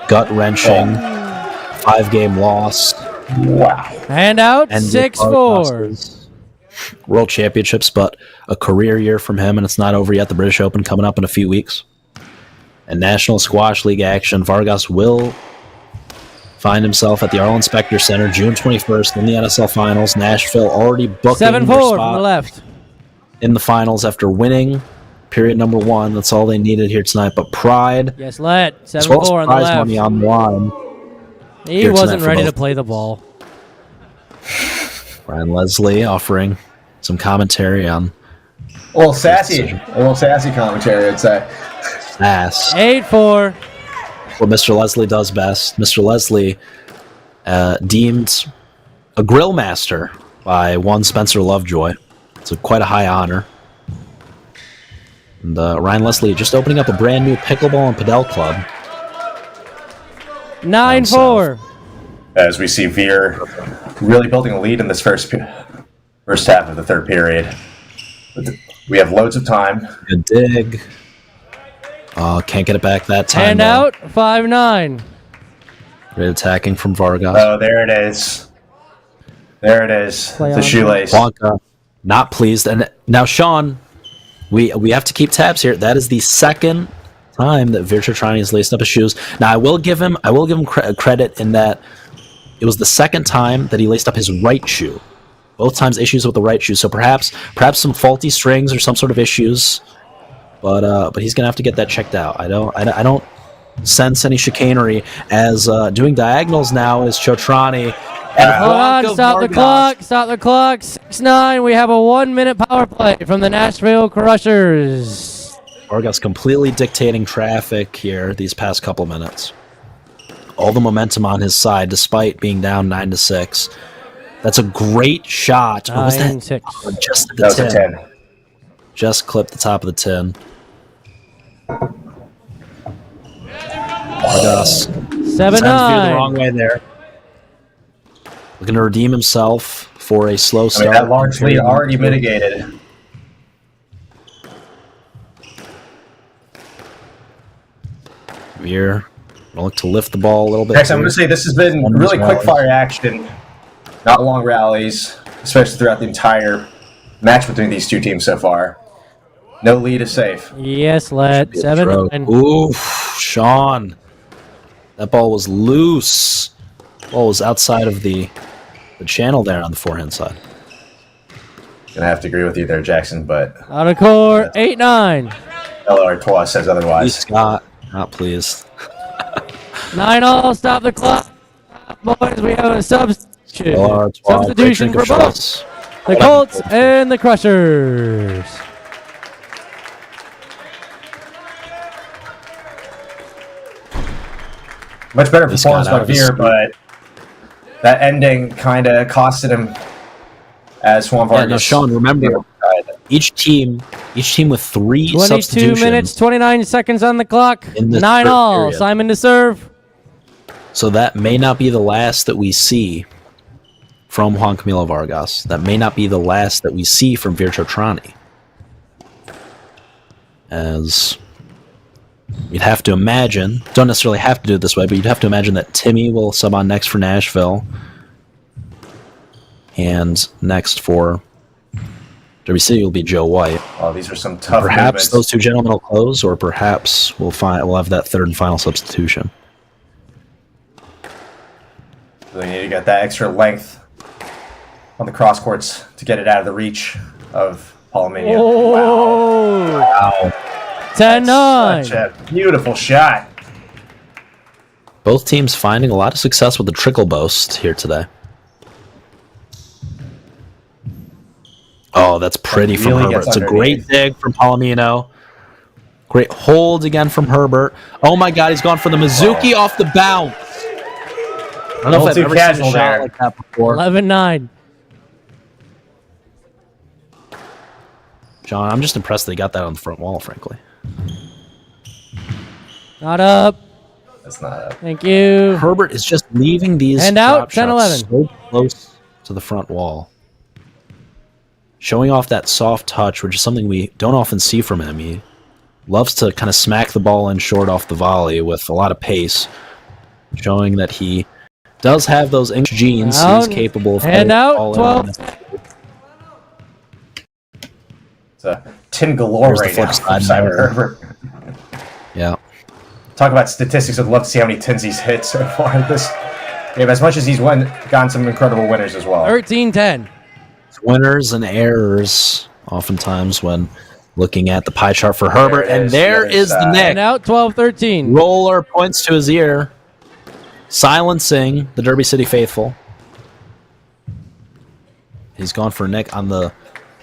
Gut-wrenching, 5-game loss. Wow. And out, And 6-4. World Championships, but a career year from him, and it's not over yet. The British Open coming up in a few weeks. And National Squash League action. Vargas will find himself at the Arlen Specter Center June 21st in the NSL Finals. Nashville already booking 7-4 their from spot the left. in the finals after winning period number 1. That's all they needed here tonight. But pride, Yes, let. as well as 7-4 on the prize left. money on the line. He here wasn't tonight for ready to both. play the ball. Brian Leslie offering some commentary on A little sassy commentary, I'd say. ass. 8-4. What Mr. Leslie does best. Mr. Leslie deemed a grill master by one Spencer Lovejoy. It's quite a high honor. And Ryan Leslie just opening up a brand new pickleball and padel club. 9-4. As we see Veer really building a lead in this first half of the third period. We have loads of time. Good dig. Can't get it back that time. And though. out, 5-9. Great attacking from Vargas. Oh, there it is. There it is. Play The on. shoelace. Blanca, not pleased. And now, Sean, we have to keep tabs here. That is the second time that Virtutrani has laced up his shoes. Now, I will give him credit in that it was the second time that he laced up his right shoe. Both times issues with the right shoe. So perhaps some faulty strings or some sort of issues. But he's gonna have to get that checked out. I don't sense any chicanery as doing diagonals now is Chotrani. And Hold on, Blanca stop the Vargas. clock, stop the clock. 6-9, we have a 1-minute power play from the Nashville Crushers. Vargas completely dictating traffic here these past couple minutes. All the momentum on his side, despite being down 9-6. That's a great shot. What was that? 9-6. Oh, just at the That was a 10. 10. Just clipped the top of the 10. Vargas. 7-9. The wrong way there. Looking to redeem himself for a slow I start. mean, that large lead already mitigated. Veer gonna look to lift the ball a little bit. Next, I'm going to say this has been One really as quick well. fire action, not long rallies, especially throughout the entire match between these two teams so far. No lead is safe. Yes, let. Be a throw. 7-9. Ooh, Sean. That ball was loose. Ball was outside of the channel there on the forehand side. Gonna have to agree with you there, Jackson, but Out of court, 8-9. Ella Artois says Lee otherwise. Scott, not pleased. 9-all, stop the clock. Boys, we have a substitution. Substitution for both the Colts and the Crushers. Much better He's performance got out by of his Veer, speed. but that ending kind of costed him as Juan Yeah, Vargas. now Sean, remember, each team with 3 22 substitutions. minutes, 29 seconds on the clock. In this 9-all, period. Simon to serve. So that may not be the last that we see from Juan Camilo Vargas. That may not be the last that we see from Virtutrani. As you'd have to imagine, don't necessarily have to do it this way, but you'd have to imagine that Timmy will sub on next for Nashville. And next for Derby City will be Joe White. Oh, these are some tough Perhaps movements. those two gentlemen will close, or perhaps we'll have that third and final substitution. Really need to get that extra length on the cross courts to get it out of the reach of Palomino. Oh, Wow. 10-9. Such a beautiful shot. Both teams finding a lot of success with the trickle boast here today. Oh, that's pretty from really Herbert. gets It's a great underneath. dig from Palomino. Great hold again from Herbert. Oh my God, he's gone for the Mizuki off the bounce. I don't know if I've too ever seen a casual shot there. like that before. 11-9. John, I'm just impressed they got that on the front wall, frankly. Not up. That's not up. Thank you. Herbert is just leaving these Hand out, drop shots 10-11. so close to the front wall. Showing off that soft touch, which is something we don't often see from him. He loves to kind of smack the ball in short off the volley with a lot of pace, showing that he does have those English genes. Out. He's capable of Hand out, all 12. It's a tin galore Here's the right flip now side from Simon there. Herbert. Yeah. Talk about statistics. I'd love to see how many tins he's hit so far in this game. As much as he's gotten some incredible winners as well. 13-10. Winners and errors, oftentimes, when looking at the pie chart for Herbert. And there is the Hand Nick. out 12-13. Roller points to his ear, silencing the Derby City faithful. He's gone for Nick on the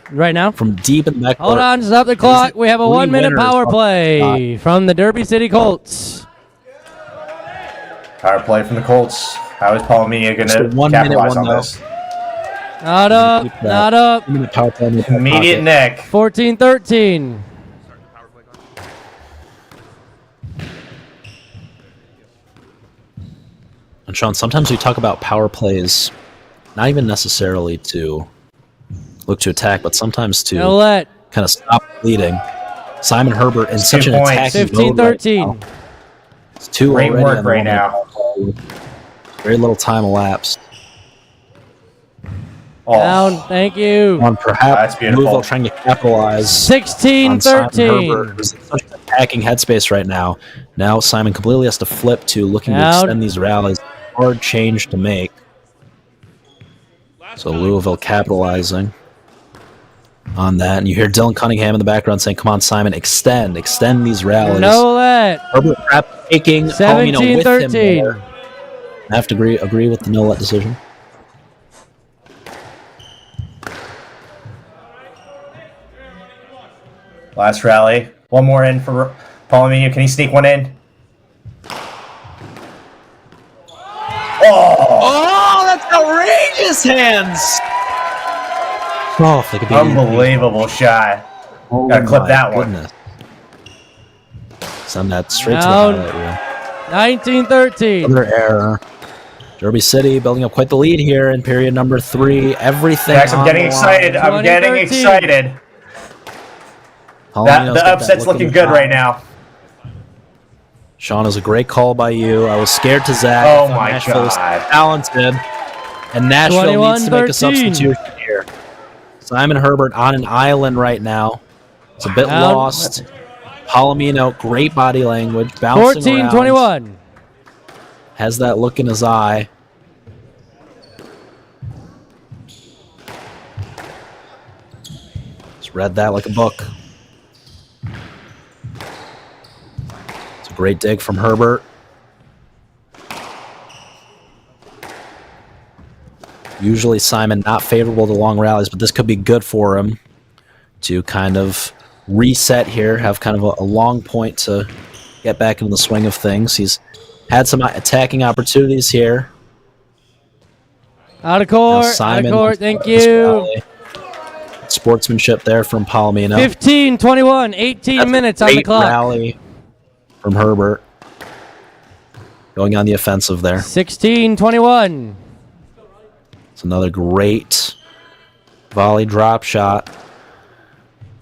Right now. from deep in the back. Hold on, stop the clock. We have a 1 minute power play from the Derby City Colts. Power play from the Colts. How is Palomino going Just a to 1 capitalize minute on one, this? Not up, not up. Immediate Nick. 14-13. And Sean, sometimes we talk about power plays, not even necessarily to look to attack, but sometimes to No let. kind of stop bleeding. Simon Herbert in such an points. attacking mode right 15-13. now. It's two Great already work on the right 1 minute now. power play. Very little time elapsed. Oh, Down, thank you. On perhaps That's beautiful. Louisville trying to capitalize on Simon Herbert, 16-13. who's in such an attacking headspace right now. Now Simon completely has to flip to looking to Down. extend these rallies. Hard change to make. So Louisville capitalizing on that. And you hear Dylan Cunningham in the background saying, come on, Simon, extend these rallies. No let. Herbert perhaps taking Palomino with him 17-13. there. I have to agree with the no-let decision. last rally. One more in for Palomino. Can he sneak one in? Oh, that's outrageous hands! Oh, if they could be Unbelievable shot. Oh Gotta clip my that one. goodness. Send that straight Down. to the highlight reel. 19-13. Another error. Derby City building up quite the lead here in period number 3. Everything. Max, I'm on getting the excited. line. I'm getting 2013. excited. Palomino's The got upset's look in looking his good eye. right now. Sean, is a great call by you. I was scared to zag. Oh I thought my Nashville was God. talented. And Nashville needs to make a 21-13. substitution here. Simon Herbert on an island right now. It's a bit Down. lost. Palomino, great body language. Bouncing around. 14-21. Has that look in his eye. Just read that like a book. It's a great dig from Herbert. Usually Simon not favorable to long rallies, but this could be good for him to kind of reset here, have kind of a long point to get back into the swing of things. He's had some attacking opportunities here. Out of Now court. Out Simon of court. Thank this you. rally. Sportsmanship there from Palomino. 15-21. 18 That's a minutes on the great clock. rally from Herbert. Going on the offensive there. 16-21. It's another great volley drop shot.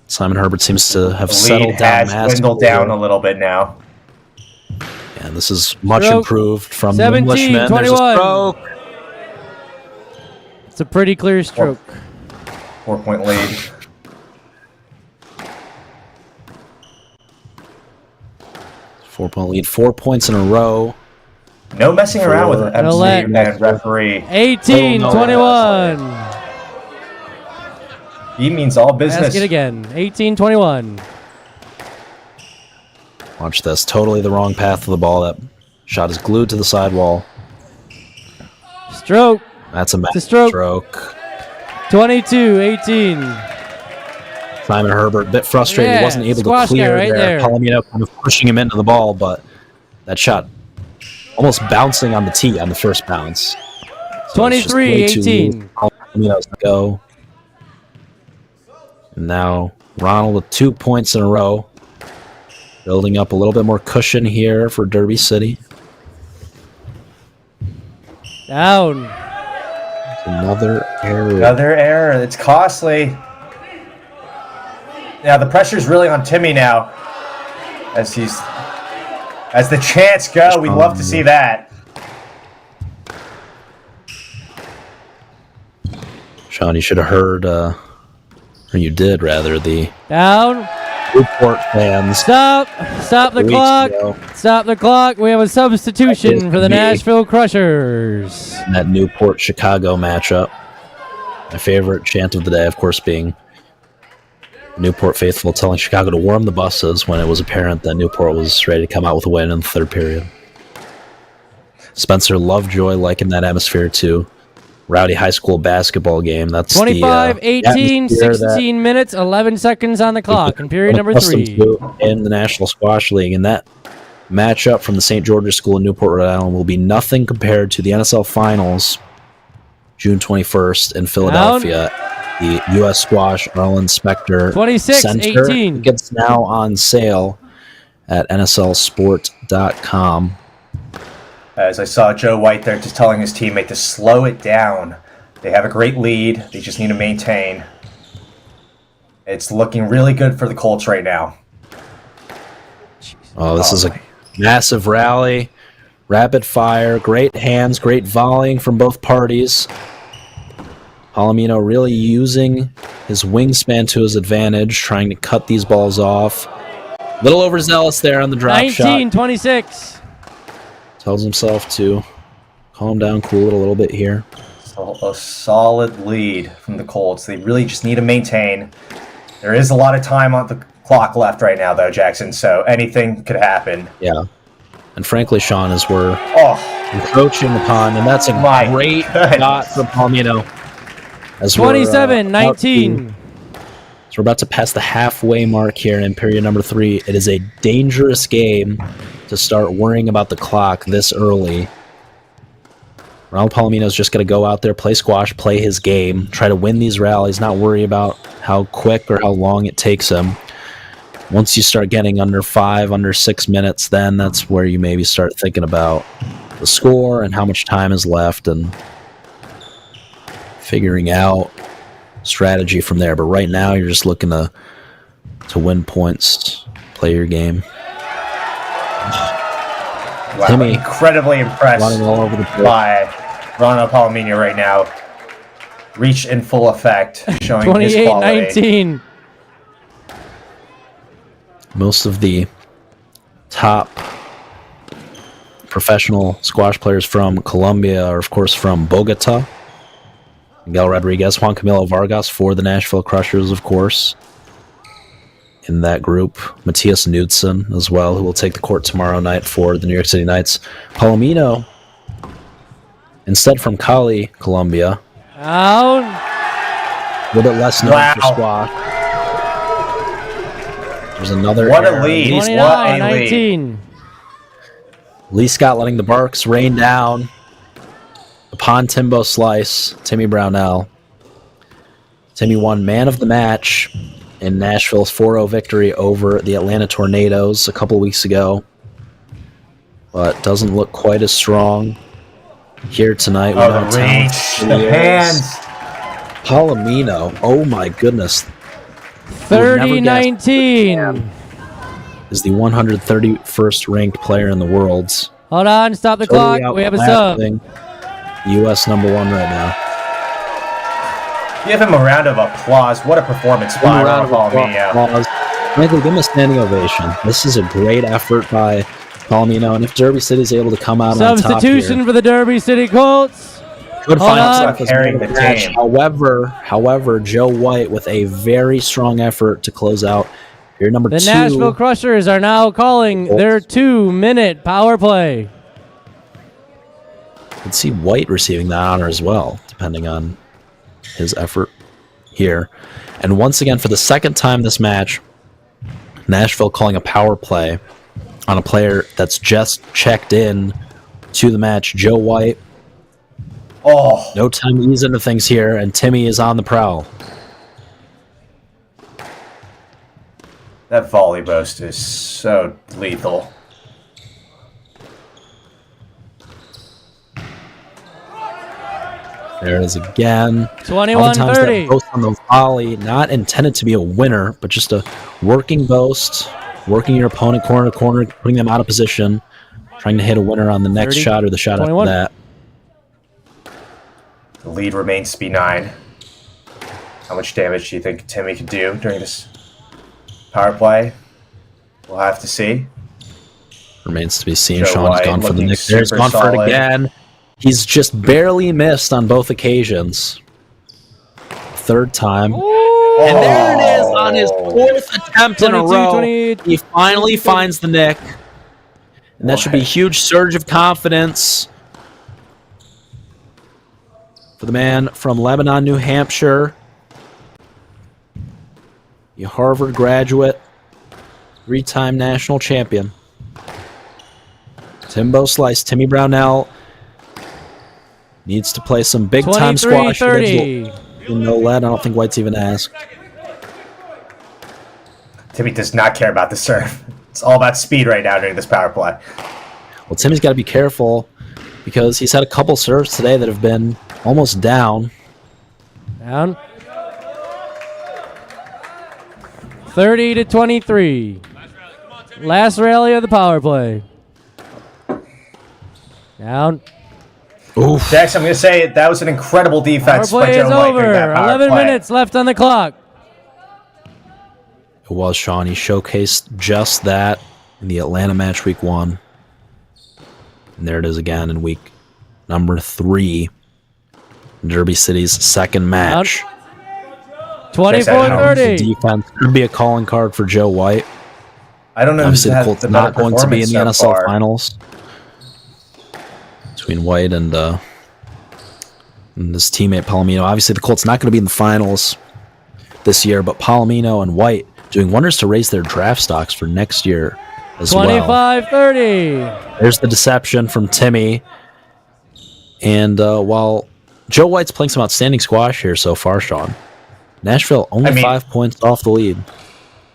Simon Herbert seems to have The settled lead down. has dwindled down a little bit now. And this is much Stroke. improved from the 17, Englishman. There's a 21. stroke. It's a pretty clear stroke. 4-point lead. Four-point lead. 4 points in a row. No messing around with For- MC let. and referee. 18-21. He means all business. Ask it again. 18-21. Watch this. Totally the wrong path of the ball. That shot is glued to the sidewall. Stroke. That's a massive stroke. stroke. 22-18. Simon Herbert, a bit frustrated. Yeah, He wasn't able to squash guy clear right there. there. Palomino kind of pushing him into the ball, but that shot almost bouncing on the tee on the first bounce. So it's just way too 23-18. loose. Palomino's to go. And now Ronald with 2 points in a row. Building up a little bit more cushion here for Derby City. Down. Another error. Another error. It's costly. Now the pressure's really on Timmy now. As the chants go, we'd love to see that. Sean, you should have heard, or you did rather, the Down. Newport fans. Stop the weeks clock. ago. Stop the clock. We have a substitution for the Nashville Crushers. In that Newport-Chicago matchup. My favorite chant of the day, of course, being Newport faithful telling Chicago to warm the buses when it was apparent that Newport was ready to come out with a win in the third period. Spencer Lovejoy likened that atmosphere to Rowdy High School basketball game. That's 25, 18, 16 minutes, 11 seconds on the clock in period number 3. In the National Squash League. And that matchup from the St. George's School in Newport, Rhode Island will be nothing compared to the NSL Finals, June 21st in Philadelphia. The U.S. Squash Arlen Specter 26, Center 18. gets now on sale at nslsport.com. As I saw Joe White there just telling his teammate to slow it down. They have a great lead. They just need to maintain. It's looking really good for the Colts right now. Oh, this is a massive rally. Rapid fire. Great hands. Great volleying from both parties. Palomino really using his wingspan to his advantage, trying to cut these balls off. Little overzealous there on the drop 19, shot. 26. Tells himself to calm down, cool it a little bit here. So a solid lead from the Colts. They really just need to maintain. There is a lot of time on the clock left right now, though, Jackson, so anything could happen. Yeah. And frankly, Sean, as we're encroaching upon, and that's a great shot from Palomino. As 27, 19. So we're about to pass the halfway mark here in period number 3. It is a dangerous game to start worrying about the clock this early. Ronald Palomino's just going to go out there, play squash, play his game, try to win these rallies, not worry about how quick or how long it takes him. Once you start getting under 5, under 6 minutes, then that's where you maybe start thinking about the score and how much time is left and figuring out strategy from there. But right now, you're just looking to win points, play your game. Wow, Timmy, incredibly impressed running all over the place by Ronald Palomino right now. Reach in full effect, showing his 28, quality. 19. Most of the top professional squash players from Colombia are, of course, from Bogota. Miguel Rodriguez, Juan Camilo Vargas for the Nashville Crushers, of course. In that group, Matthias Knudsen as well, who will take the court tomorrow night for the New York City Knights. Palomino, instead from Cali, Colombia. Down. A little bit less known for squash. There's another What a error. lead. 29, 19. Lee Scott letting the Barks rain down upon Timbo Slice, Timmy Brownell. Timmy won man of the match in Nashville's 4-0 victory over the Atlanta Tornadoes a couple weeks ago, but doesn't look quite as strong here tonight. Oh, the reach, the hands. Palomino, oh my goodness. 30, 19. Is the 131st ranked player in the world. Hold on, stop the Totally clock. We have a sub. U.S. number 1 right now. Give him a round of applause. What a performance by Ronald Palomino. Michael, give him a standing ovation. This is a great effort by Palomino, and if Derby City is able to come out on top Substitution here, for the Derby City Colts. good Hold final on. stop as Carrying man of the match. team. However, Joe White with a very strong effort to close out here. Number The 2. Nashville Crushers are now calling their 2-minute power play. Could see White receiving that honor as well, depending on his effort here. And once again, for the second time this match, Nashville calling a power play on a player that's just checked in to the match, Joe White. Oh, No time to ease into things here, and Timmy is on the prowl. That volley boast is so lethal. There it is again. 21-30. Boast on the volley, not intended to be a winner, but just a working boast, working your opponent corner to corner, putting them out of position, trying to hit a winner on the next 30, shot or the shot 21. after that. The lead remains to be 9. How much damage do you think Timmy could do during this power play? We'll have to see. Remains to be seen. Joe Sean's White gone for the looking nick. There's super gone for it solid. again. He's just barely missed on both occasions. Third time. And there it is on his 4th attempt in a 22, row. 28. He finally finds the nick. And that should be a huge surge of confidence for the man from Lebanon, New Hampshire. A Harvard graduate, 3-time national champion. Timbo Slice, Timmy Brownell needs to play some big-time squash. 23-30. No lead. I don't think White's even asked. Timmy does not care about the serve. It's all about speed right now during this power play. Well, Timmy's got to be careful because he's had a couple serves today that have been almost down. Down. 30-23. Last rally of the power play. Down. Oof. Jax, I'm going to say that was an incredible Power defense by play Joe is White during over. that power 11 play. minutes left on the clock. It was Sean. He showcased just that in the Atlanta match week 1. And there it is again in week number 3. Derby City's second match. 24-30. Defense could be a calling card for Joe White. I don't know Obviously, who's the had Colts the not better going to be in the performance so NSL far. finals between White and his teammate Palomino. Obviously, the Colts not going to be in the finals this year, but Palomino and White doing wonders to raise their draft stocks for next year as well. 25-30. There's the deception from Timmy. And while Joe White's playing some outstanding squash here so far, Sean, Nashville only 5 points off the lead.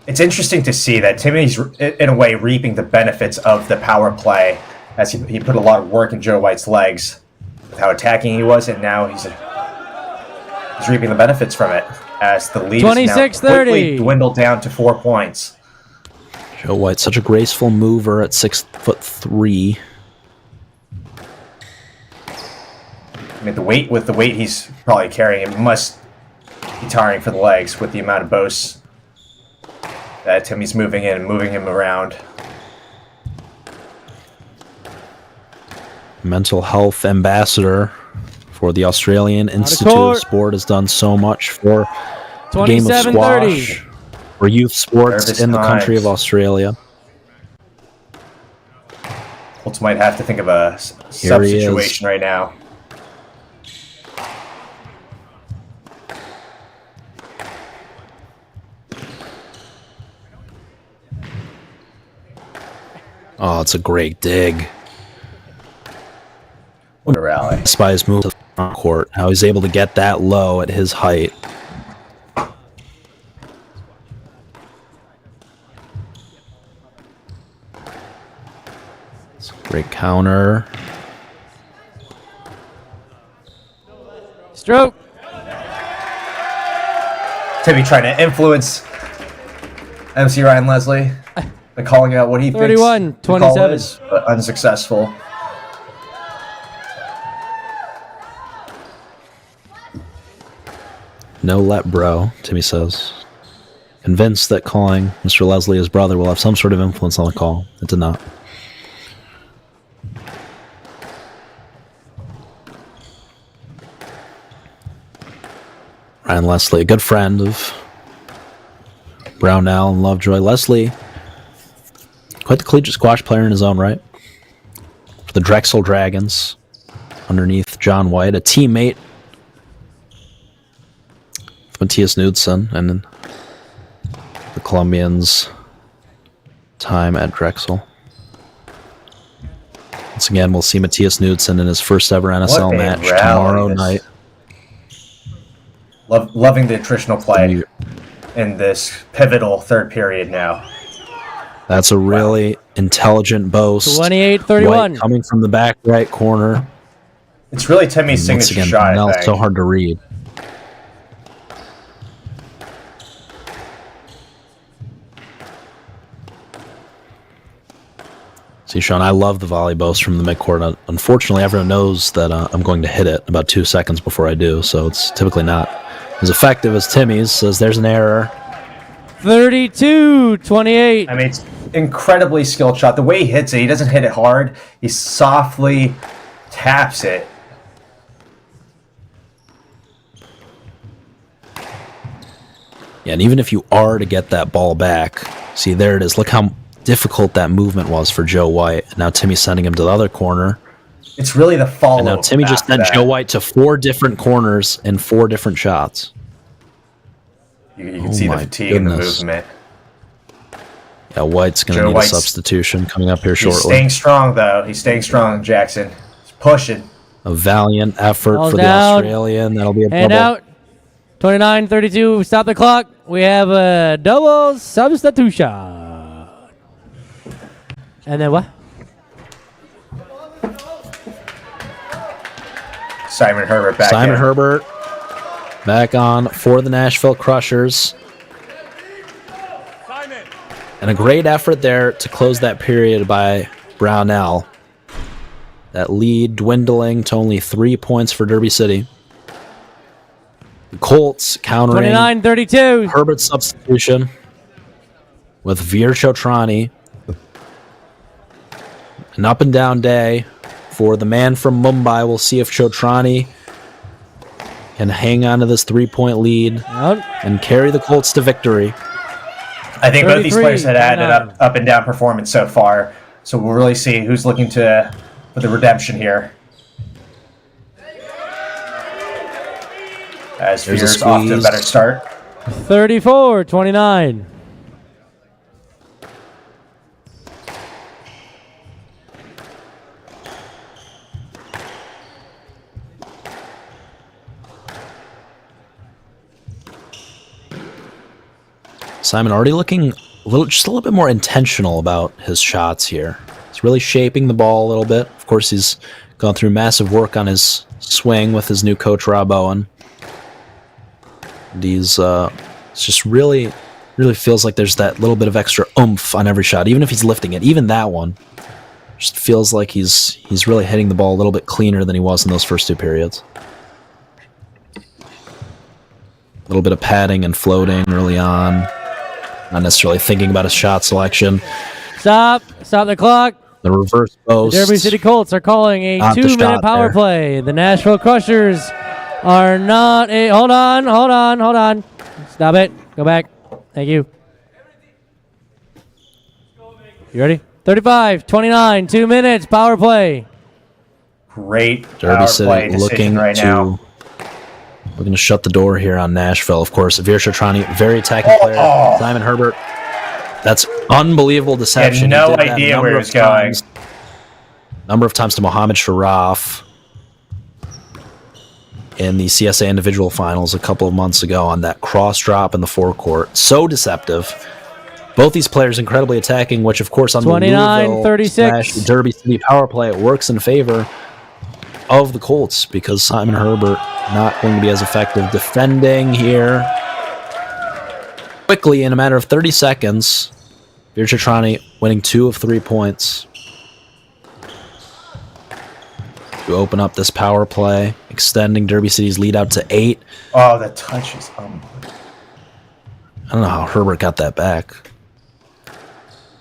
It's interesting to see that Timmy's, in a way, reaping the benefits of the power play as he put a lot of work in Joe White's legs with how attacking he was, and now he's reaping the benefits from it as the lead is now 26-30. quickly dwindled down to 4 points. Joe White, such a graceful mover at 6'3". I mean, with the weight he's probably carrying, it must be tiring for the legs with the amount of boasts that Timmy's moving in and moving him around. Mental health ambassador for the Australian Institute of Sport, has done so much for the game of 27-30. squash, for youth sports Nervous in the country times. of Australia. Colts might have to think of a Here he is. sub-situation right now. Oh, it's a great dig. What a rally. Despite his move to the front court, how he's able to get that low at his height. It's a great counter. Stroke. Timmy trying to influence MC Ryan Leslie by calling out what he 31, thinks the call 27. is, but unsuccessful. No let bro, Timmy says. Convinced that calling Mr. Leslie his brother will have some sort of influence on the call. It did not. Ryan Leslie, a good friend of Brownell and Lovejoy. Leslie, quite the collegiate squash player in his own right. For the Drexel Dragons, underneath John White, a teammate of Matthias Knudsen and in the Colombians' time at Drexel. Once again, we'll see Matthias Knudsen in his first ever NSL What a match rally tomorrow this- night. Loving the attritional play. in this pivotal third period now. That's a really intelligent boast. 28-31. White coming from the back right corner. It's really Timmy's Once signature again, shot, I Nell's think. so hard to read. See, Sean, I love the volley boast from the midcourt. Unfortunately, everyone knows that I'm going to hit it about 2 seconds before I do, so it's typically not as effective as Timmy's. Says there's an error. 32-28. I mean, it's incredibly skilled shot. The way he hits it, he doesn't hit it hard. He softly taps it. Yeah, and even if you are to get that ball back, see, there it is. Look how difficult that movement was for Joe White. Now Timmy's sending him to the other corner. It's really the follow. And now Timmy just sent Joe White to 4 different corners and 4 different shots. You can see the fatigue in the movement. Yeah, White's going to need a substitution coming up here shortly. He's staying strong, though. He's staying strong, Jackson. He's pushing. A valiant effort Ball's for the down. Australian. That'll be a And double. out. 29-32. Stop the clock. We have a double substitution. And then what? Simon Herbert back Simon in. Herbert back on for the Nashville Crushers. And a great effort there to close that period by Brownell. That lead dwindling to only 3 points for Derby City. The Colts countering 29-32. Herbert's substitution with Veer Chotrani. An up and down day for the man from Mumbai. We'll see if Chotrani can hang on to this 3-point lead and carry the Colts to victory. I think both these players had had 33, an up and down performance so far, so we'll really see who's looking for the redemption here. As There's a Fear's off to a squeeze. better start. 34-29. Simon already looking just a little bit more intentional about his shots here. He's really shaping the ball a little bit. Of course, he's gone through massive work on his swing with his new coach, Rob Owen. And he's it's just really feels like there's that little bit of extra oomph on every shot, even if he's lifting it. Even that one just feels like he's really hitting the ball a little bit cleaner than he was in those first 2 periods. A little bit of padding and floating early on. Not necessarily thinking about his shot selection. Stop the clock. The reverse post. The Derby City Colts are calling a Not the 2-minute shot power there. play. The Nashville Crushers are not a... Hold on. Stop it. Go back. Thank you. You ready? 35-29, 2 minutes, power play. Great Derby power City play decision looking right now. to shut the door here on Nashville. Of course, Veer Shotrani, very attacking player. Simon Herbert, that's unbelievable deception. Had no He did that idea number where he of was going. Number of times to Mohamed Sharaf in the CSA individual finals a couple of months ago on that cross drop in the forecourt. So deceptive. Both these players incredibly attacking, which of course on the 29-36 Derby City power play, it works in favor of the Colts because Simon Herbert not going to be as effective defending here. Quickly, in a matter of 30 seconds, Veer Chotrani winning 2 of 3 points to open up this power play, extending Derby City's lead out to 8. Oh, the touch is unbelievable. I don't know how Herbert got that back.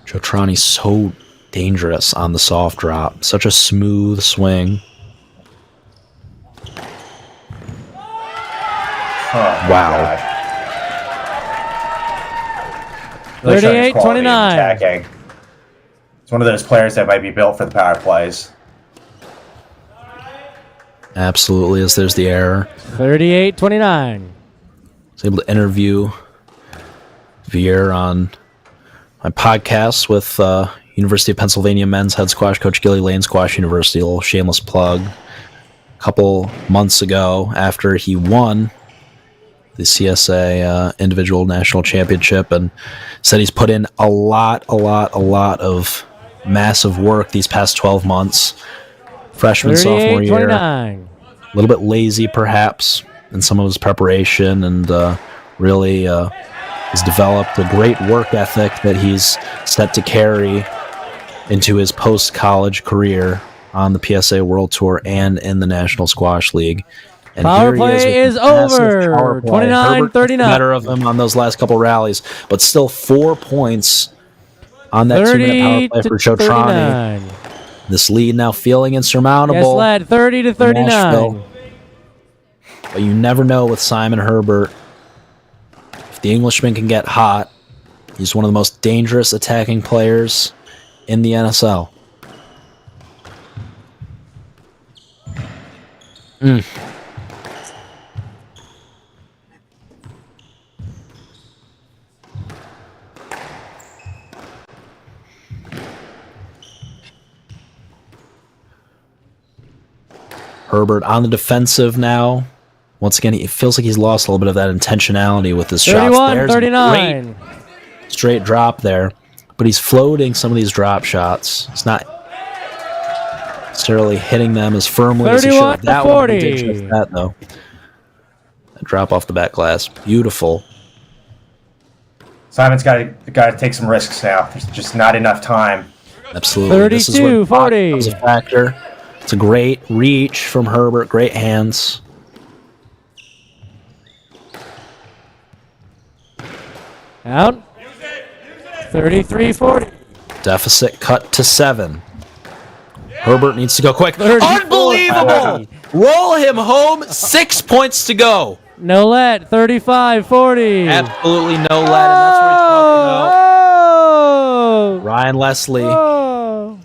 Chotrani's so dangerous on the soft drop. Such a smooth swing. Oh, Wow. 38-29. Attacking. It's one of those players that might be built for the power plays. Absolutely, as there's the error. 38-29. I was able to interview Veer on my podcast with University of Pennsylvania men's head squash coach Gilly Lane Squash University, a little shameless plug. A couple months ago, after he won the CSA individual national championship, and said he's put in a lot of massive work these past 12 months. Freshman, sophomore year. 38-29. A little bit lazy, perhaps, in some of his preparation, and really has developed a great work ethic that he's set to carry into his post-college career on the PSA World Tour and in the National Squash League. And Power here he play with is massive over. power play. 29-39. Better of him on those last couple rallies, but still 4 points on that 2-minute power play for Chotrani. 39. This lead now feeling insurmountable. Yes, lad. 30-39. Nashville. But you never know with Simon Herbert. If the Englishman can get hot, he's one of the most dangerous attacking players in the NSL. Herbert on the defensive now. Once again, it feels like he's lost a little bit of that intentionality with his shots. There's a 31-39. great straight drop there, but he's floating some of these drop shots. He's not necessarily hitting them as firmly as he should. That one, he did just that, though. That drop off the back glass. Beautiful. Simon's got to take some risks now. There's just not enough time. Absolutely. This is where 32-40. becomes a factor. It's a great reach from Herbert. Great hands. Out. 33-40. Deficit cut to 7. Herbert needs to go quick. 34. Unbelievable! Roll him home. 6 points to go. No let. 35-40. Absolutely no lead, and that's what we're talking about. Oh! Ryan Leslie. Oh!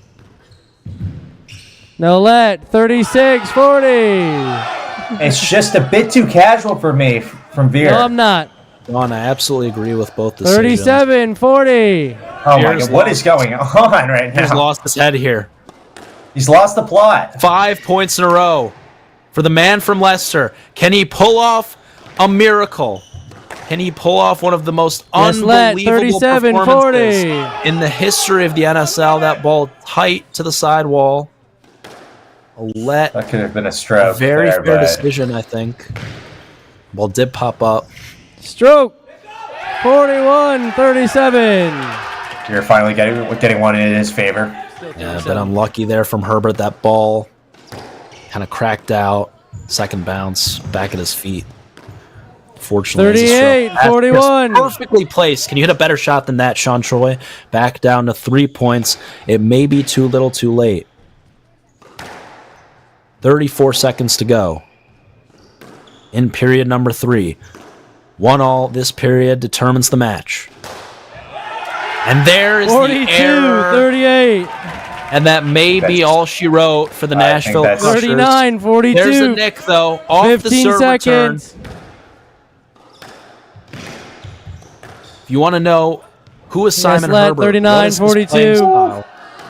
No let. 36-40. It's just a bit too casual for me from Veer. No, I'm not. Ron, I absolutely agree with both decisions. 37-40. Oh my God, what is going on right He's now? lost his head here. He's lost the plot. 5 points in a row for the man from Leicester. Can he pull off a miracle? Can he pull off one of the most unbelievable performances 37-40. in the history of the NSL? That ball tight to the sidewall. That could have been a stroke. Very there, fair but decision, I think. Ball did pop up. Stroke. 41-37. You're finally getting one in his favor. Yeah, a bit unlucky there from Herbert. That ball kind of cracked out. Second bounce, back at his feet. Fortunately, 38-41. Perfectly placed. Can you hit a better shot than that, Sean Troy? Back down to 3 points. It may be too little too late. 34 seconds to go. In period number 3. 1-1. This period determines the match. And there is the error. 42-38. And that may be all she wrote for the Nashville Crushers. 39-42. There's a nick, though, off 15 the serve seconds. return. If you want to know who is Simon Herbert, 39-42.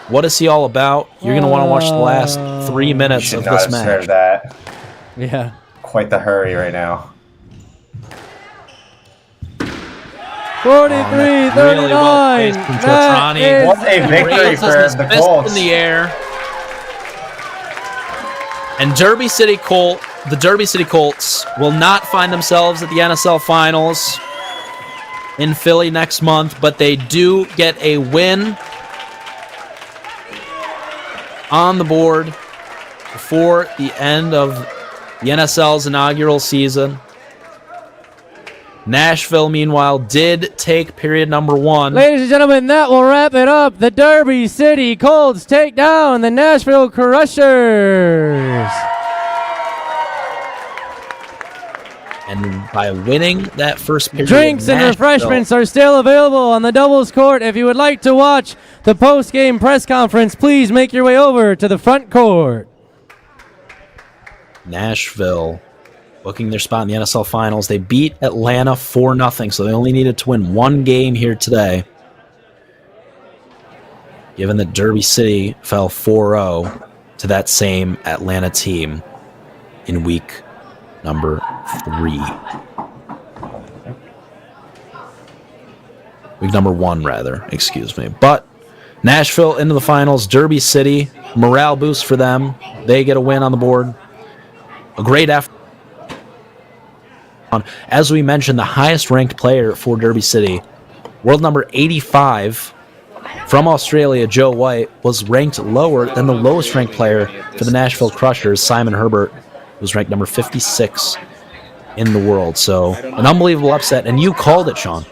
what is he all about, you're going to want to watch the last 3 minutes Should of not this have match. started that. Yeah. Quite the hurry right now. 43-39. Really well placed from Chotrani. That is- What a victory Raises for his the fist Colts. in the air. And the Derby City Colts will not find themselves at the NSL Finals in Philly next month, but they do get a win on the board before the end of the NSL's inaugural season. Nashville, meanwhile, did take period number 1. Ladies and gentlemen, that will wrap it up. The Derby City Colts take down the Nashville Crushers. And by winning that first period, Drinks and Nashville- refreshments are still available on the doubles court. If you would like to watch the post-game press conference, please make your way over to the front court. Nashville booking their spot in the NSL Finals. They beat Atlanta 4-0, so they only needed to win 1 game here today. Given that Derby City fell 4-0 to that same Atlanta team in week number 3. week number 1, rather. Excuse me. But Nashville into the finals. Derby City, morale boost for them. They get a win on the board. A great effort. As we mentioned, the highest ranked player for Derby City, world number 85 from Australia, Joe White, was ranked lower than the lowest ranked player for the Nashville Crushers, Simon Herbert, who was ranked number 56 in the world. So an unbelievable upset, and you called it, Sean.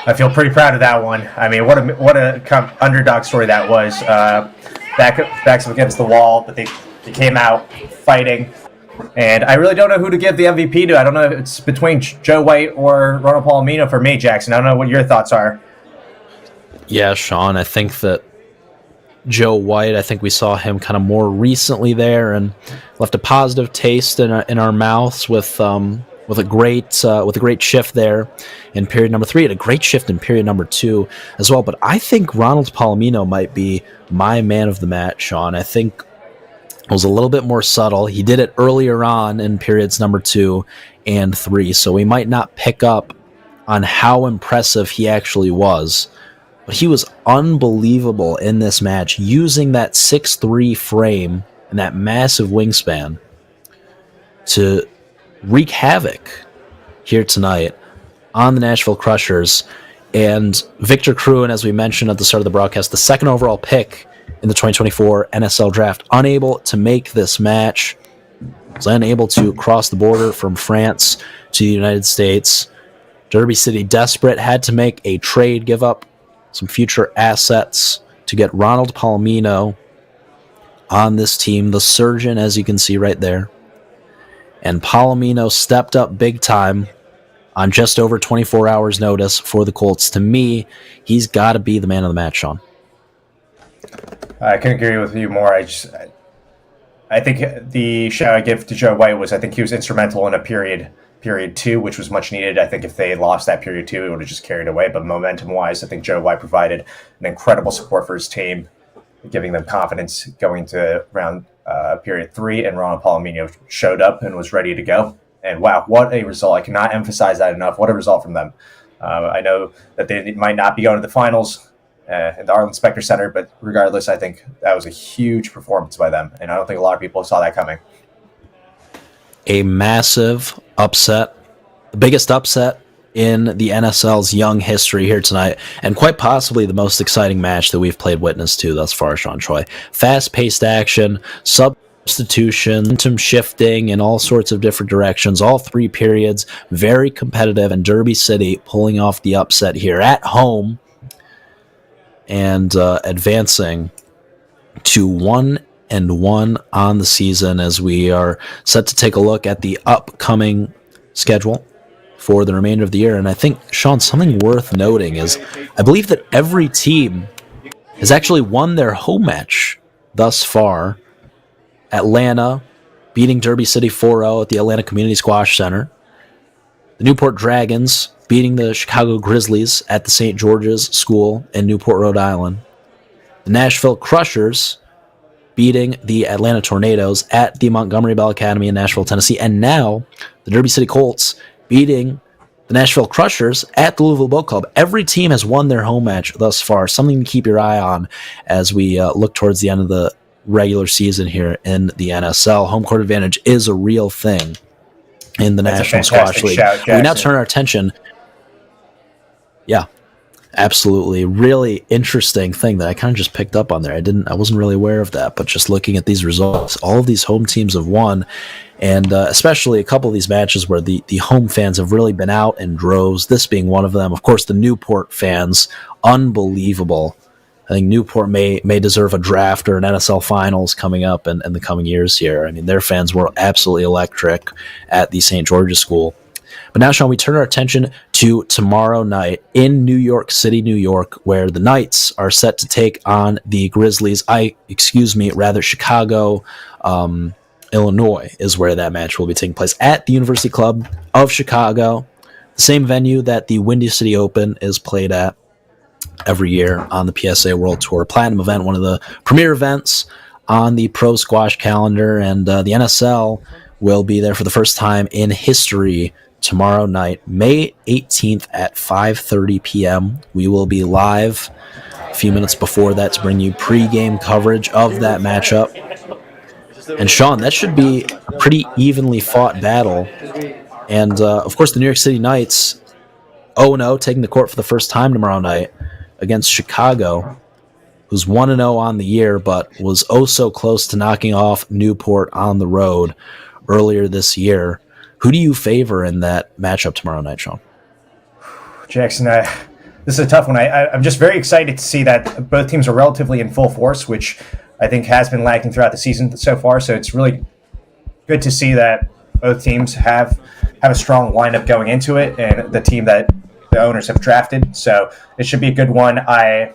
I feel pretty proud of that one. I mean, what a underdog story that was. Backs up against the wall, but they came out fighting. And I really don't know who to give the MVP to. I don't know if it's between Joe White or Ronald Palomino for me, Jackson. I don't know what your thoughts are. Yeah, Sean, I think that Joe White, I think we saw him kind of more recently there and left a positive taste in our mouths with a great shift there in period number 3 and a great shift in period number 2 as well. But I think Ronald Palomino might be my man of the match, Sean. I think it was a little bit more subtle. He did it earlier on in periods number 2 and 3, so we might not pick up on how impressive he actually was. But he was unbelievable in this match, using that 6'3" frame and that massive wingspan to wreak havoc here tonight on the Nashville Crushers. And Victor Cruin, as we mentioned at the start of the broadcast, the second overall pick in the 2024 NSL Draft, unable to make this match, was unable to cross the border from France to the United States. Derby City, desperate, had to make a trade, give up some future assets to get Ronald Palomino on this team, the surgeon, as you can see right there. And Palomino stepped up big time on just over 24 hours notice for the Colts. To me, he's got to be the man of the match, Sean. I couldn't agree with you more. I think the shout I give to Joe White was I think he was instrumental in a period 2, which was much needed. I think if they lost that period 2, it would have just carried away. But momentum-wise, I think Joe White provided an incredible support for his team, giving them confidence going to round period 3, and Ronald Palomino showed up and was ready to go. And wow, what a result. I cannot emphasize that enough. What a result from them. I know that they might not be going to the finals at the Arlen Specter Center, but regardless, I think that was a huge performance by them, and I don't think a lot of people saw that coming. A massive upset, the biggest upset in the NSL's young history here tonight, and quite possibly the most exciting match that we've played witness to thus far, Sean Troy. Fast-paced action, substitution, momentum shifting in all sorts of different directions, all 3 periods, very competitive, and Derby City pulling off the upset here at home and advancing to 1-1 on the season, as we are set to take a look at the upcoming schedule for the remainder of the year. And I think, Sean, something worth noting is I believe that every team has actually won their home match thus far. Atlanta beating Derby City 4-0 at the Atlanta Community Squash Center. The Newport Dragons beating the Chicago Grizzlies at the St. George's School in Newport, Rhode Island. The Nashville Crushers beating the Atlanta Tornadoes at the Montgomery Bell Academy in Nashville, Tennessee. And now the Derby City Colts beating the Nashville Crushers at the Louisville Boat Club. Every team has won their home match thus far. Something to keep your eye on as we look towards the end of the regular season here in the NSL. Home court advantage is a real thing in the National Squash League. We now turn our attention. Yeah, absolutely. Really interesting thing that I kind of just picked up on there. I wasn't really aware of that, but just looking at these results, all of these home teams have won, and especially a couple of these matches where the home fans have really been out in droves, this being one of them. Of course, the Newport fans, unbelievable. I think Newport may deserve a draft or an NSL finals coming up in the coming years here. I mean, their fans were absolutely electric at the St. George's School. But now, Sean, we turn our attention to tomorrow night in New York City, New York, where the Knights are set to take on the Grizzlies. Chicago, Illinois is where that match will be taking place at the University Club of Chicago, the same venue that the Windy City Open is played at every year on the PSA World Tour Platinum event, one of the premier events on the pro squash calendar, and the NSL will be there for the first time in history tomorrow night, May 18th at 5:30 p.m. We will be live a few minutes before that to bring you pregame coverage of that matchup. And Sean, that should be a pretty evenly fought battle. And, of course, the New York City Knights 0-0, taking the court for the first time tomorrow night against Chicago, who's 1-0 on the year, but was oh so close to knocking off Newport on the road earlier this year. Who do you favor in that matchup tomorrow night, Sean? Jackson, this is a tough one. I'm just very excited to see that both teams are relatively in full force, which I think has been lacking throughout the season so far. So it's really good to see that both teams have a strong lineup going into it, and the team that the owners have drafted. So it should be a good one. I'm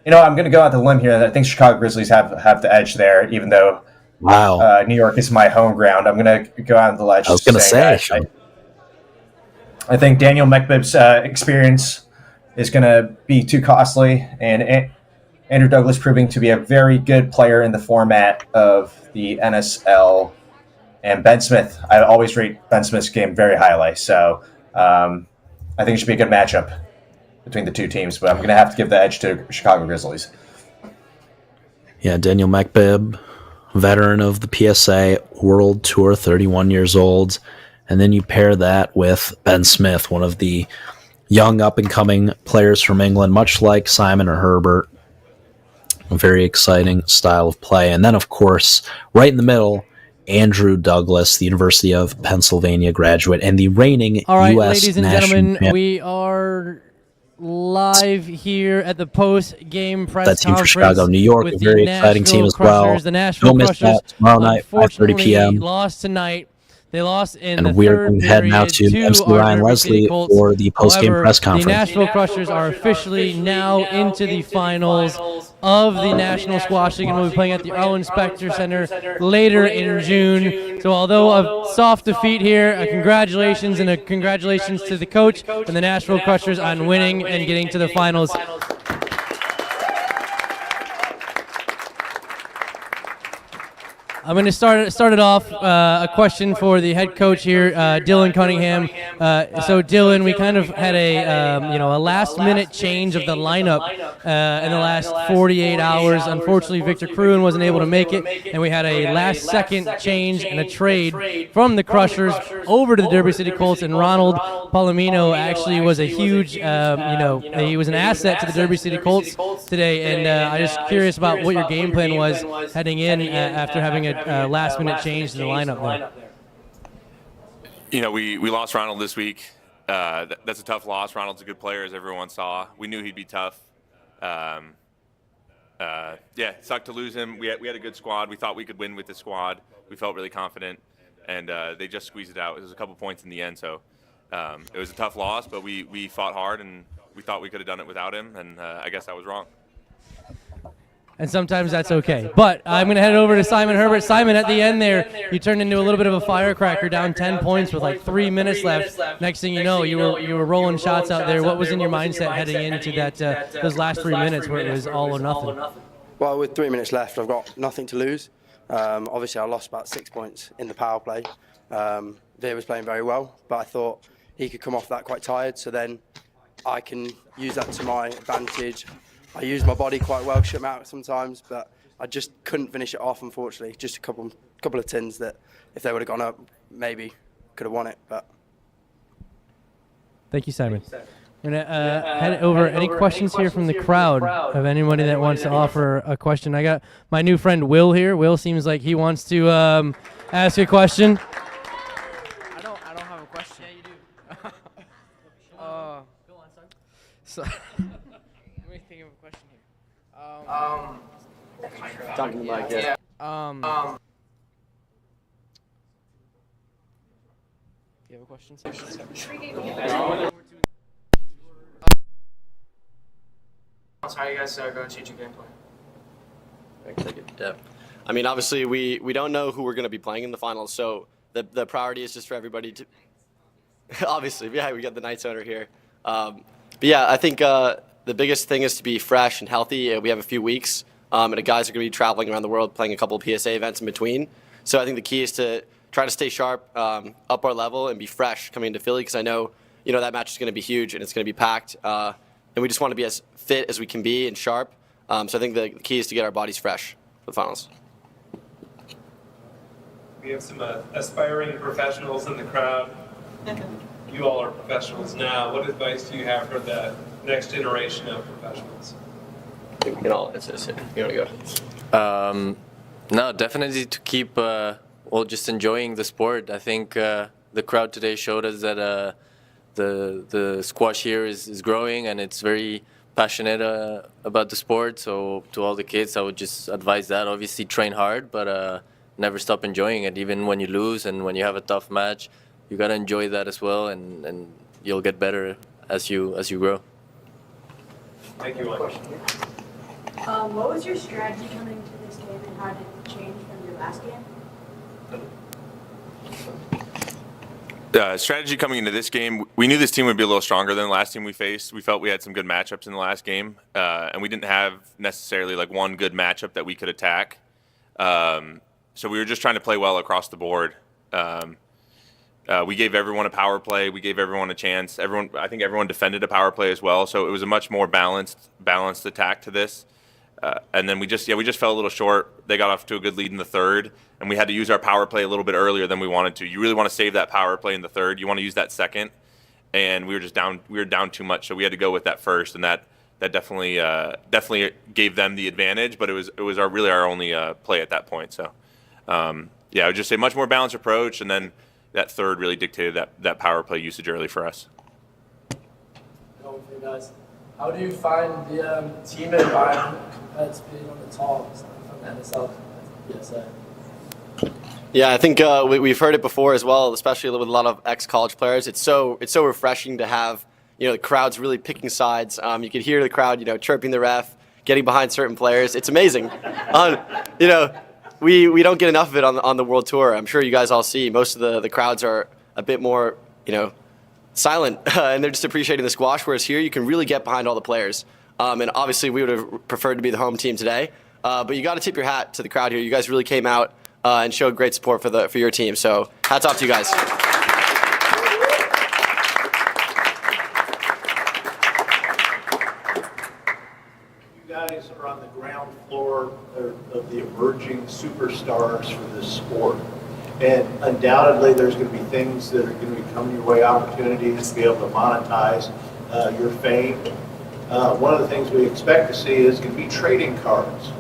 going to go out the limb here. I think Chicago Grizzlies have the edge there, even though New York is my home ground. I'm going to go out on the ledge. I was going to say, I think Daniel Mekbib's experience is going to be too costly, and Andrew Douglas proving to be a very good player in the format of the NSL. And Ben Smith, I always rate Ben Smith's game very highly. So I think it should be a good matchup between the two teams. But I'm going to have to give the edge to Chicago Grizzlies. Yeah, Daniel Mekbib, veteran of the PSA World Tour, 31 years old. And then you pair that with Ben Smith, one of the young up-and-coming players from England, much like Simon or Herbert. A very exciting style of play. And then, of course, right in the middle, Andrew Douglas, the University of Pennsylvania graduate and the reigning All right, U.S. ladies and national gentlemen, champion. we are live here at the post-game press That team for conference Chicago, New York, with a very the exciting team Nashville as well. Crushers. The Nashville Don't miss Crushers, that tomorrow night, 5:30 unfortunately, p.m. lost tonight. They lost in And the we're third going to head now period to MC our Ryan Derby City Leslie Colts. for the post-game However, press conference. The Nashville Crushers are officially now into the finals of the National Squash League, and will be playing at the Owen Specter Center later in June. So although a soft defeat here, congratulations and a congratulations to the coach and the Nashville Crushers on winning and getting to the finals. I'm going to start it off. A question for the head coach here, Dylan Cunningham. So Dylan, we kind of had a last-minute change of the lineup in the last 48 hours. Unfortunately, Victor Cruin wasn't able to make it, and we had a last-second change and a trade from the Crushers over to the Derby City Colts. And Ronald Palomino actually was a huge, he was an asset to the Derby City Colts today. And I'm just curious about what your game plan was heading in after having a last-minute change to the lineup there. We lost Ronald this week. That's a tough loss. Ronald's a good player, as everyone saw. We knew he'd be tough. It sucked to lose him. We had a good squad. We thought we could win with the squad. We felt really confident, and they just squeezed it out. It was a couple points in the end, so it was a tough loss, but we fought hard, and we thought we could have done it without him, and I guess I was wrong. And sometimes that's okay. But I'm going to head over to Simon Herbert. Simon, at the end there, you turned into a little bit of a firecracker, down 10 points with like 3 minutes left. Next thing you know, you were rolling shots out there. What was in your mindset heading into those last 3 minutes where it was all or nothing? Well, with 3 minutes left, I've got nothing to lose. Obviously, I lost about 6 points in the power play. Veer was playing very well, but I thought he could come off that quite tired, so then I can use that to my advantage. I used my body quite well, shut him out sometimes, but I just couldn't finish it off, unfortunately. Just a couple of tins that, if they would have gone up, maybe could have won it. But thank you, Simon. I'm going to head over. Any questions here from the crowd of anybody that wants to offer a question? I got my new friend Will here. Will seems like he wants to ask a question. I don't have a question. Yeah, you do. Go on, son. So, let me think of a question here. talking like yeah. You have a question? How are you guys going to change your game plan? Yeah. I mean, obviously, we don't know who we're going to be playing in the finals, so the priority is just for everybody to obviously, yeah, we got the Knights owner here. But yeah, I think the biggest thing is to be fresh and healthy. We have a few weeks, and the guys are going to be traveling around the world playing a couple of PSA events in between. So I think the key is to try to stay sharp, up our level, and be fresh coming into Philly because I know that match is going to be huge and it's going to be packed. And we just want to be as fit as we can be and sharp. So I think the key is to get our bodies fresh for the finals. We have some aspiring professionals in the crowd. You all are professionals now. What advice do you have for the next generation of professionals? I think we can all answer this here. You want to go? No, definitely to keep just enjoying the sport. I think the crowd today showed us that the squash here is growing and it's very passionate about the sport. So to all the kids, I would just advise that. Obviously, train hard, but never stop enjoying it. Even when you lose and when you have a tough match, you gotta enjoy that as well, and you'll get better as you grow. Thank you, Mike. What was your strategy coming to this game, and how did it change from your last game? Strategy coming into this game, we knew this team would be a little stronger than the last team we faced. We felt we had some good matchups in the last game, and we didn't have necessarily like one good matchup that we could attack. So we were just trying to play well across the board. We gave everyone a power play. We gave everyone a chance. I think everyone defended a power play as well. So it was a much more balanced attack to this. And then we just fell a little short. They got off to a good lead in the third, and we had to use our power play a little bit earlier than we wanted to. You really want to save that power play in the third. You want to use that second, and we were just down. We were down too much, so we had to go with that first, and that definitely gave them the advantage. But it was our only play at that point. So I would just say much more balanced approach, and then that third really dictated that power play usage early for us. For you guys, how do you find the team environment compared to being on the top from the NSL PSA? Yeah, I think we've heard it before as well, especially with a lot of ex-college players. It's so refreshing to have the crowds really picking sides. You could hear the crowd chirping the ref, getting behind certain players. It's amazing. We don't get enough of it on the World Tour. I'm sure you guys all see most of the crowds are a bit more silent and they're just appreciating the squash. Whereas here you can really get behind all the players. And obviously we would have preferred to be the home team today. But you got to tip your hat to the crowd here. You guys really came out and showed great support for your team. So hats off to you guys. You guys are on the ground floor of the emerging superstars for this sport. And undoubtedly there's going to be things that are going to be coming your way, opportunities to be able to monetize your fame. One of the things we expect to see is going to be trading cards.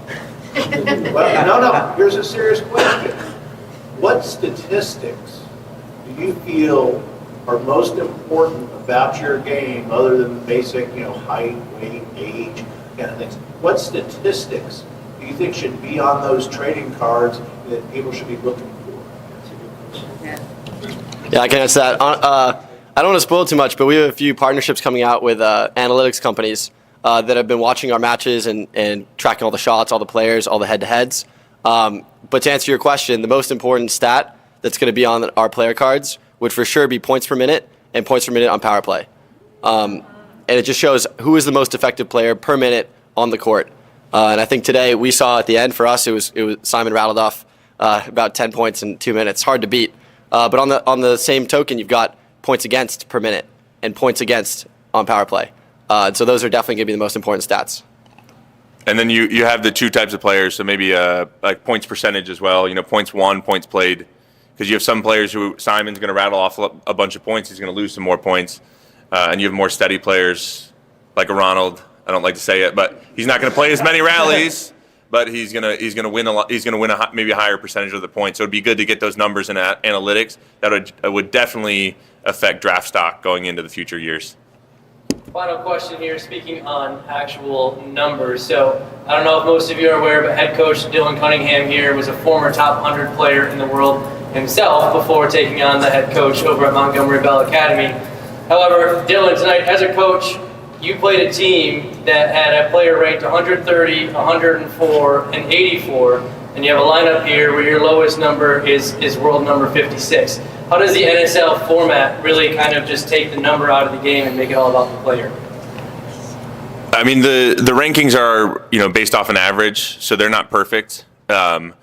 Well, no, here's a serious question. What statistics do you feel are most important about your game other than basic, height, weight, age, kind of things? What statistics do you think should be on those trading cards that people should be looking for? That's a good question. Yeah, I can answer that. I don't want to spoil too much, but we have a few partnerships coming out with analytics companies that have been watching our matches and tracking all the shots, all the players, all the head-to-heads. But to answer your question, the most important stat that's going to be on our player cards would for sure be points per minute and points per minute on power play. And it just shows who is the most effective player per minute on the court. And I think today we saw at the end for us it was Simon rattled off about 10 points in 2 minutes. Hard to beat. But on the same token, you've got points against per minute and points against on power play. So those are definitely going to be the most important stats. And then you have the two types of players, so maybe like points percentage as well. Points won, points played, because you have some players who Simon's going to rattle off a bunch of points, he's going to lose some more points, and you have more steady players like a Ronald. I don't like to say it, but he's not going to play as many rallies, but he's going to win a lot. He's going to win maybe a higher percentage of the points. So it'd be good to get those numbers in analytics. That would definitely affect draft stock going into the future years. Final question here, speaking on actual numbers. So I don't know if most of you are aware, but head coach Dylan Cunningham here was a former top 100 player in the world himself before taking on the head coach over at Montgomery Bell Academy. However, Dylan, tonight as a coach, you played a team that had a player ranked 130, 104, and 84, and you have a lineup here where your lowest number is world number 56. How does the NSL format really kind of just take the number out of the game and make it all about the player? I mean, the rankings are based off an average, so they're not perfect. And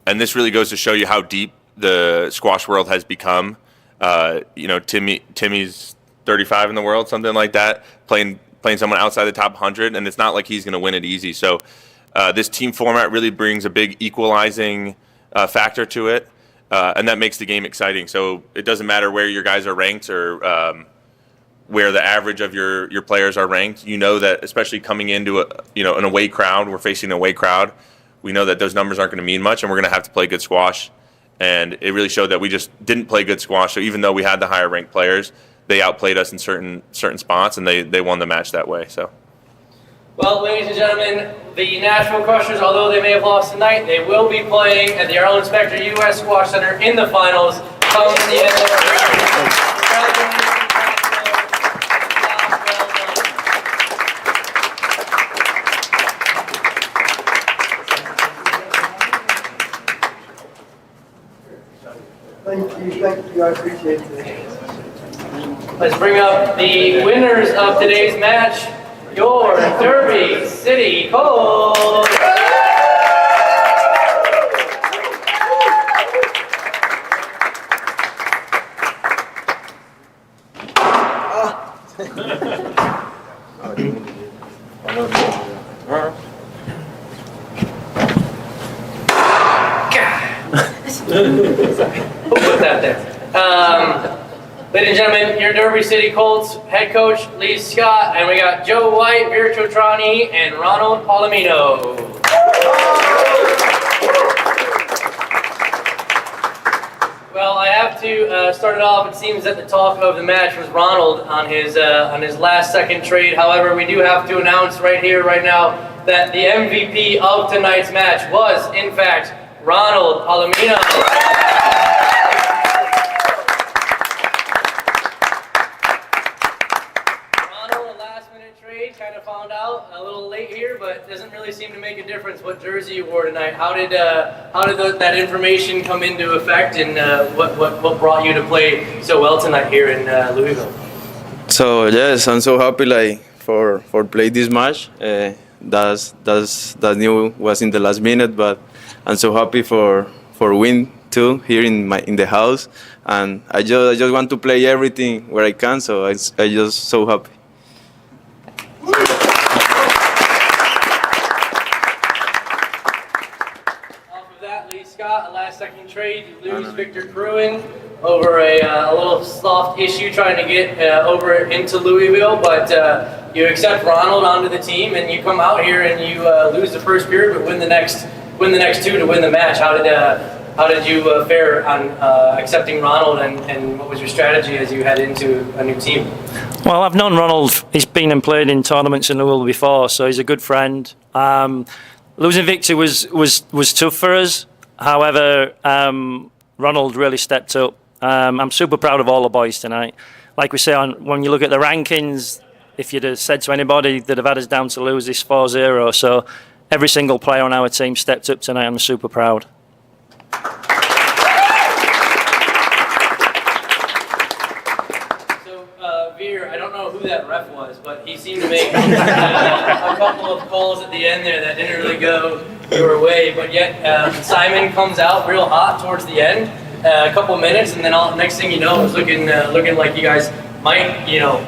this really goes to show you how deep the squash world has become. Timmy's 35 in the world, something like that, playing someone outside the top 100, and it's not like he's going to win it easy. So this team format really brings a big equalizing factor to it, and that makes the game exciting. So it doesn't matter where your guys are ranked or where the average of your players are ranked. You know that, especially coming into an away crowd, we're facing an away crowd. We know that those numbers aren't going to mean much, and we're going to have to play good squash. And it really showed that we just didn't play good squash. So even though we had the higher ranked players, they outplayed us in certain spots, and they won the match that way. So. Well, ladies and gentlemen, the Nashville Crushers, although they may have lost tonight, they will be playing at the Arlen Specter U.S. Squash Center in the finals come the end of the year. Thank you, I appreciate it. Let's bring up the winners of today's match, your Derby City Colts. Who put that there? Ladies and gentlemen, your Derby City Colts head coach, Lee Scott, and we got Joe White, Veer Chotrani, and Ronald Palomino. Well, I have to start it off. It seems that the talk of the match was Ronald on his last second trade. However, we do have to announce right here, right now, that the MVP of tonight's match was, in fact, Ronald Palomino. Kind of found out a little late here, but doesn't really seem to make a difference what jersey you wore tonight. How did that information come into effect, and what brought you to play so well tonight here in Louisville? So yes, I'm so happy for play this match. That new was in the last minute, but I'm so happy for win too here in the house, and I just want to play everything where I can. So I just so happy. Scott, a last-second trade. You lose Victor Cruin over a little soft issue trying to get over into Louisville, but you accept Ronald onto the team, and you come out here and you lose the first period, but win the next two to win the match. How did you fare on accepting Ronald, and what was your strategy as you head into a new team? Well, I've known Ronald. He's been and played in tournaments in Louisville before, so he's a good friend. Losing Victor was tough for us. However, Ronald really stepped up. I'm super proud of all the boys tonight. Like we say, when you look at the rankings, if you'd have said to anybody, they'd have had us down to lose this 4-0. So every single player on our team stepped up tonight. I'm super proud. So, Veer, I don't know who that ref was, but he seemed to make a couple of calls at the end there that didn't really go your way, but yet Simon comes out real hot towards the end, a couple minutes, and then next thing you know, it's looking like you guys might,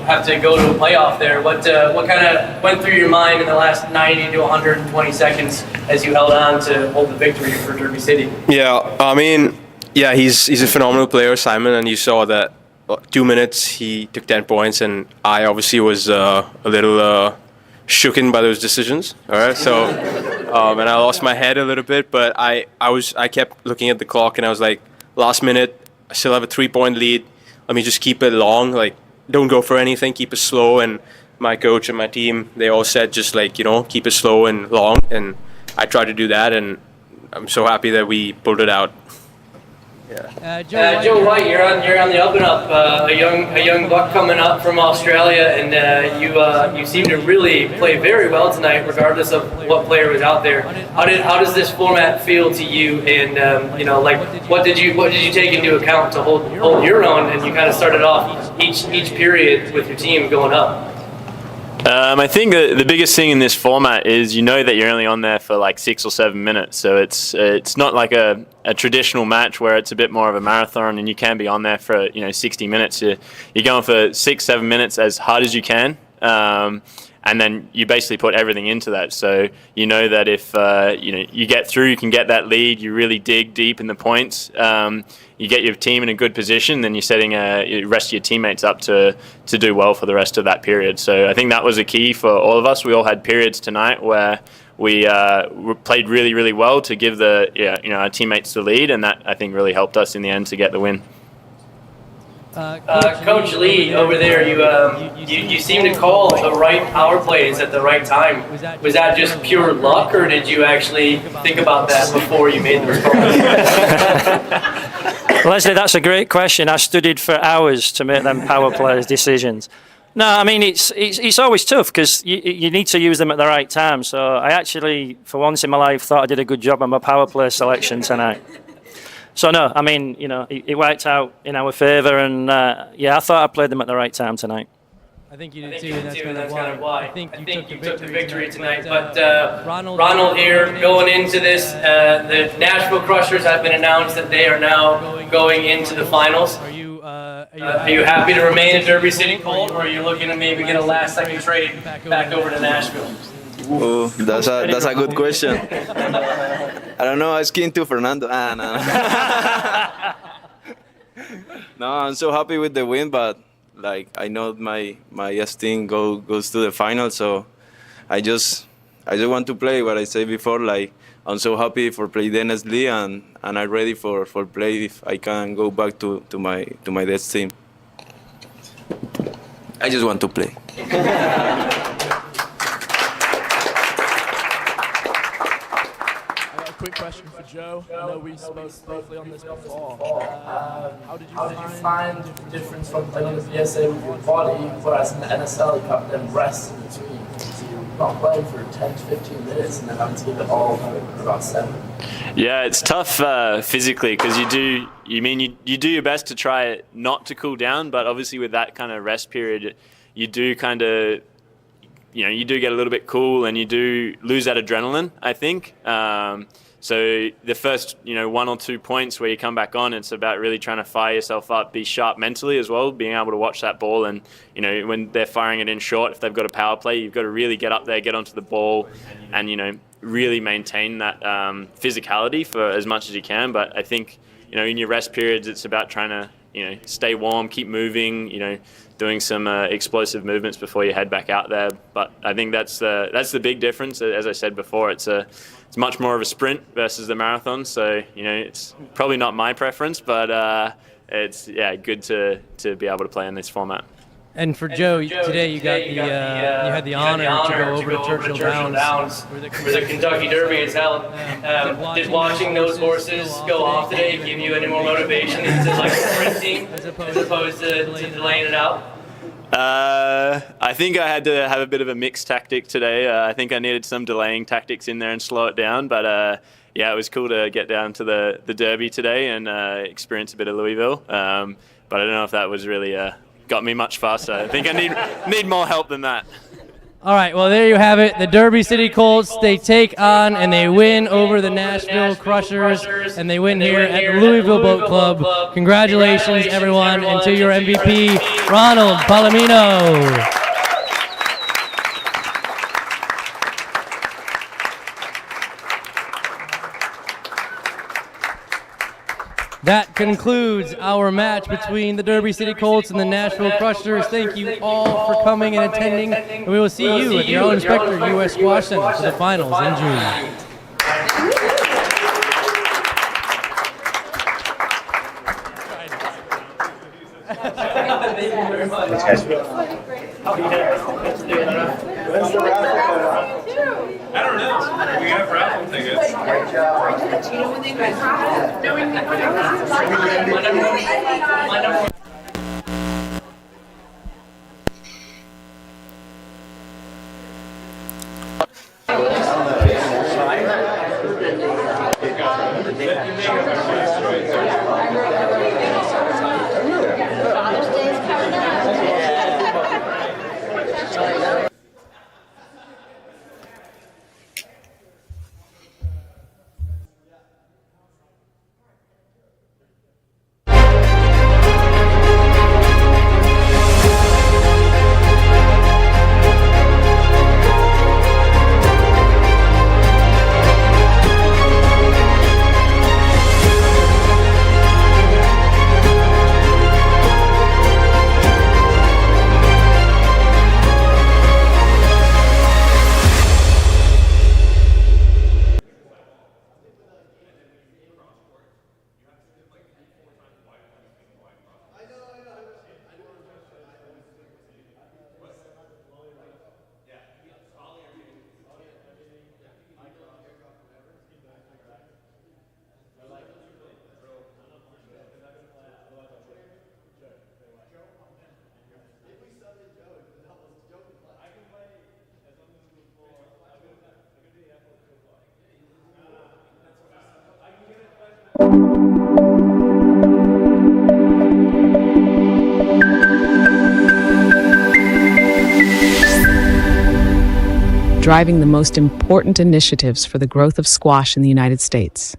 have to go to a playoff there. What kind of went through your mind in the last 90 to 120 seconds as you held on to hold the victory for Derby City? Yeah, I mean, he's a phenomenal player, Simon, and you saw that 2 minutes he took 10 points, and I obviously was a little shooken by those decisions. All right, so and I lost my head a little bit, but I kept looking at the clock, and I was like, last minute, I still have a 3-point lead. Let me just keep it long, don't go for anything, keep it slow. And my coach and my team, they all said just keep it slow and long, and I tried to do that, and I'm so happy that we pulled it out. Yeah. Joe White, you're on the up and up. A young buck coming up from Australia, and you seem to really play very well tonight, regardless of what player was out there. How does this format feel to you? And what did you take into account to hold your own? And you kind of started off each period with your team going up. I think the biggest thing in this format is you know that you're only on there for like 6 or 7 minutes, so it's not like a traditional match where it's a bit more of a marathon and you can be on there for 60 minutes. You're going for 6-7 minutes as hard as you can, and then you basically put everything into that. So you know that if you get through, you can get that lead. You really dig deep in the points. You get your team in a good position, then you're setting the rest of your teammates up to do well for the rest of that period. So I think that was a key for all of us. We all had periods tonight where we played really, really well to give our teammates the lead, and that I think really helped us in the end to get the win. Coach Lee, over there, you seem to call the right power plays at the right time. Was that just pure luck, or did you actually think about that before you made the response? Leslie, that's a great question. I studied for hours to make them power plays decisions. No, I mean, it's always tough because you need to use them at the right time. So I actually, for once in my life, thought I did a good job on my power play selection tonight. So no, I mean, it worked out in our favour, and I thought I played them at the right time tonight. I think you did too, and that's kind of why. I think you took the victory tonight. But Ronald here, going into this, the Nashville Crushers have been announced that they are now going into the finals. Are you happy to remain at Derby City Colt, or are you looking to maybe get a last-second trade back over to Nashville? Oh, that's a good question. I don't know. Asking to Fernando. No. No, I'm so happy with the win, but I know my team goes to the final, so I just want to play what I said before. I'm so happy for play Dennis Lee, and I'm ready for play if I can go back to my dad's team. I just want to play. Quick question for Joe. I know we spoke briefly on this before. How did you find the difference from playing in the PSA with your body, whereas in the NSL you have them rest in between? So you're not playing for 10 to 15 minutes and then having to give it all for about 7. Yeah, it's tough physically because you do your best to try not to cool down, but obviously with that kind of rest period, you do kind of you do get a little bit cool and you do lose that adrenaline, I think. So the first, 1 or 2 points where you come back on, it's about really trying to fire yourself up, be sharp mentally as well, being able to watch that ball. And, when they're firing it in short, if they've got a power play, you've got to really get up there, get onto the ball and, really maintain that physicality for as much as you can. But I think, in your rest periods, it's about trying to, stay warm, keep moving, doing some explosive movements before you head back out there. But I think that's the big difference. As I said before, it's much more of a sprint versus the marathon. So it's probably not my preference, but it's good to be able to play in this format. And for Joe, today you had the honor to go over to Churchill Downs, where the Kentucky Derby is held. Did watching those horses go off today give you any more motivation into a sprint team as opposed to delaying it out? I think I had to have a bit of a mixed tactic today. I think I needed some delaying tactics in there and slow it down. But it was cool to get down to the Derby today and experience a bit of Louisville. But I don't know if that was really got me much faster. I think I need more help than that. All right, well, there you have it. The Derby City Colts, they take on and they win over the Nashville Crushers, and they win here at the Louisville Boat Club. Congratulations, everyone, and to your MVP, Ronald Palomino. That concludes our match between the Derby City Colts and the Nashville Crushers. Thank you all for coming and attending, and we will see you at the Allen Spector U.S. Squash Center for the finals in June. Thank you very much. I don't know. We have raffle tickets. driving the most important initiatives for the growth of squash in the United States.